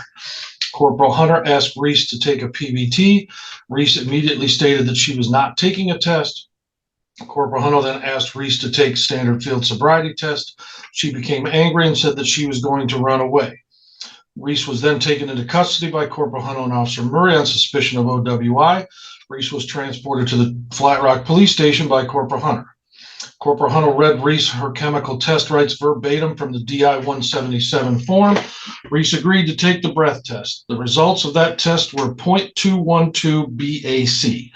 Corporal Hunter asked Reese to take a PBT. Reese immediately stated that she was not taking a test. Corporal Hunter then asked Reese to take standard field sobriety test. She became angry and said that she was going to run away. Reese was then taken into custody by Corporal Hunter and Officer Murray on suspicion of OWI. Reese was transported to the Flat Rock Police Station by Corporal Hunter. Corporal Hunter read Reese her chemical test rights verbatim from the DI 177 form. Reese agreed to take the breath test. The results of that test were 0.212 BAC.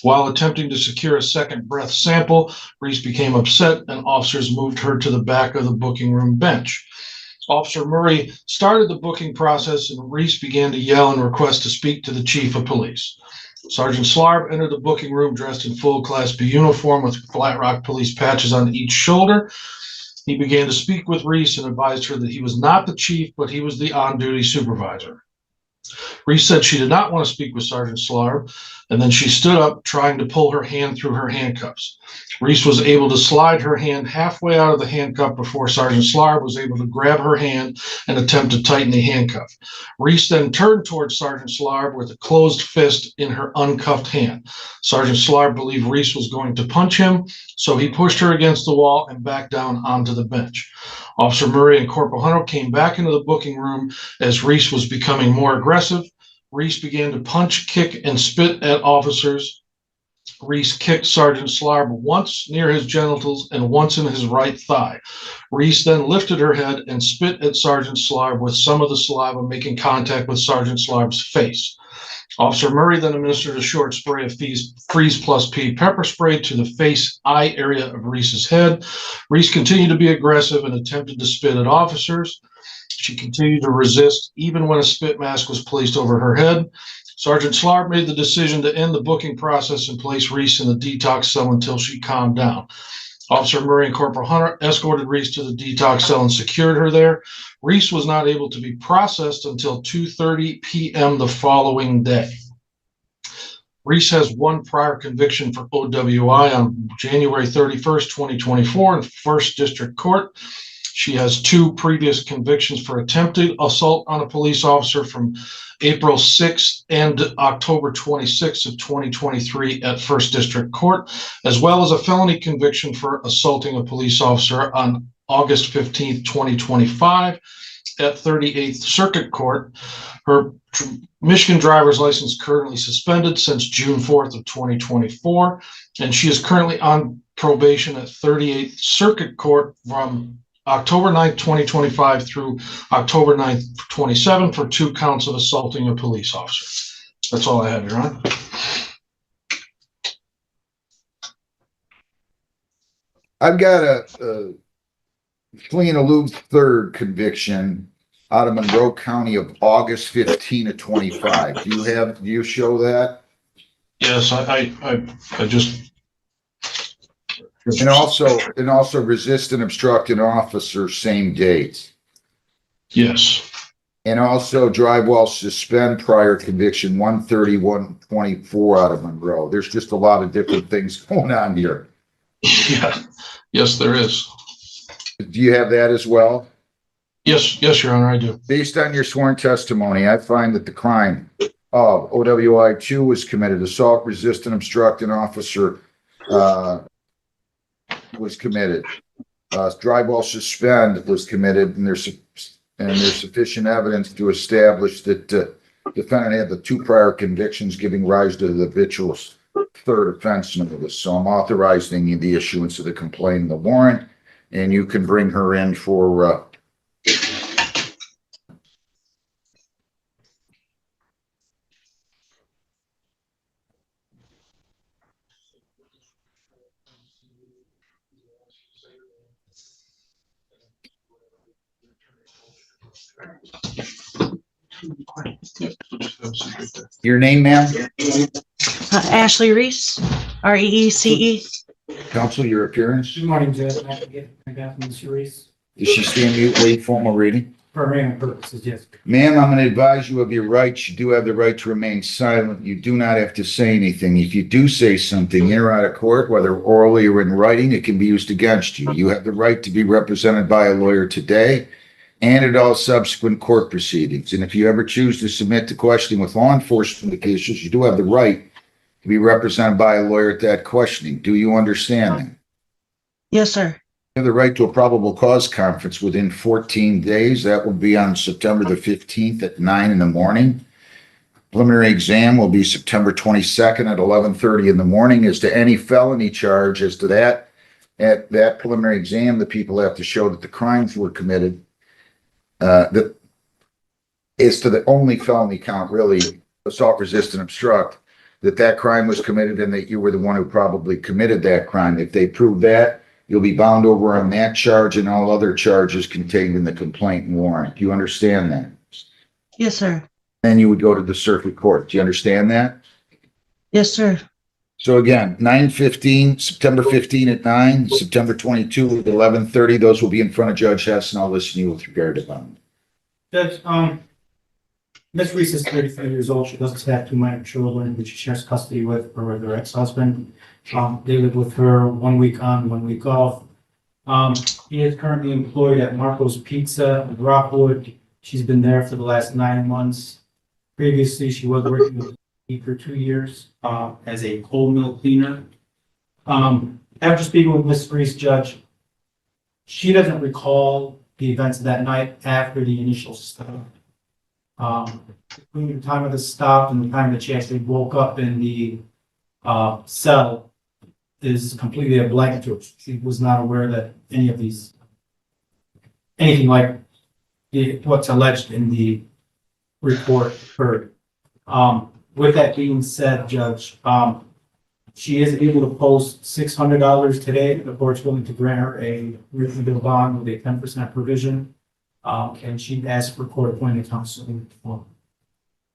While attempting to secure a second breath sample, Reese became upset and officers moved her to the back of the booking room bench. Officer Murray started the booking process and Reese began to yell and request to speak to the chief of police. Sergeant Slarb entered the booking room dressed in full Class B uniform with Flat Rock police patches on each shoulder. He began to speak with Reese and advised her that he was not the chief, but he was the on-duty supervisor. Reese said she did not want to speak with Sergeant Slarb, and then she stood up, trying to pull her hand through her handcuffs. Reese was able to slide her hand halfway out of the handcuff before Sergeant Slarb was able to grab her hand and attempt to tighten the handcuff. Reese then turned towards Sergeant Slarb with a closed fist in her uncuffed hand. Sergeant Slarb believed Reese was going to punch him, so he pushed her against the wall and backed down onto the bench. Officer Murray and Corporal Hunter came back into the booking room as Reese was becoming more aggressive. Reese began to punch, kick, and spit at officers. Reese kicked Sergeant Slarb once near his genitals and once in his right thigh. Reese then lifted her head and spit at Sergeant Slarb, with some of the saliva making contact with Sergeant Slarb's face. Officer Murray then administered a short spray of Freeze Plus P pepper spray to the face eye area of Reese's head. Reese continued to be aggressive and attempted to spit at officers. She continued to resist even when a spit mask was placed over her head. Sergeant Slarb made the decision to end the booking process and place Reese in the detox cell until she calmed down. Officer Murray and Corporal Hunter escorted Reese to the detox cell and secured her there. Reese was not able to be processed until 2:30 p.m. the following day. Reese has one prior conviction for OWI on January 31st, 2024 in 1st District Court. She has two previous convictions for attempted assault on a police officer from April 6th and October 26th of 2023 at 1st District Court, as well as a felony conviction for assaulting a police officer on August 15th, 2025 at 38th Circuit Court. Her Michigan driver's license currently suspended since June 4th of 2024, and she is currently on probation at 38th Circuit Court from October 9th, 2025 through October 9th, 27 for 2 counts of assaulting a police officer. That's all I have, Your Honor. I've got a fleeing elude third conviction out of Monroe County of August 15 of 25. Do you show that? Yes, I just. And also resist and obstruct an officer, same date. Yes. And also drive while suspend prior conviction 131-24 out of Monroe. There's just a lot of different things going on here. Yeah. Yes, there is. Do you have that as well? Yes, Your Honor, I do. Based on your sworn testimony, I find that the crime of OWI 2 was committed. Assault, resist, and obstruct an officer was committed. Drive while suspend was committed, and there's sufficient evidence to establish that defendant had the 2 prior convictions giving rise to the habitual third offense notice. So I'm authorizing the issuance of the complaint and the warrant, and you can bring her in for your name, ma'am? Ashley Reese, R-E-E-C-E. Counsel, your appearance. Good morning, Judge. I got Ms. Reese. Does she stand mute, wait formal reading? For hearing purposes, yes. Ma'am, I'm going to advise you of your rights. You do have the right to remain silent. You do not have to say anything. If you do say something in or out of court, whether orally or in writing, it can be used against you. You have the right to be represented by a lawyer today and at all subsequent court proceedings. And if you ever choose to submit to questioning with law enforcement officials, you do have the right to be represented by a lawyer at that questioning. Do you understand that? Yes, sir. You have the right to a probable cause conference within 14 days. That will be on September the 15th at 9 in the morning. Preliminary exam will be September 22nd at 11:30 in the morning. As to any felony charge, as to that, At that preliminary exam, the people have to show that the crimes were committed. That is to the only felony count, really, assault, resist, and obstruct, that crime was committed and that you were the one who probably committed that crime. If they prove that, you'll be bound over on that charge and all other charges contained in the complaint and warrant. Do you understand that? Yes, sir. Then you would go to the circuit court. Do you understand that? Yes, sir. So again, 9/15, September 15 at 9, September 22 at 11:30. Those will be in front of Judge Hess, and I'll listen to you with regard to bond. Judge, Ms. Reese is 33 years old. She doesn't have two minor children, which she shares custody with her ex-husband. They live with her 1 week on, 1 week off. He is currently employed at Marco's Pizza in Rockwood. She's been there for the last 9 months. Previously, she was working with me for 2 years as a coal mill cleaner. After speaking with Ms. Reese, Judge, she doesn't recall the events of that night after the initial stop. Between the time of the stop and the time that she actually woke up in the cell is completely a blank to her. She was not aware that anything like what's alleged in the report occurred. With that being said, Judge, she is able to post $600 today. The court's willing to grant her a reasonable bond with a 10% provision. And she asked for court-appointed counsel.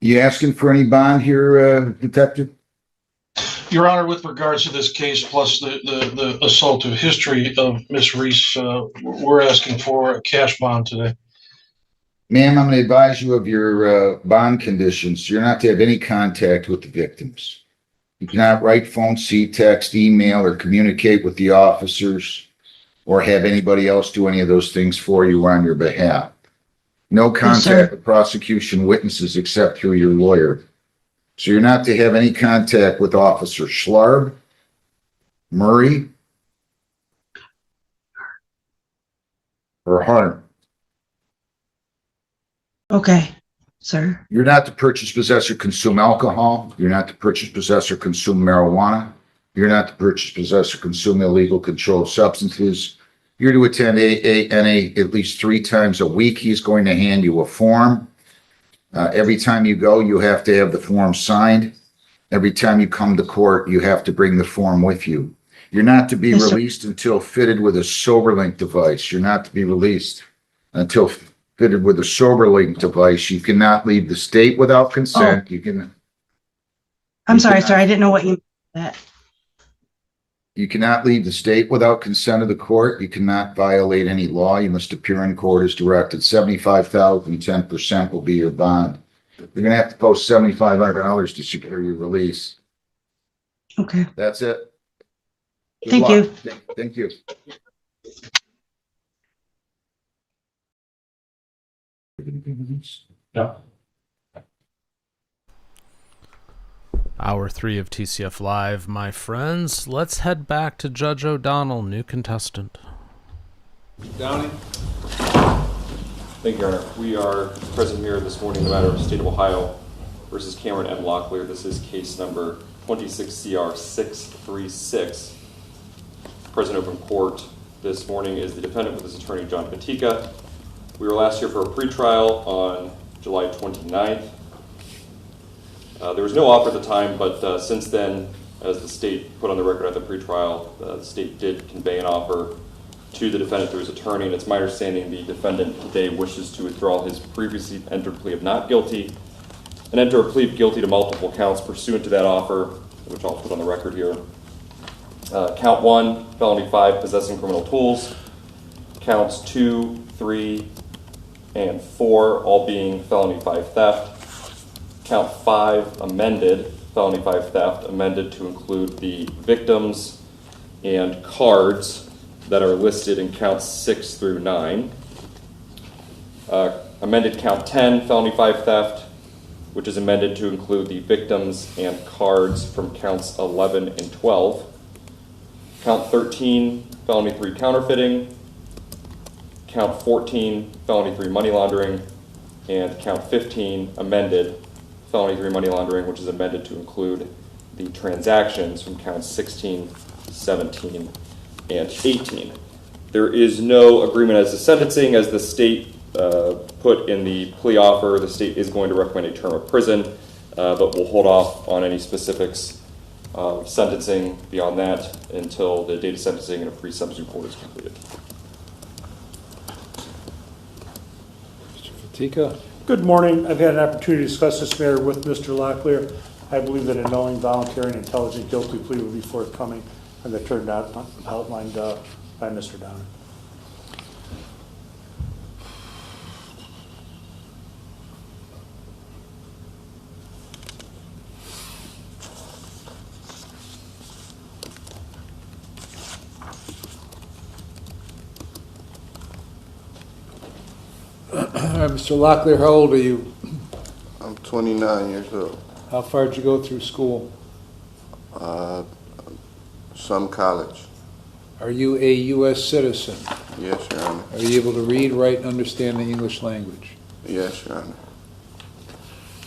You asking for any bond here, Detective? Your Honor, with regards to this case, plus the assaultive history of Miss Reese, we're asking for a cash bond today. Ma'am, I'm going to advise you of your bond conditions. You're not to have any contact with the victims. You cannot write, phone, see, text, email, or communicate with the officers or have anybody else do any of those things for you or on your behalf. No contact with prosecution witnesses except through your lawyer. So you're not to have any contact with Officer Schlarb, Murray, or Hunter. Okay, sir. You're not to purchase, possess, or consume alcohol. You're not to purchase, possess, or consume marijuana. You're not to purchase, possess, or consume illegal controlled substances. You're to attend AANA at least 3 times a week. He's going to hand you a form. Every time you go, you have to have the form signed. Every time you come to court, you have to bring the form with you. You're not to be released until fitted with a SoberLink device. You're not to be released until fitted with a SoberLink device. You cannot leave the state without consent. I'm sorry, sir. I didn't know what you meant. You cannot leave the state without consent of the court. You cannot violate any law. You must appear in court as directed. $75,000, 10% will be your bond. You're going to have to post $7,500 to secure your release. Okay. That's it. Good Thank luck. you. Thank you. No. Hour 3 of TCF Live, my friends. Let's head back to Judge O'Donnell, new contestant. Downey. Thank you, Your Honor. We are present here this morning in the matter of State of Ohio versus Cameron M. Locklear. This is case number 26CR636. Present open court this morning is the defendant with his attorney, John Patika. We were last here for a pretrial on July 29th. There was no offer at the time, but since then, as the state put on the record at the pretrial, the state did convey an offer to the defendant through his attorney, and it's my understanding the defendant today wishes to withdraw his previously entered plea of not guilty and enter a plea of guilty to multiple counts pursuant to that offer, which I'll put on the record here. Count 1, felony 5, possessing criminal tools. Counts 2, 3, and 4, all being felony 5 theft. Count 5, amended, felony 5 theft, amended to include the victims and cards that are listed in counts 6 through 9. Amended count 10, felony 5 theft, which is amended to include the victims and cards from counts 11 and 12. Count 13, felony 3 counterfeiting. Count 14, felony 3 money laundering. And count 15, amended, felony 3 money laundering, which is amended to include the transactions from counts 16, 17, and 18. There is no agreement as to sentencing. As the state put in the plea offer, the state is going to recommend a term of prison, but we'll hold off on any specifics of sentencing beyond that until the date of sentencing and a pre-sentence report is completed. Mr. Fatika? Good morning. I've had an opportunity to discuss this matter with Mr. Locklear. I believe that a knowing, voluntary, and intelligent guilty plea will be forthcoming, and the term outlined by Mr. Downer. Mr. Locklear, how old are you? I'm 29 years old. How far did you go through school? Some college. Are you a U.S. citizen? Yes, Your Honor. Are you able to read, write, and understand the English language? Yes, Your Honor.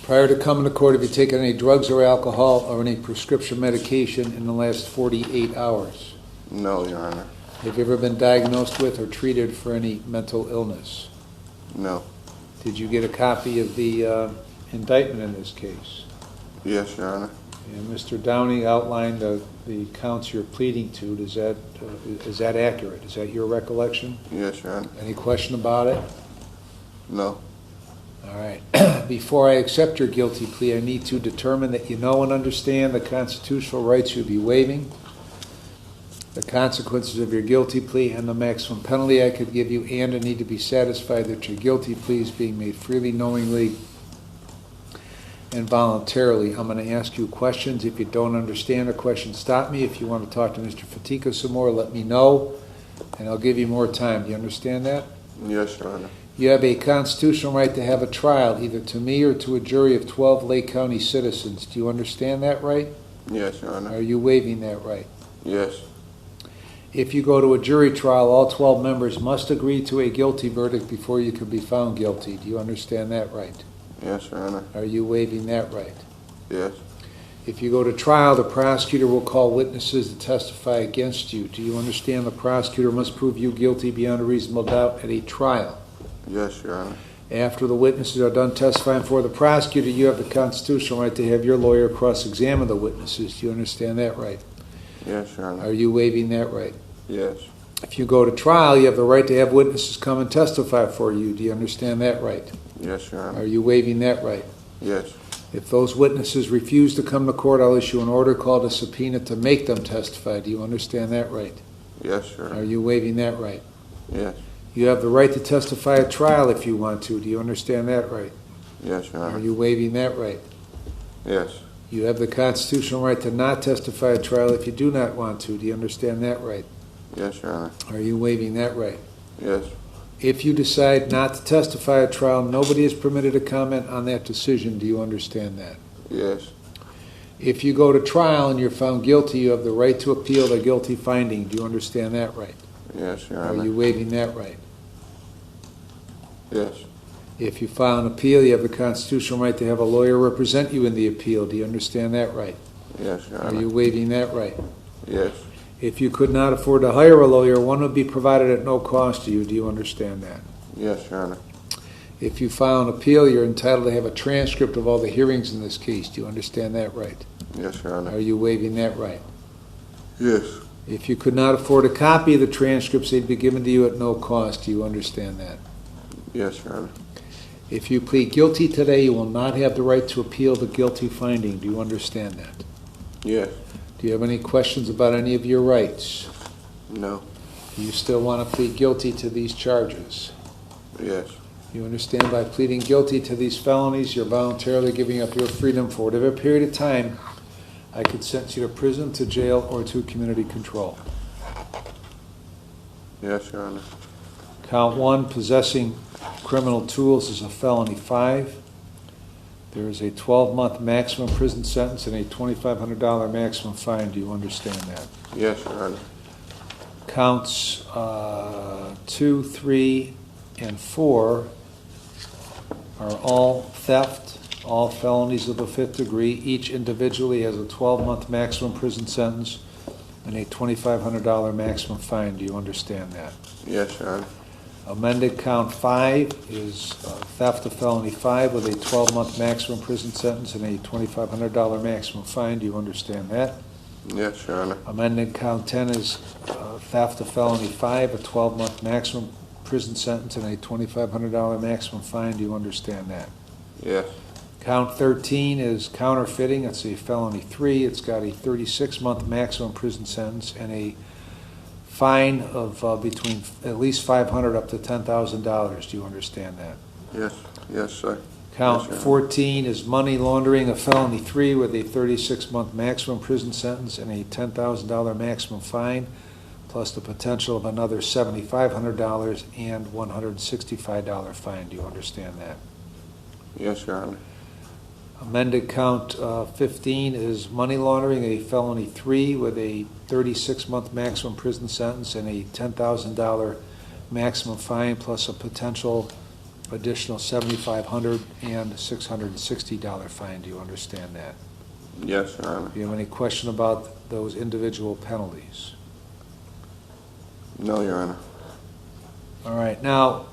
Prior to coming to court, have you taken any drugs or alcohol or any prescription medication in the last 48 hours? No, Your Honor. Have you ever been diagnosed with or treated for any mental illness? No. Did you get a copy of the indictment in this case? Yes, Your Honor. And Mr. Downey outlined the counts you're pleading to. Is that accurate? Is that your recollection? Yes, Your Honor. Any question about it? No. All right. Before I accept your guilty plea, I need to determine that you know and understand the constitutional rights you'll be waiving, the consequences of your guilty plea, and the maximum penalty I could give you, and I need to be satisfied that your guilty plea is being made freely, knowingly, and voluntarily. I'm going to ask you questions. If you don't understand a question, stop me. If you want to talk to Mr. Fatika some more, let me know, and I'll give you more time. Do you understand that? Yes, Your Honor. You have a constitutional right to have a trial, either to me or to a jury of 12 Lake County citizens. Do you understand that right? Yes, Your Honor. Are you waiving that right? Yes. If you go to a jury trial, all 12 members must agree to a guilty verdict before you can be found guilty. Do you understand that right? Yes, Your Honor. Are you waiving that right? Yes. If you go to trial, the prosecutor will call witnesses to testify against you. Do you understand the prosecutor must prove you guilty beyond a reasonable doubt at a trial? Yes, Your Honor. After the witnesses are done testifying for the prosecutor, you have the constitutional right to have your lawyer cross-examine the witnesses. Do you understand that right? Yes, Your Honor. Are you waiving that right? Yes. If you go to trial, you have the right to have witnesses come and testify for you. Do you understand that right? Yes, Your Honor. Are you waiving that right? Yes. If those witnesses refuse to come to court, I'll issue an order called a subpoena to make them testify. Do you understand that right? Yes, Your Honor. Are you waiving that right? Yes. You have the right to testify at trial if you want to. Do you understand that right? Yes, Your Honor. Are you waiving that right? Yes. You have the constitutional right to not testify at trial if you do not want to. Do you understand that right? Yes, Your Honor. Are you waiving that right? Yes. If you decide not to testify at trial, nobody is permitted to comment on that decision. Do you understand that? Yes. If you go to trial and you're found guilty, you have the right to appeal the guilty finding. Do you understand that right? Yes, Your Honor. Are you waiving that right? Yes. If you file an appeal, you have the constitutional right to have a lawyer represent you in the appeal. Do you understand that right? Yes, Your Are Honor. you waiving that right? Yes. If you could not afford to hire a lawyer, one would be provided at no cost to you. Do you understand that? Yes, Your Honor. If you file an appeal, you're entitled to have a transcript of all the hearings in this case. Do you understand that right? Yes, Your Honor. Are you waiving that right? Yes. If you could not afford a copy of the transcripts, they'd be given to you at no cost. Do you understand that? Yes, Your Honor. If you plead guilty today, you will not have the right to appeal the guilty finding. Do you understand that? Yes. Do you have any questions about any of your rights? No. Do you still want to plead guilty to these charges? Yes. You understand by pleading guilty to these felonies, you're voluntarily giving up your freedom for whatever period of time. I could sentence you to prison, to jail, or to community control. Yes, Your Honor. Count 1, possessing criminal tools is a felony 5. There is a 12-month maximum prison sentence and a $2,500 maximum fine. Do you understand that? Yes, Your Honor. Counts 2, 3, and 4 are all theft, all felonies of the 5th degree. Each individually has a 12-month maximum prison sentence and a $2,500 maximum fine. Do you understand that? Yes, Your Honor. Amended count 5 is theft of felony 5 with a 12-month maximum prison sentence and a $2,500 maximum fine. Do you understand that? Yes, Your Honor. Amended count 10 is theft of felony 5, a 12-month maximum prison sentence and a $2,500 maximum fine. Do you understand that? Yes. Count 13 is counterfeiting. It's a felony 3. It's got a 36-month maximum prison sentence and a fine of between at least $500 up to $10,000. Do you understand that? Yes. Yes, sir. Count Yes, Your Honor. 14 is money laundering, a felony 3 with a 36-month maximum prison sentence and a $10,000 maximum fine, plus the potential of another $7,500 and $165 fine. Do you understand that? Yes, Your Honor. Amended count 15 is money laundering, a felony 3 with a 36-month maximum prison sentence and a $10,000 maximum fine, plus a potential additional $7,500 and $660 fine. Do you understand that? Yes, Your Honor. Do you have any question about those individual penalties? No, Your Honor. All right. Now,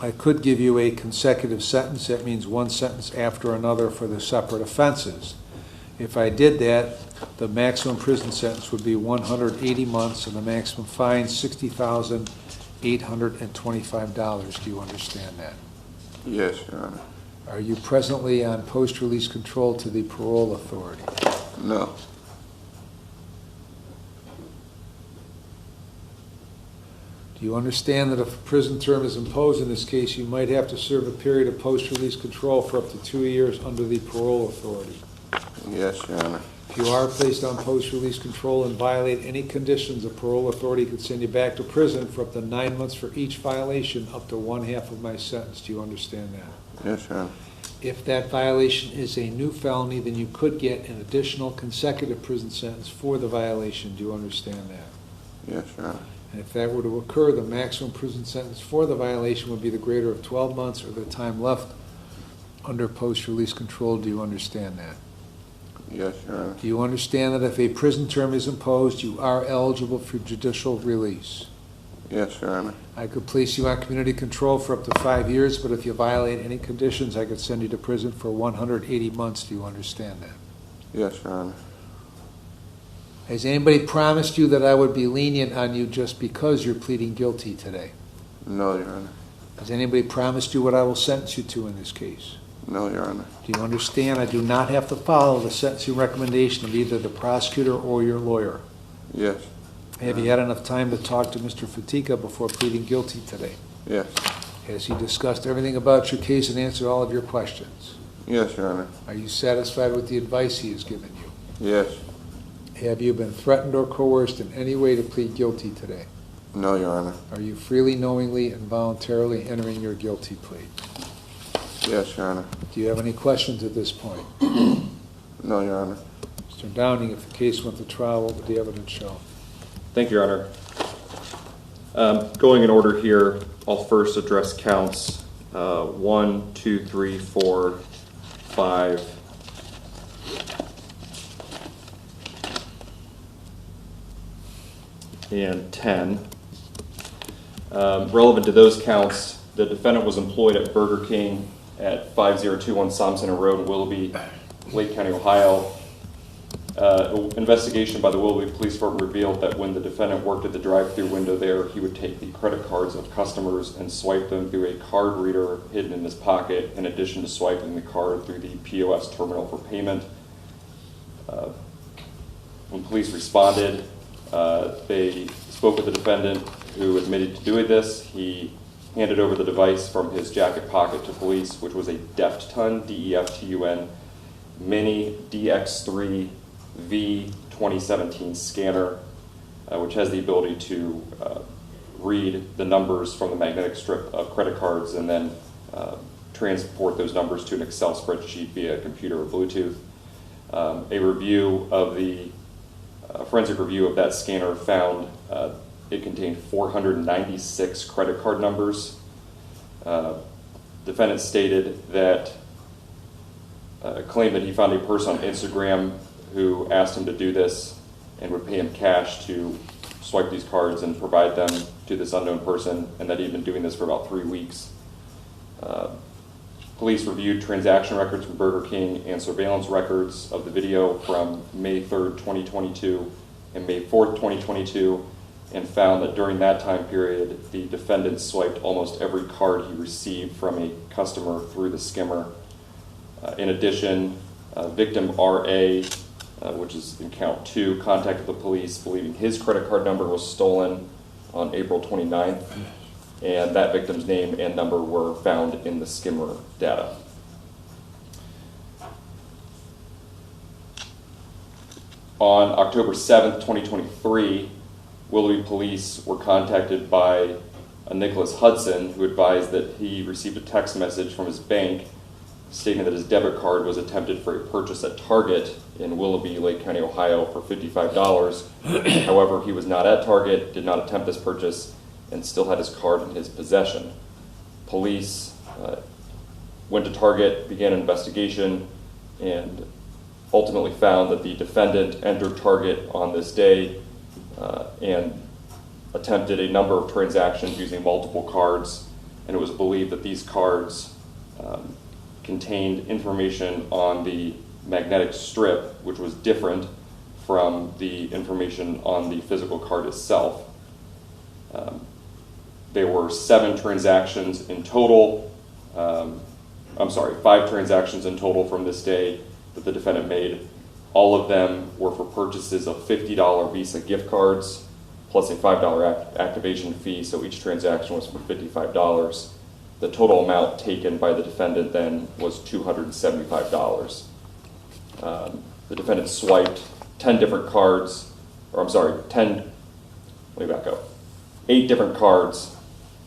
I could give you a consecutive sentence. That means one sentence after another for the separate offenses. If I did that, the maximum prison sentence would be 180 months and the maximum fine $60,825. Do you understand that? Yes, Your Honor. Are you presently on post-release control to the parole authority? No. Do you understand that if a prison term is imposed in this case, you might have to serve a period of post-release control for up to 2 years under the parole authority? Yes, Your Honor. If you are placed on post-release control and violate any conditions, the parole authority could send you back to prison for up to 9 months for each violation, up to 1/2 of my sentence. Do you understand that? Yes, Your Honor. If that violation is a new felony, then you could get an additional consecutive prison sentence for the violation. Do you understand that? Yes, Your Honor. And if that were to occur, the maximum prison sentence for the violation would be the greater of 12 months or the time left under post-release control. Do you understand that? Yes, Your Honor. Do you understand that if a prison term is imposed, you are eligible for judicial release? Yes, Your Honor. I could place you on community control for up to 5 years, but if you violate any conditions, I could send you to prison for 180 months. Do you understand that? Yes, Your Honor. Has anybody promised you that I would be lenient on you just because you're pleading guilty today? No, Your Honor. Has anybody promised you what I will sentence you to in this case? No, Your Honor. Do you understand I do not have to follow the sentencing recommendation of either the prosecutor or your lawyer? Yes. Have you had enough time to talk to Mr. Fatika before pleading guilty today? Yes. Has he discussed everything about your case and answered all of your questions? Yes, Your Honor. Are you satisfied with the advice he has given you? Yes. Have you been threatened or coerced in any way to plead guilty today? No, Your Honor. Are you freely, knowingly, and voluntarily entering your guilty plea? Yes, Your Honor. Do you have any questions at this point? No, Your Honor. Mr. Downing, if the case went to trial, what would the evidence show? Thank you, Your Honor. Going in order here, I'll first address counts 1, 2, 3, 4, 5, and 10. Relevant to those counts, the defendant was employed at Burger King at 5021 Somson Road in Willoughby, Lake County, Ohio. Investigation by the Willoughby Police Department revealed that when the defendant worked at the drive-thru window there, he would take the credit cards of customers and swipe them through a card reader hidden in his pocket, in addition to swiping the card through the POS terminal for payment. When police responded, they spoke with the defendant, who admitted to doing this. He handed over the device from his jacket pocket to police, which was a Deftun, D-E-F-T-U-N, Mini DX3 V 2017 scanner, which has the ability to read the numbers from the magnetic strip of credit cards and then transport those numbers to an Excel spreadsheet via computer or Bluetooth. A review of the forensic review of that scanner found it contained 496 credit card numbers. Defendant stated that claimed that he found a person on Instagram who asked him to do this, and would pay him cash to swipe these cards and provide them to this unknown person, and that he'd been doing this for about 3 weeks. Police reviewed transaction records from Burger King and surveillance records of the video from May 3rd, 2022 and May 4th, 2022, and found that during that time period, the defendant swiped almost every card he received from a customer through the skimmer. In addition, victim RA, which is in count 2, contacted the police believing his credit card number was stolen on April 29th, and that victim's name and number were found in the skimmer data. On October 7th, 2023, Willie police were contacted by a Nicholas Hudson, who advised that he received a text message from his bank stating that his debit card was attempted for a purchase at Target in Willoughby, Lake County, Ohio for $55. However, he was not at Target, did not attempt this purchase, and still had his card in his possession. Police went to Target, began an investigation, and ultimately found that the defendant entered Target on this day and attempted a number of transactions using multiple cards, and it was believed that these cards contained information on the magnetic strip, which was different from the information on the physical card itself. There were 7 transactions in total. 5 transactions in total from this day that the defendant made. All of them were for purchases of $50 Visa gift cards plus a $5 activation fee, so each transaction was for $55. The total amount taken by the defendant then was $275. The defendant swiped 10 different cards, let me back up. 8 different cards,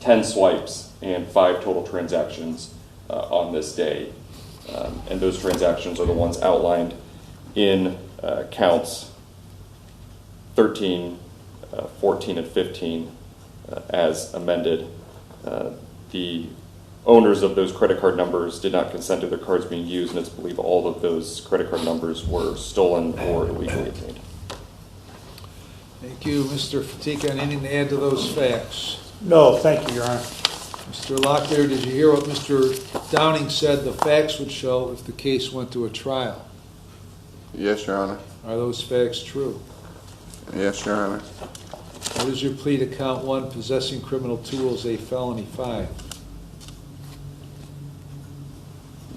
10 swipes, and 5 total transactions on this day. And those transactions are the ones outlined in counts 13, 14, and 15 as amended. The owners of those credit card numbers did not consent to their cards being used, and it's believed all of those credit card numbers were stolen or illegally obtained. Thank you, Mr. Fatika. Anything to add to those facts? No, thank you, Your Honor. Mr. Locklear, did you hear what Mr. Downing said the facts would show if the case went to a trial? Yes, Your Honor. Are those facts true? Yes, Your Honor. What is your plea to count 1, possessing criminal tools, a felony 5?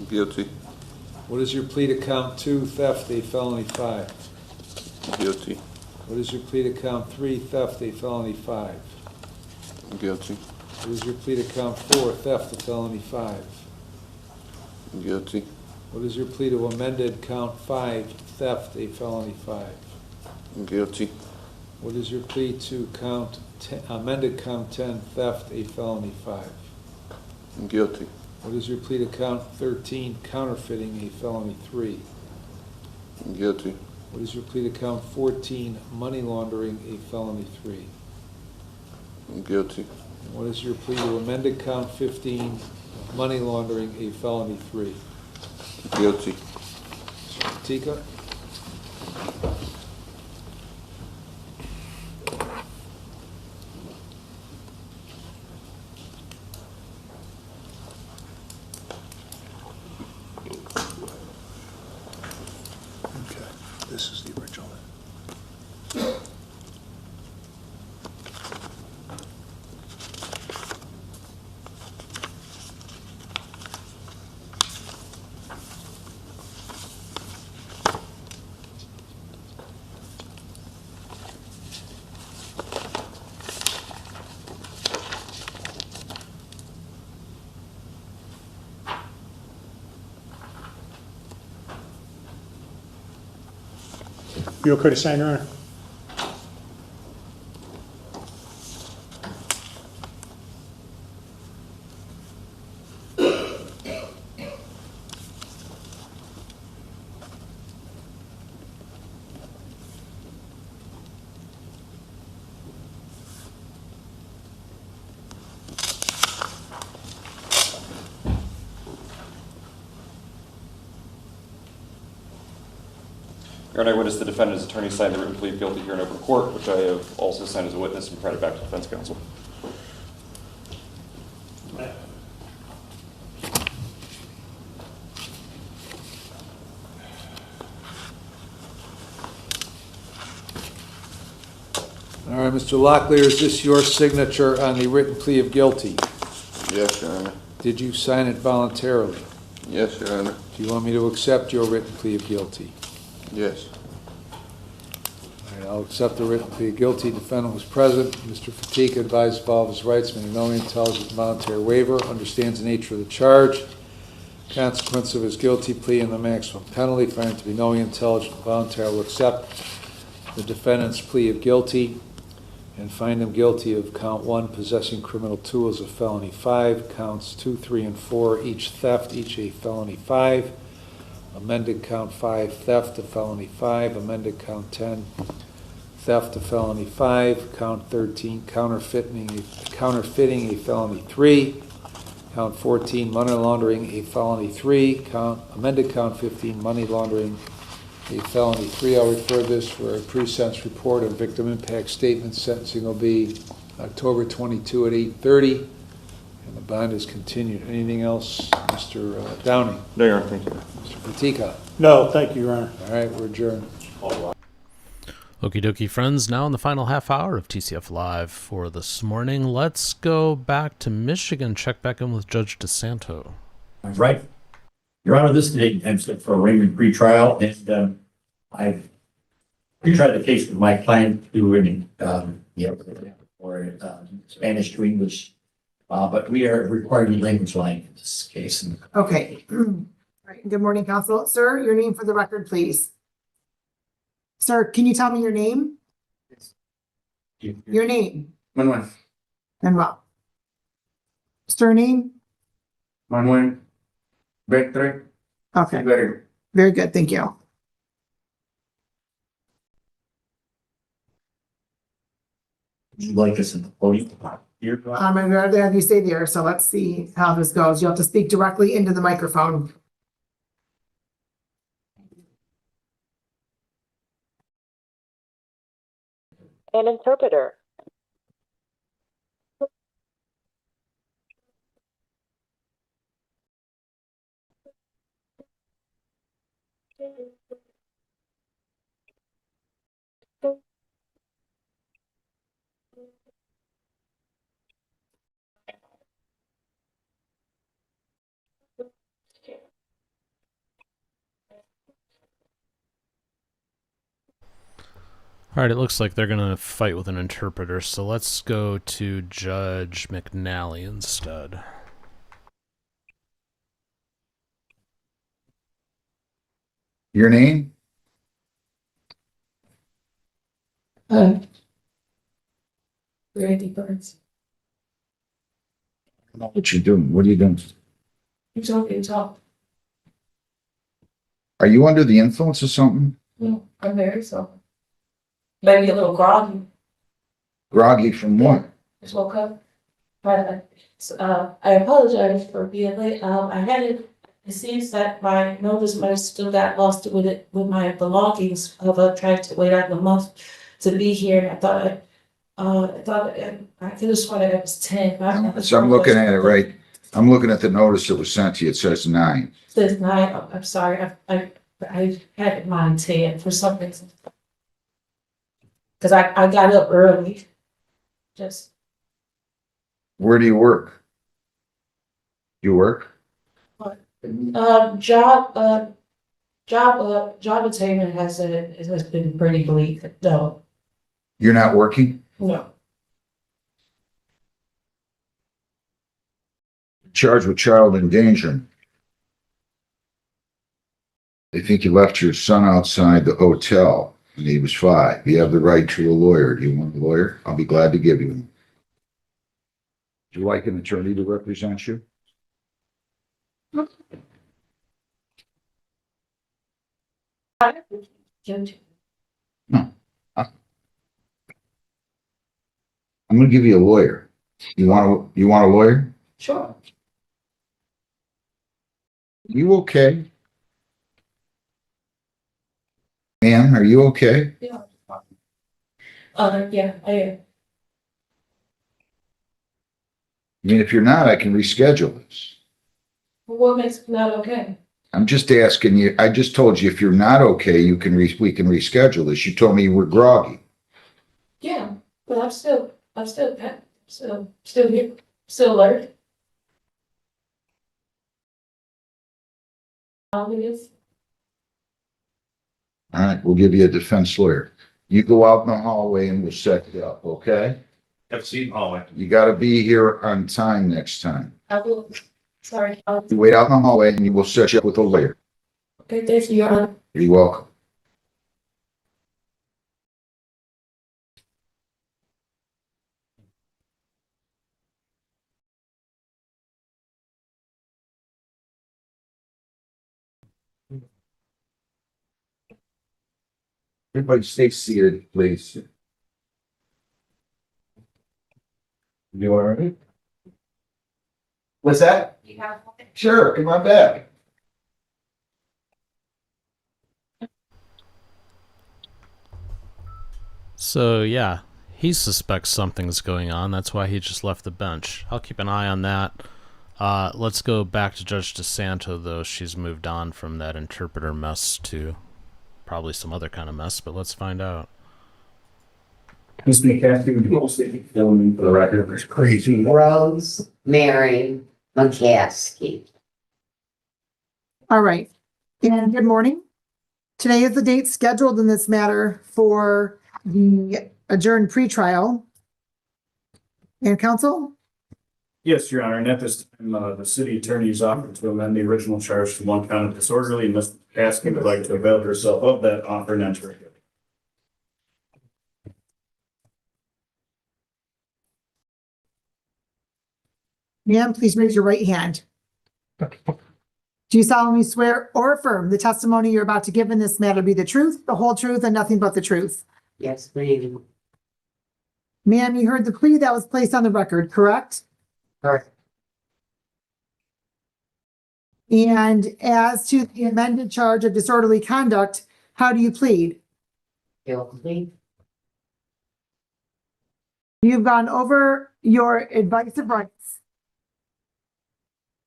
Guilty. What is your plea to count 2, theft, a felony 5? Guilty. What is your plea to count 3, theft, a felony 5? Guilty. What is your plea to count 4, theft, a felony 5? Guilty. What is your plea to amended count 5, theft, a felony 5? Guilty. What is your plea to count amended count 10, theft, a felony 5? Guilty. What is your plea to count 13, counterfeiting, a felony 3? Guilty. What is your plea to count 14, money laundering, a felony 3? Guilty. And what is your plea to amended count 15, money laundering, a felony 3? Guilty. Mr. Tika? This is the original. You okay to sign, Your Honor? Your Honor, I witnessed the defendant's attorney sign the written plea of guilty here in open court, which I have also signed as a witness and provided back to defense counsel. All right, Mr. Locklear, is this your signature on the written plea of guilty? Yes, Your Honor. Did you sign it voluntarily? Yes, Your Honor. Do you want me to accept your written plea of guilty? Yes. All right, I'll accept the written plea of guilty. Defendant was present. Mr. Fatika advised of all of his rights, made no intelligent voluntary waiver, understands the nature of the charge, consequence of his guilty plea, and the maximum penalty. Find to be knowing, intelligent, voluntary. I will accept the defendant's plea of guilty and find him guilty of count 1, possessing criminal tools, a felony 5, counts 2, 3, and 4, each theft, each a felony 5, amended count 5, theft, a felony 5, amended count 10, theft, a felony 5, count 13, counterfeiting, a felony 3, count 14, money laundering, a felony 3, amended count 15, money laundering, a felony 3. I'll refer this for a pre-sentence report and victim impact statement. Sentencing will be October 22 at 8:30, and the bond is continued. Anything else, Mr. Downing? No, Your Honor, thank you. Mr. Fatika? No, thank you, Your Honor. All right, we're adjourned. Okie dokie, friends. Now in the final half hour of TCF Live for this morning, let's go back to Michigan, check back in with Judge DeSanto. Right. Your Honor, this is I'm set for arraignment pretrial, and I've pretried the case with my client who in or Spanish to English, but we are requiring language line in this case. Okay. All right. Good morning, counsel. Sir, your name for the record, please. Sir, can you tell me your name? Your name. Manuel. Manuel. Surname? Manuel. Victory. Okay. Very good. Thank you. Would you like us in the podium? Here. I'd rather have you stay there, so let's see how this goes. You'll have to speak directly into the microphone. An interpreter. All right, it looks like they're going to fight with an interpreter, so let's go to Judge McNally instead. Your name? Randy Burns. What you doing? What are you doing? You talking talk. Are you under the influence of something? No, I'm very sorry. Maybe a little groggy. Groggy from what? Just woke up. But I apologize for being late. I had it. It seems that my notice might have still got lost with my belongings of trying to wait out the month to be here. I thought I could have sworn it was 10. So I'm looking at it right. I'm looking at the notice that was sent to you. It says 9. It says 9. I'm sorry. I had it in mind 10 for some reason. Because I got up early. Just Where do you work? You work? job attainment has been pretty bleak. No. You're not working? No. Charged with child endangerment. They think you left your son outside the hotel when he was 5. You have the right to a lawyer. Do you want a lawyer? I'll be glad to give you one. Would you like an attorney to represent you? No. I'm going to give you a lawyer. You want a lawyer? Sure. You okay? Ma'am, are you okay? Yeah. Yeah, I am. I mean, if you're not, I can reschedule this. What makes it not okay? I'm just asking you, I just told you if you're not okay, we can reschedule this. You told me you were groggy. Yeah, but I'm still here, still alert. Obvious. All right, we'll give you a defense lawyer. You go out in the hallway and we'll set it up, okay? Have a seat in the hallway. You gotta be here on time next time. I will, sorry. You wait out in the hallway and we'll set you up with a lawyer. Okay, thank you, Your Honor. You're welcome. Everybody stay seated, please. You all right? What's that? Sure, come on back. So yeah, he suspects something's going on. That's why he just left the bench. I'll keep an eye on that. Let's go back to Judge DeSanto, though. She's moved on from that interpreter mess to probably some other kind of mess, but let's find out. Ms. McCaffrey, would you also fill in for the record? It's crazy. Rose Mary McCaskey. All right. And good morning. Today is the date scheduled in this matter for the adjourned pretrial. And counsel? Yes, Your Honor, and at this time, the city attorney's offered to amend the original charge to one count of disorderly, and Ms. McCaskey would like to avail herself of that offer and enter it. Ma'am, please raise your right hand. Do you solemnly swear or affirm the testimony you're about to give in this matter be the truth, the whole truth, and nothing but the truth? Yes, ma'am. Ma'am, you heard the plea that was placed on the record, correct? Correct. And as to the amended charge of disorderly conduct, how do you plead? Guilty. You've gone over your advice of rights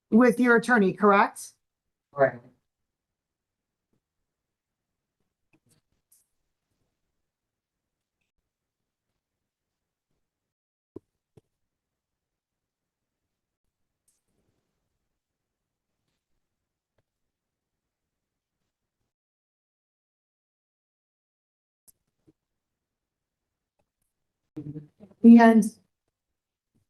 with your attorney, correct? Correct. And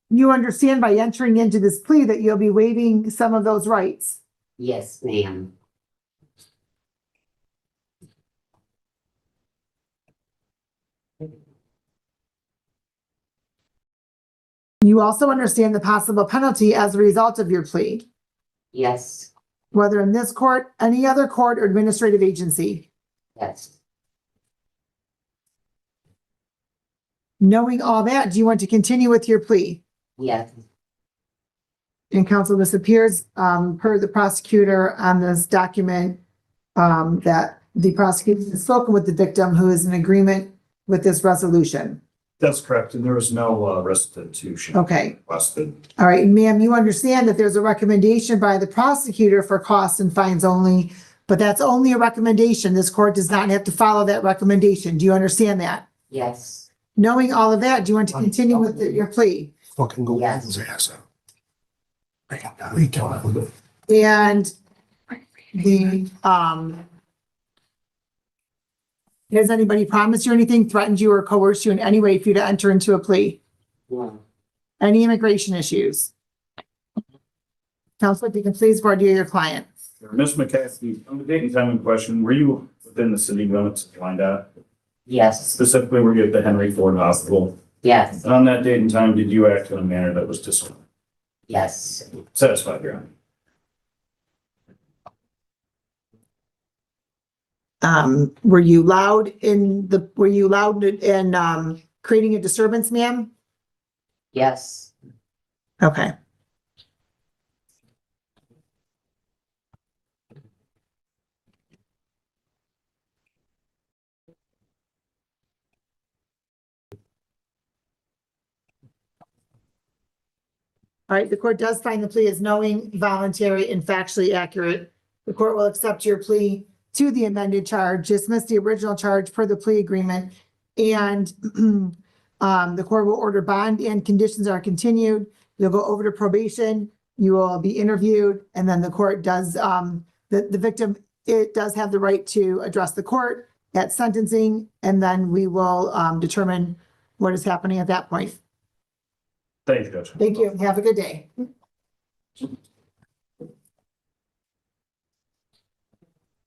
you understand by entering into this plea that you'll be waiving some of those rights. Yes, ma'am. You also understand the possible penalty as a result of your plea, Yes. whether in this court, any other court, or administrative agency. Yes. Knowing all that, do you want to continue with your plea? Yes. And counsel, this appears per the prosecutor on this document that the prosecutor has spoken with the victim who is in agreement with this resolution. That's correct, and there was no restitution. Okay. Requested. All right, ma'am, you understand that there's a recommendation by the prosecutor for costs and fines only, but that's only a recommendation. This court does not have to follow that recommendation. Do you understand that? Yes. Knowing all of that, do you want to continue with your plea? Fucking go his ass out. And the, has anybody promised you anything, threatened you, or coerced you in any way for you to enter into a plea? No. Any immigration issues? Counsel, if you can please voir dire your client. Ms. McCaskey, on the date and time in question, were you within the city limits of Wyandotte? Yes. Specifically, were you at the Henry Ford Hospital? Yes. And on that date and time, did you act in a manner that was disorderly? Yes. Satisfied, Your Honor. Were you loud in creating a disturbance, ma'am? Yes. Okay. All right, the court does find the plea as knowing, voluntary, and factually accurate. The court will accept your plea to the amended charge, dismiss the original charge per the plea agreement, and the court will order bond and conditions are continued. You'll go over to probation, you will be interviewed, and then the court does, the victim, it does have the right to address the court at sentencing, and then we will determine what is happening at that point. Thank you, Judge. Thank you. Have a good day.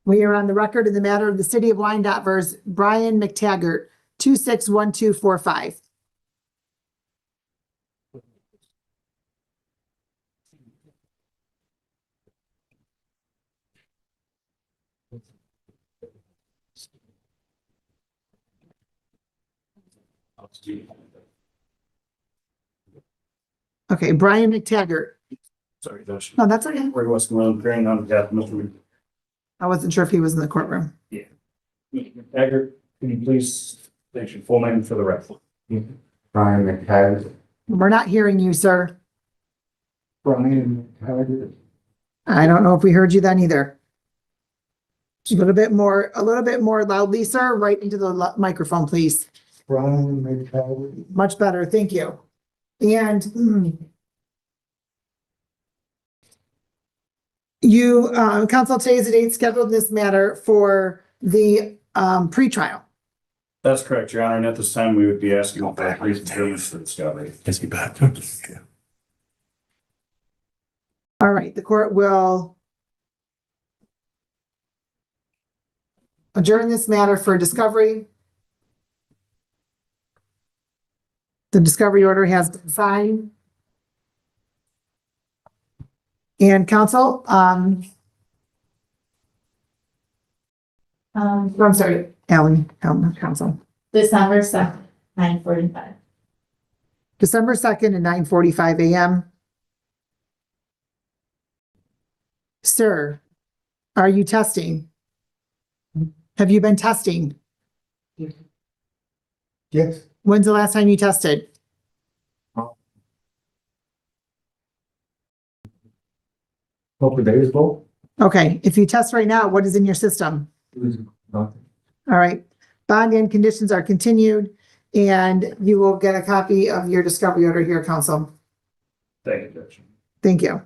We are on the record in the matter of the City of Wyandotte versus Brian McTaggart, 261245. Okay, Brian McTaggart. Sorry, Judge. No, that's okay. Where was the one appearing on behalf of Mr. I wasn't sure if he was in the courtroom. Yeah. Mr. McTaggart, can you please state your full name for the record? Brian McTaggart. We're not hearing you, sir. Brian McTaggart. I don't know if we heard you then either. A little bit more loudly, sir, right into the microphone, please. Brian McTaggart. Much better, thank you. And you, counsel, today is the date scheduled in this matter for the pretrial. That's correct, Your Honor, and at this time, we would be asking for a continuance for discovery. Is he back? All right, the court will adjourn this matter for discovery. The discovery order has been signed. And counsel, I'm sorry, Ellen, counsel. December 2nd, 9:45. December 2nd at 9:45 a.m. Sir, are you testing? Have you been testing? Yes. When's the last time you tested? Couple days ago. Okay, if you test right now, what is in your system? It was nothing. All right, bond and conditions are continued, and you will get a copy of your discovery order here, counsel. Thank you, Judge. Thank you.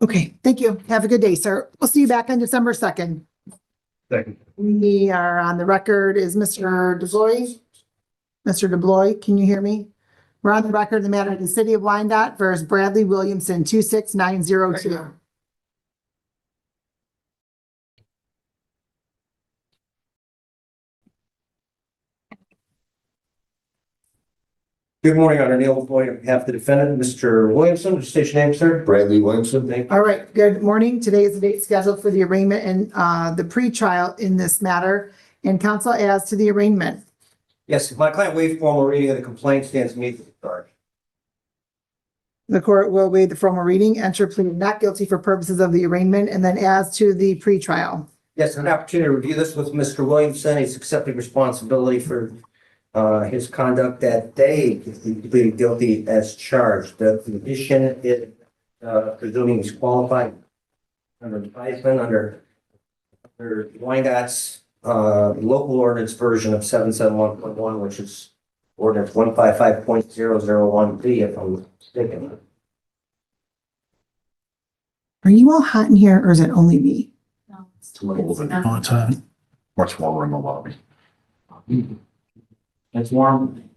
Okay, thank you. Have a good day, sir. We'll see you back on December 2nd. Thank you. We are on the record is Mr. DeBlois. Mr. DeBlois, can you hear me? We're on the record in the matter of the City of Wyandotte versus Bradley Williamson, 26902. Good morning, Honor. Neil Boyd, on behalf of the defendant, Mr. Williamson. State your name, sir. Bradley Williamson. Thank you. All right, good morning. Today is the date scheduled for the arraignment and the pretrial in this matter. And counsel, as to the arraignment. Yes, my client waived formal reading of the complaint, stands to meet the charge. The court will waive the formal reading, enter plea of not guilty for purposes of the arraignment, and then as to the pretrial. Yes, an opportunity to review this with Mr. Williamson. He's accepted responsibility for his conduct that day. He pleaded guilty as charged. The condition is presuming he's qualified under advisement under Wyandotte's local ordinance version of 771.1, which is ordinance 155.001B, if I'm mistaken. Are you all hot in here, or is it only me? No, it's Much warmer in the lobby. It's warm.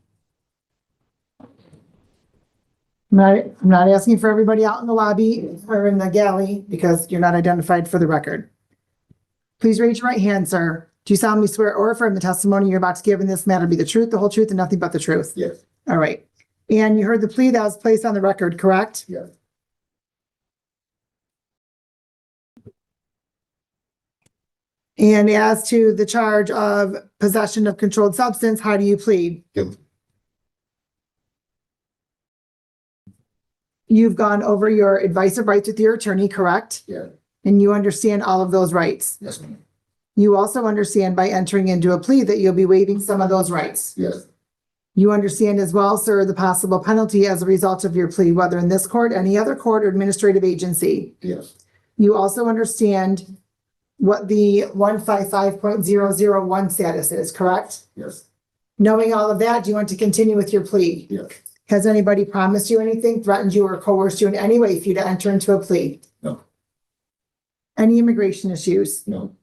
I'm not asking for everybody out in the lobby or in the galley because you're not identified for the record. Please raise your right hand, sir. Do you solemnly swear or affirm the testimony you're about to give in this matter be the truth, the whole truth, and nothing but the truth? Yes. All right. And you heard the plea that was placed on the record, correct? Yes. And as to the charge of possession of controlled substance, how do you plead? Guilty. You've gone over your advice of rights with your attorney, correct? Yeah. And you understand all of those rights? Yes, ma'am. You also understand by entering into a plea that you'll be waiving some of those rights? Yes. You understand as well, sir, the possible penalty as a result of your plea, whether in this court, any other court, or administrative agency? Yes. You also understand what the 155.001 status is, correct? Yes. Knowing all of that, do you want to continue with your plea? Yes. Has anybody promised you anything, threatened you, or coerced you in any way for you to enter into a plea? No. Any immigration issues? No.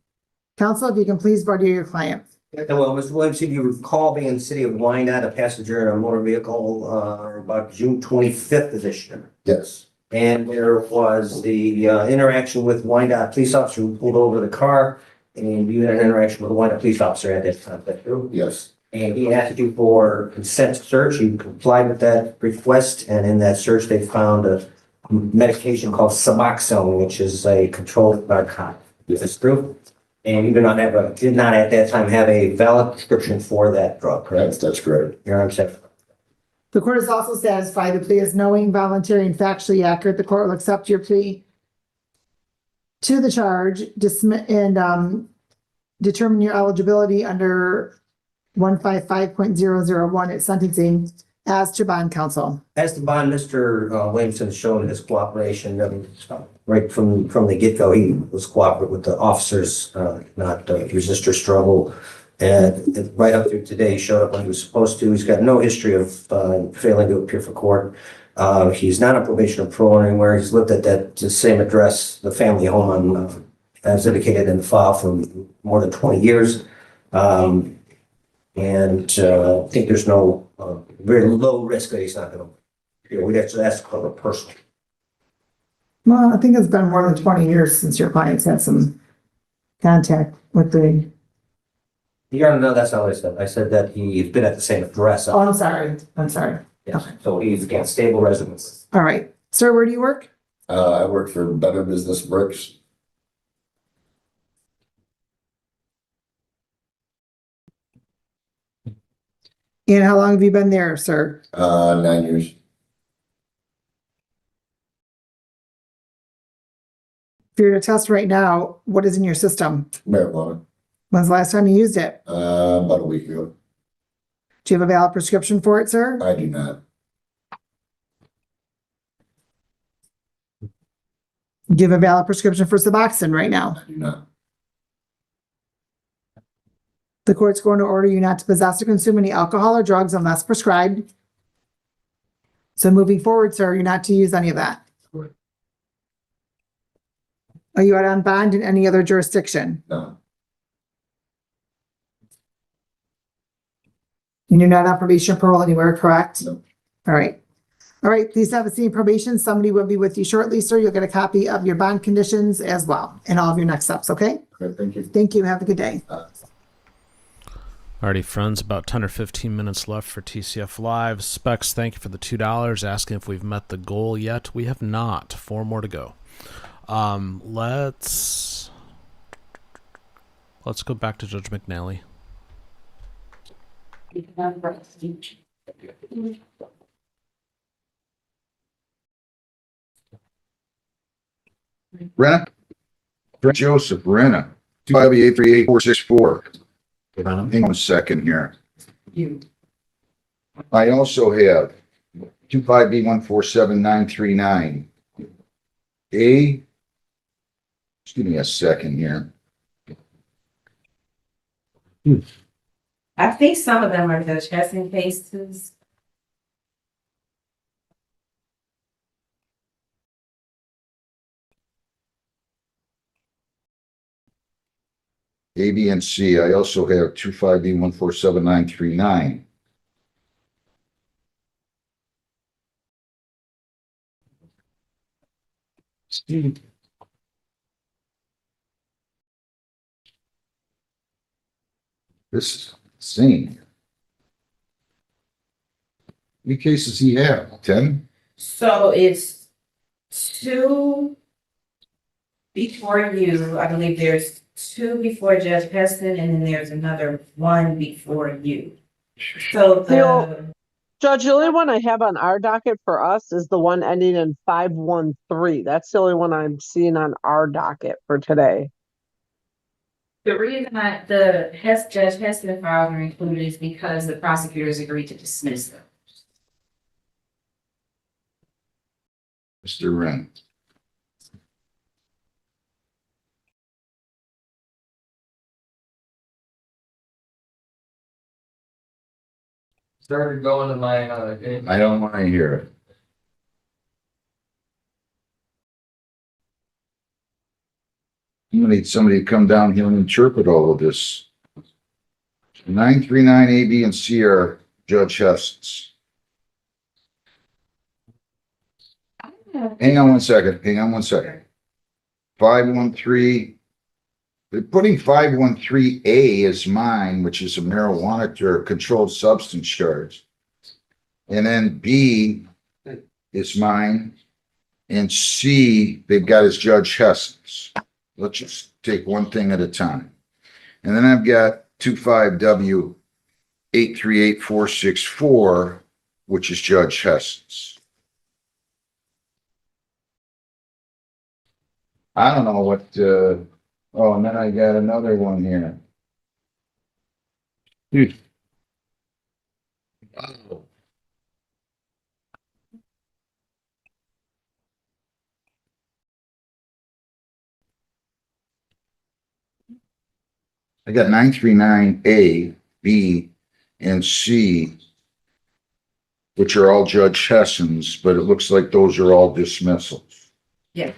Counsel, if you can please order your client. Well, Mr. Williams, if you recall being in the city of Wyandotte, a passenger in a motor vehicle, about June 25th of this year. Yes. And there was the interaction with Wyandotte police officer who pulled over the car, and you had an interaction with a Wyandotte police officer at that time. Is that true? Yes. And he asked you for consent to search. You complied with that request, and in that search, they found a medication called Suboxone, which is a controlled narcotic. Is this true? And you did not at that time have a valid prescription for that drug, correct? That's correct. You're upset. The court is also satisfied the plea is knowing, voluntary, and factually accurate. The court will accept your plea to the charge, and determine your eligibility under 155.001 at sentencing as to bond counsel. As to bond, Mr. Williamson has shown his cooperation. Right from the get-go, he was cooperative with the officers, not resist or struggle. And right up through today, he showed up when he was supposed to. He's got no history of failing to appear for court. He's not on probation or parole anywhere. He's lived at that same address, the family home on, as indicated in the file, for more than 20 years. And I think there's no very low risk that he's not going to. We'd have to ask for a personal. Well, I think it's been more than 20 years since your client's had some contact with the. No, that's not what I said. I said that he's been at the same address. Oh, I'm sorry. Yes. So he's got stable residence. All right. Sir, where do you work? I work for Better Business Bricks. And how long have you been there, sir? 9 years. For your test right now, what is in your system? Marijuana. When's the last time you used it? About a week ago. Do you have a valid prescription for it, sir? I do not. Do you have a valid prescription for Suboxone right now? I do not. The court's going to order you not to possess or consume any alcohol or drugs unless prescribed. So moving forward, sir, you're not to use any of that. Are you out on bond in any other jurisdiction? No. And you're not on probation or parole anywhere, correct? No. All right. All right, please have a seat in probation. Somebody will be with you shortly, sir. You'll get a copy of your bond conditions as well and all of your next steps, okay? Okay, thank you. Thank you. Have a good day. Alrighty, friends, about 10 or 15 minutes left for TCF Live. Specs, thank you for the $2. Asking if we've met the goal yet. We have not. 4 more to go. Let's go back to Judge McNally. Renna? Joseph Renna. 258-38464. Hang on a second here. I also have 25B147939. Just give me a second here. I think some of them are the Chesney cases. A, B, and C. I also have 25B147939. This is insane. How many cases he have? 10? So it's 2 before you. I believe there's 2 before Judge Peston, and then there's another 1 before you. So Judge, the only one I have on our docket for us is the one ending in 513. That's the only one I'm seeing on our docket for today. The reason Judge Heston files are included is because the prosecutors agreed to dismiss them. Mr. Wren. Started going to my, I don't want to hear it. I'm gonna need somebody to come down here and interpret all of this. 939 A, B, and C are Judge Heston's. Hang on one second. 513. They're putting 513A as mine, which is a marijuana or controlled substance charge. And then B is mine. And C, they've got as Judge Heston's. Let's just take one thing at a time. And then I've got 25W 838464, which is Judge Heston's. I don't know what, oh, and then I got another one here. Dude. Oh. I got 939A, B, and C, which are all Judge Heston's, but it looks like those are all dismissals. Yeah.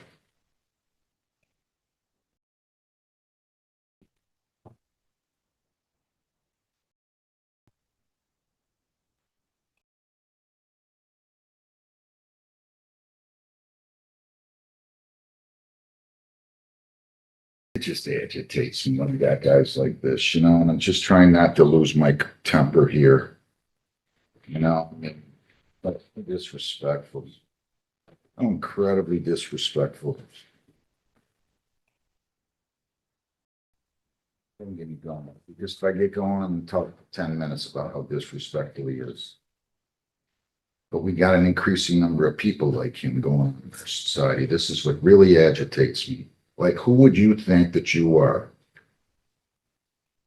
It just agitates me when we got guys like this, you know, and I'm just trying not to lose my temper here. You know, but disrespectful. I'm incredibly disrespectful. Don't get me going. Just if I get going and talk for 10 minutes about how disrespectful he is. But we got an increasing number of people like him going on in our society. This is what really agitates me. Like, who would you think that you are?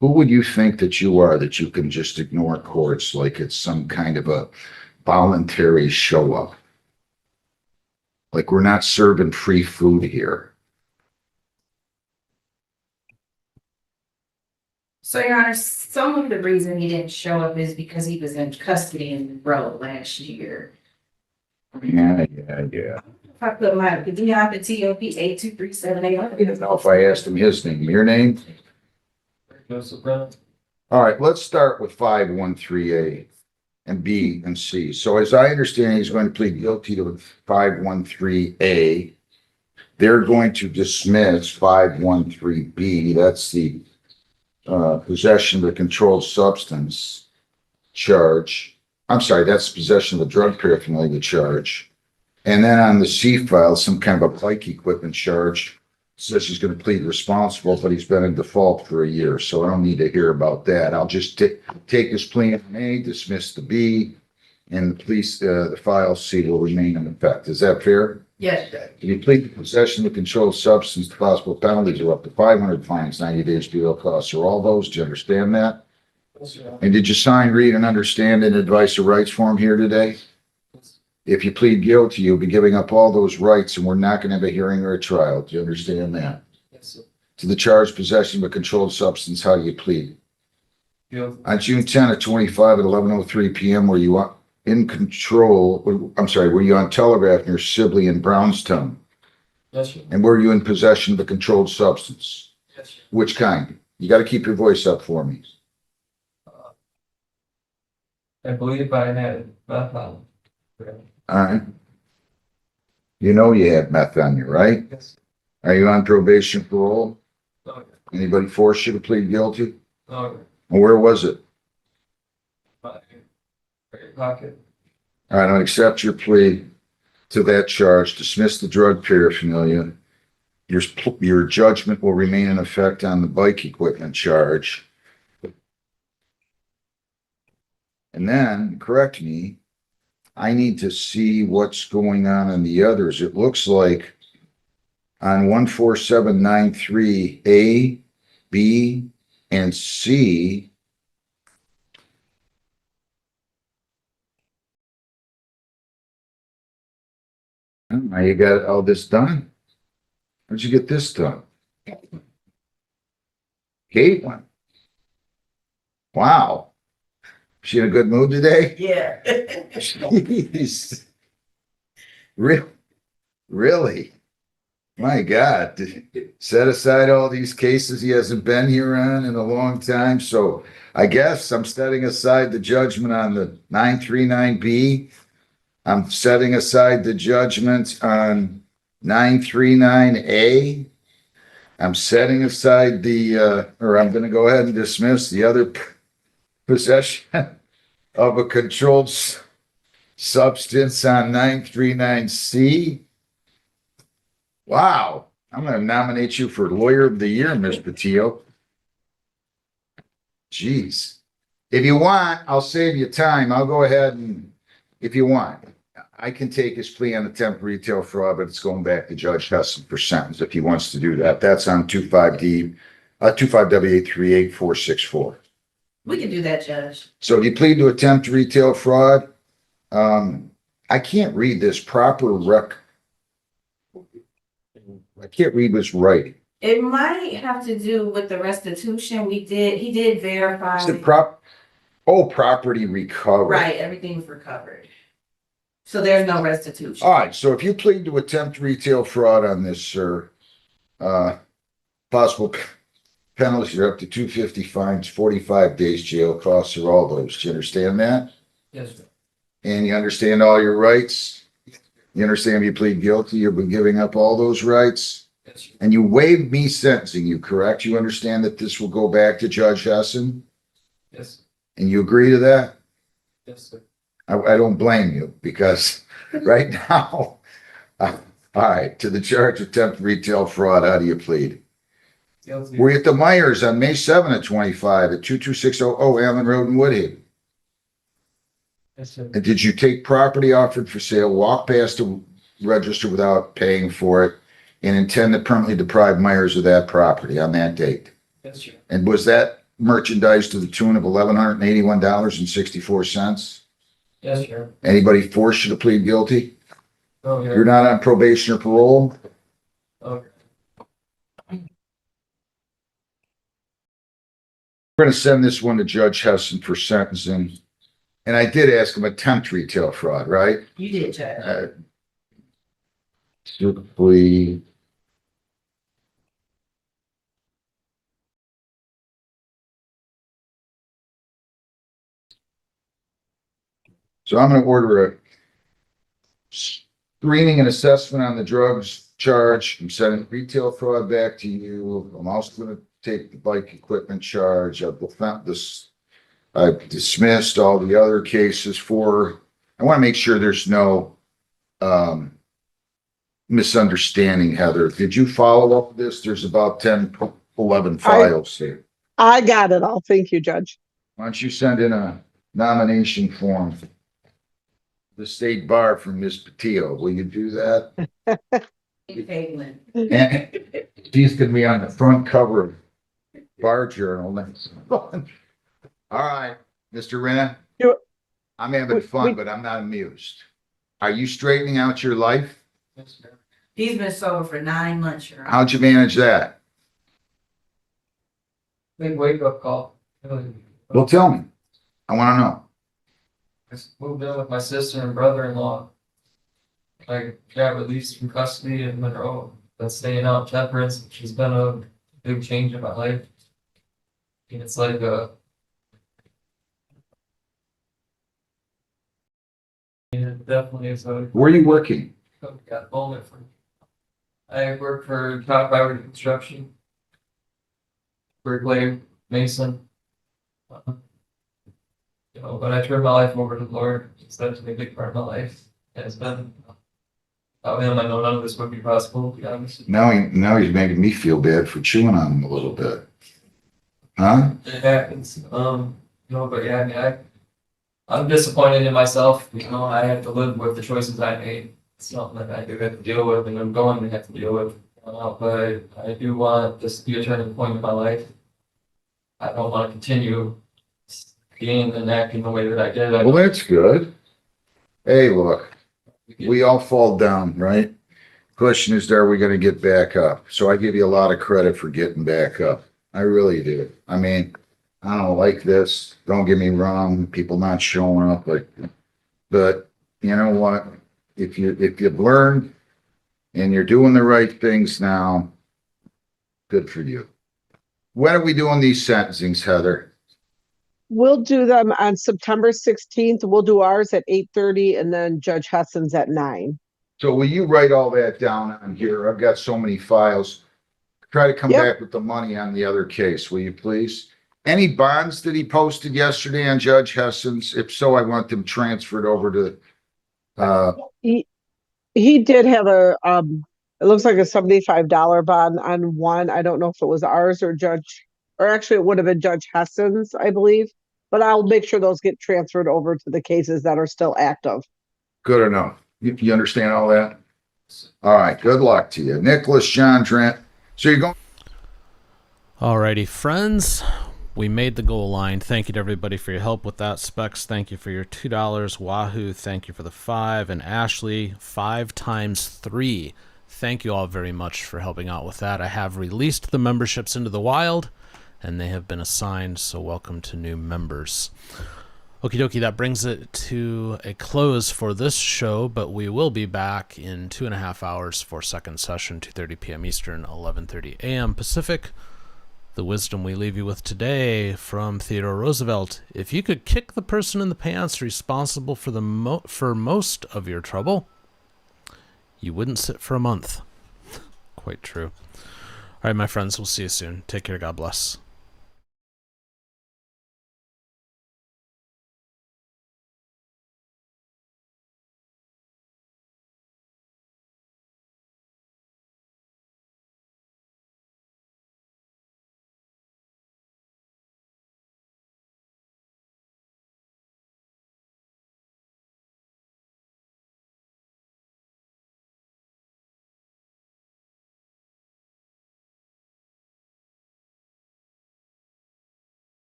Who would you think that you are that you can just ignore courts like it's some kind of a voluntary show up? Like we're not serving free food here. So, Your Honor, some of the reason he didn't show up is because he was in custody in the road last year. Yeah. If I put my TOP 82378. I don't know if I asked him his name. Your name? All right, let's start with 513A and B and C. So as I understand, he's going to plead guilty to 513A. They're going to dismiss 513B. That's the possession of a controlled substance charge. I'm sorry, that's possession of a drug paraphernalia charge. And then on the C file, some kind of a bike equipment charge. Says he's going to plead responsible, but he's been in default for a year, so I don't need to hear about that. I'll just take his plea on A, dismiss the B, and the file C will remain in effect. Is that fair? Yes. If you plead to possession of a controlled substance, the possible penalties are up to 500 fines, 90 days jail costs. Are all those? Do you understand that? And did you sign, read, and understand an advice of rights form here today? If you plead guilty, you'll be giving up all those rights, and we're not going to have a hearing or a trial. Do you understand that? Yes, sir. To the charge possession of a controlled substance, how do you plead? Guilty. On June 10 at 25 at 11:03 p.m., were you in control? I'm sorry, were you on telegraph near Sibley in Brownstown? Yes, sir. And were you in possession of a controlled substance? Yes, sir. Which kind? You got to keep your voice up for me. I believe I had meth on. All right. You know you have meth on you, right? Yes. Are you on probation parole? No, Anybody force you to plead guilty? no, And where was it? my pocket. All right, I'll accept your plea to that charge, dismiss the drug paraphernalia. Your judgment will remain in effect on the bike equipment charge. And then, correct me, I need to see what's going on the others. It looks like on 14793 A, B, and C. Now you got all this done. How'd you get this done? Caitlin. Wow. She in a good mood today? Yeah. Jeez. Really? My God. Set aside all these cases he hasn't been here on in a long time. So I guess I'm setting aside the judgment on the 939B. I'm setting aside the judgment on 939A. I'm setting aside or I'm going to go ahead and dismiss the other possession of a controlled substance on 939C. Wow. I'm going to nominate you for Lawyer of the Year, Ms. Patillo. Jeez. If you want, I'll save you time. I'll go ahead and, if you want, I can take his plea on attempt retail fraud, but it's going back to Judge Heston for sentence if he wants to do that. That's on 25W838-464. We can do that, Judge. So if you plead to attempt retail fraud, I can't read this proper I can't read what's writing. It might have to do with the restitution. He did verify. Is it property recovery. Right, everything's recovered. So there's no restitution. All right, so if you plead to attempt retail fraud on this, sir, possible penalties are up to $250 fines, 45 days jail, costs are all those. Do you understand that? Yes, sir. And you understand all your rights? You understand if you plead guilty, you've been giving up all those rights? Yes, sir. And you waived me sentencing you, correct? You understand that this will go back to Judge Heston? Yes, sir. And you agree to that? Yes, sir. I don't blame you because right now, all right, to the charge of attempt retail fraud, how do you plead? Guilty. Were you at the Myers on May 7 of 25 at 22600 Allen Road in Woodhaven? Yes, sir. And did you take property offered for sale, walk past the register without paying for it, and intend to permanently deprive Myers of that property on that date? Yes, sir. And was that merchandise to the tune of $1,181.64? Yes, sir. Anybody force you to plead guilty? Oh, yeah. You're not on probation or parole? Okay. We're going to send this one to Judge Heston for sentencing. And I did ask him attempt retail fraud, right? You did, Judge. Strictly. So I'm going to order a screening and assessment on the drugs charge. I'm sending retail fraud back to you. I'm also going to take the bike equipment charge. I've dismissed all the other cases I want to make sure there's no misunderstanding, Heather. Did you follow up this? There's about 10, 11 files here. I got it all. Thank you, Judge. Why don't you send in a nomination form for the state bar from Ms. Patillo? Will you do that? Caitlin. And she's gonna be on the front cover of Bar Journal next month. All right, Mr. Renna, I'm having fun, but I'm not amused. Are you straightening out your life? Yes, sir. He's been sober for 9 months, Your Honor. How'd you manage that? Big wake-up call. Well, tell me. I want to know. I moved in with my sister and brother-in-law. I got released from custody in Monroe, but staying out in Temperance, which has been a big change in my life. And it's like it definitely is a. Where are you working? Got a moment for. I work for Top Priority Construction. Bricklayer, Mason. But I turned my life over to the Lord. It's definitely a big part of my life. And it's been. Without him, I know none of this would be possible, to be honest. Now he's making me feel bad for chewing on him a little bit. Huh? It happens. But yeah, I mean, I'm disappointed in myself. You know, I have to live with the choices I made. It's something that I do have to deal with, and I'm going to have to deal with. But I do want this to be a turning point in my life. I don't want to continue being and acting the way that I did. Well, that's good. Hey, look, we all fall down, right? Question is, are we going to get back up? So I give you a lot of credit for getting back up. I really do. I mean, I don't like this. Don't get me wrong. People not showing up, but you know what? If you've learned and you're doing the right things now, good for you. When are we doing these sentencings, Heather? We'll do them on September 16th. We'll do ours at 8:30 and then Judge Hessen's at 9. So will you write all that down on here? I've got so many files. Try to come back with the money on the other case, will you please? Any bonds that he posted yesterday on Judge Hessen's? If so, I want them transferred over to, He did have a it looks like a $75 bond on one. I don't know if it was ours or actually it would have been Judge Hessen's, I believe. But I'll make sure those get transferred over to the cases that are still active. good enough. You understand all that? All right, good luck to you. Nicholas John Trent. So you're going. Alrighty, friends. We made the goal line. Thank you to everybody for your help with that. Specs, thank you for your $2. Wahoo, thank you for the 5. And Ashley, 5 times 3. Thank you all very much for helping out with that. I have released the memberships into the wild, and they have been assigned, so welcome to new members. Okie dokie, that brings it to a close for this show, but we will be back in 2.5 hours for second session, 2:30 p.m. Eastern, 11:30 a.m. Pacific. The wisdom we leave you with today from Theodore Roosevelt: if you could kick the person in the pants responsible for for most of your trouble, you wouldn't sit for a month. Quite true. All right, my friends, we'll see you soon. Take care. God bless.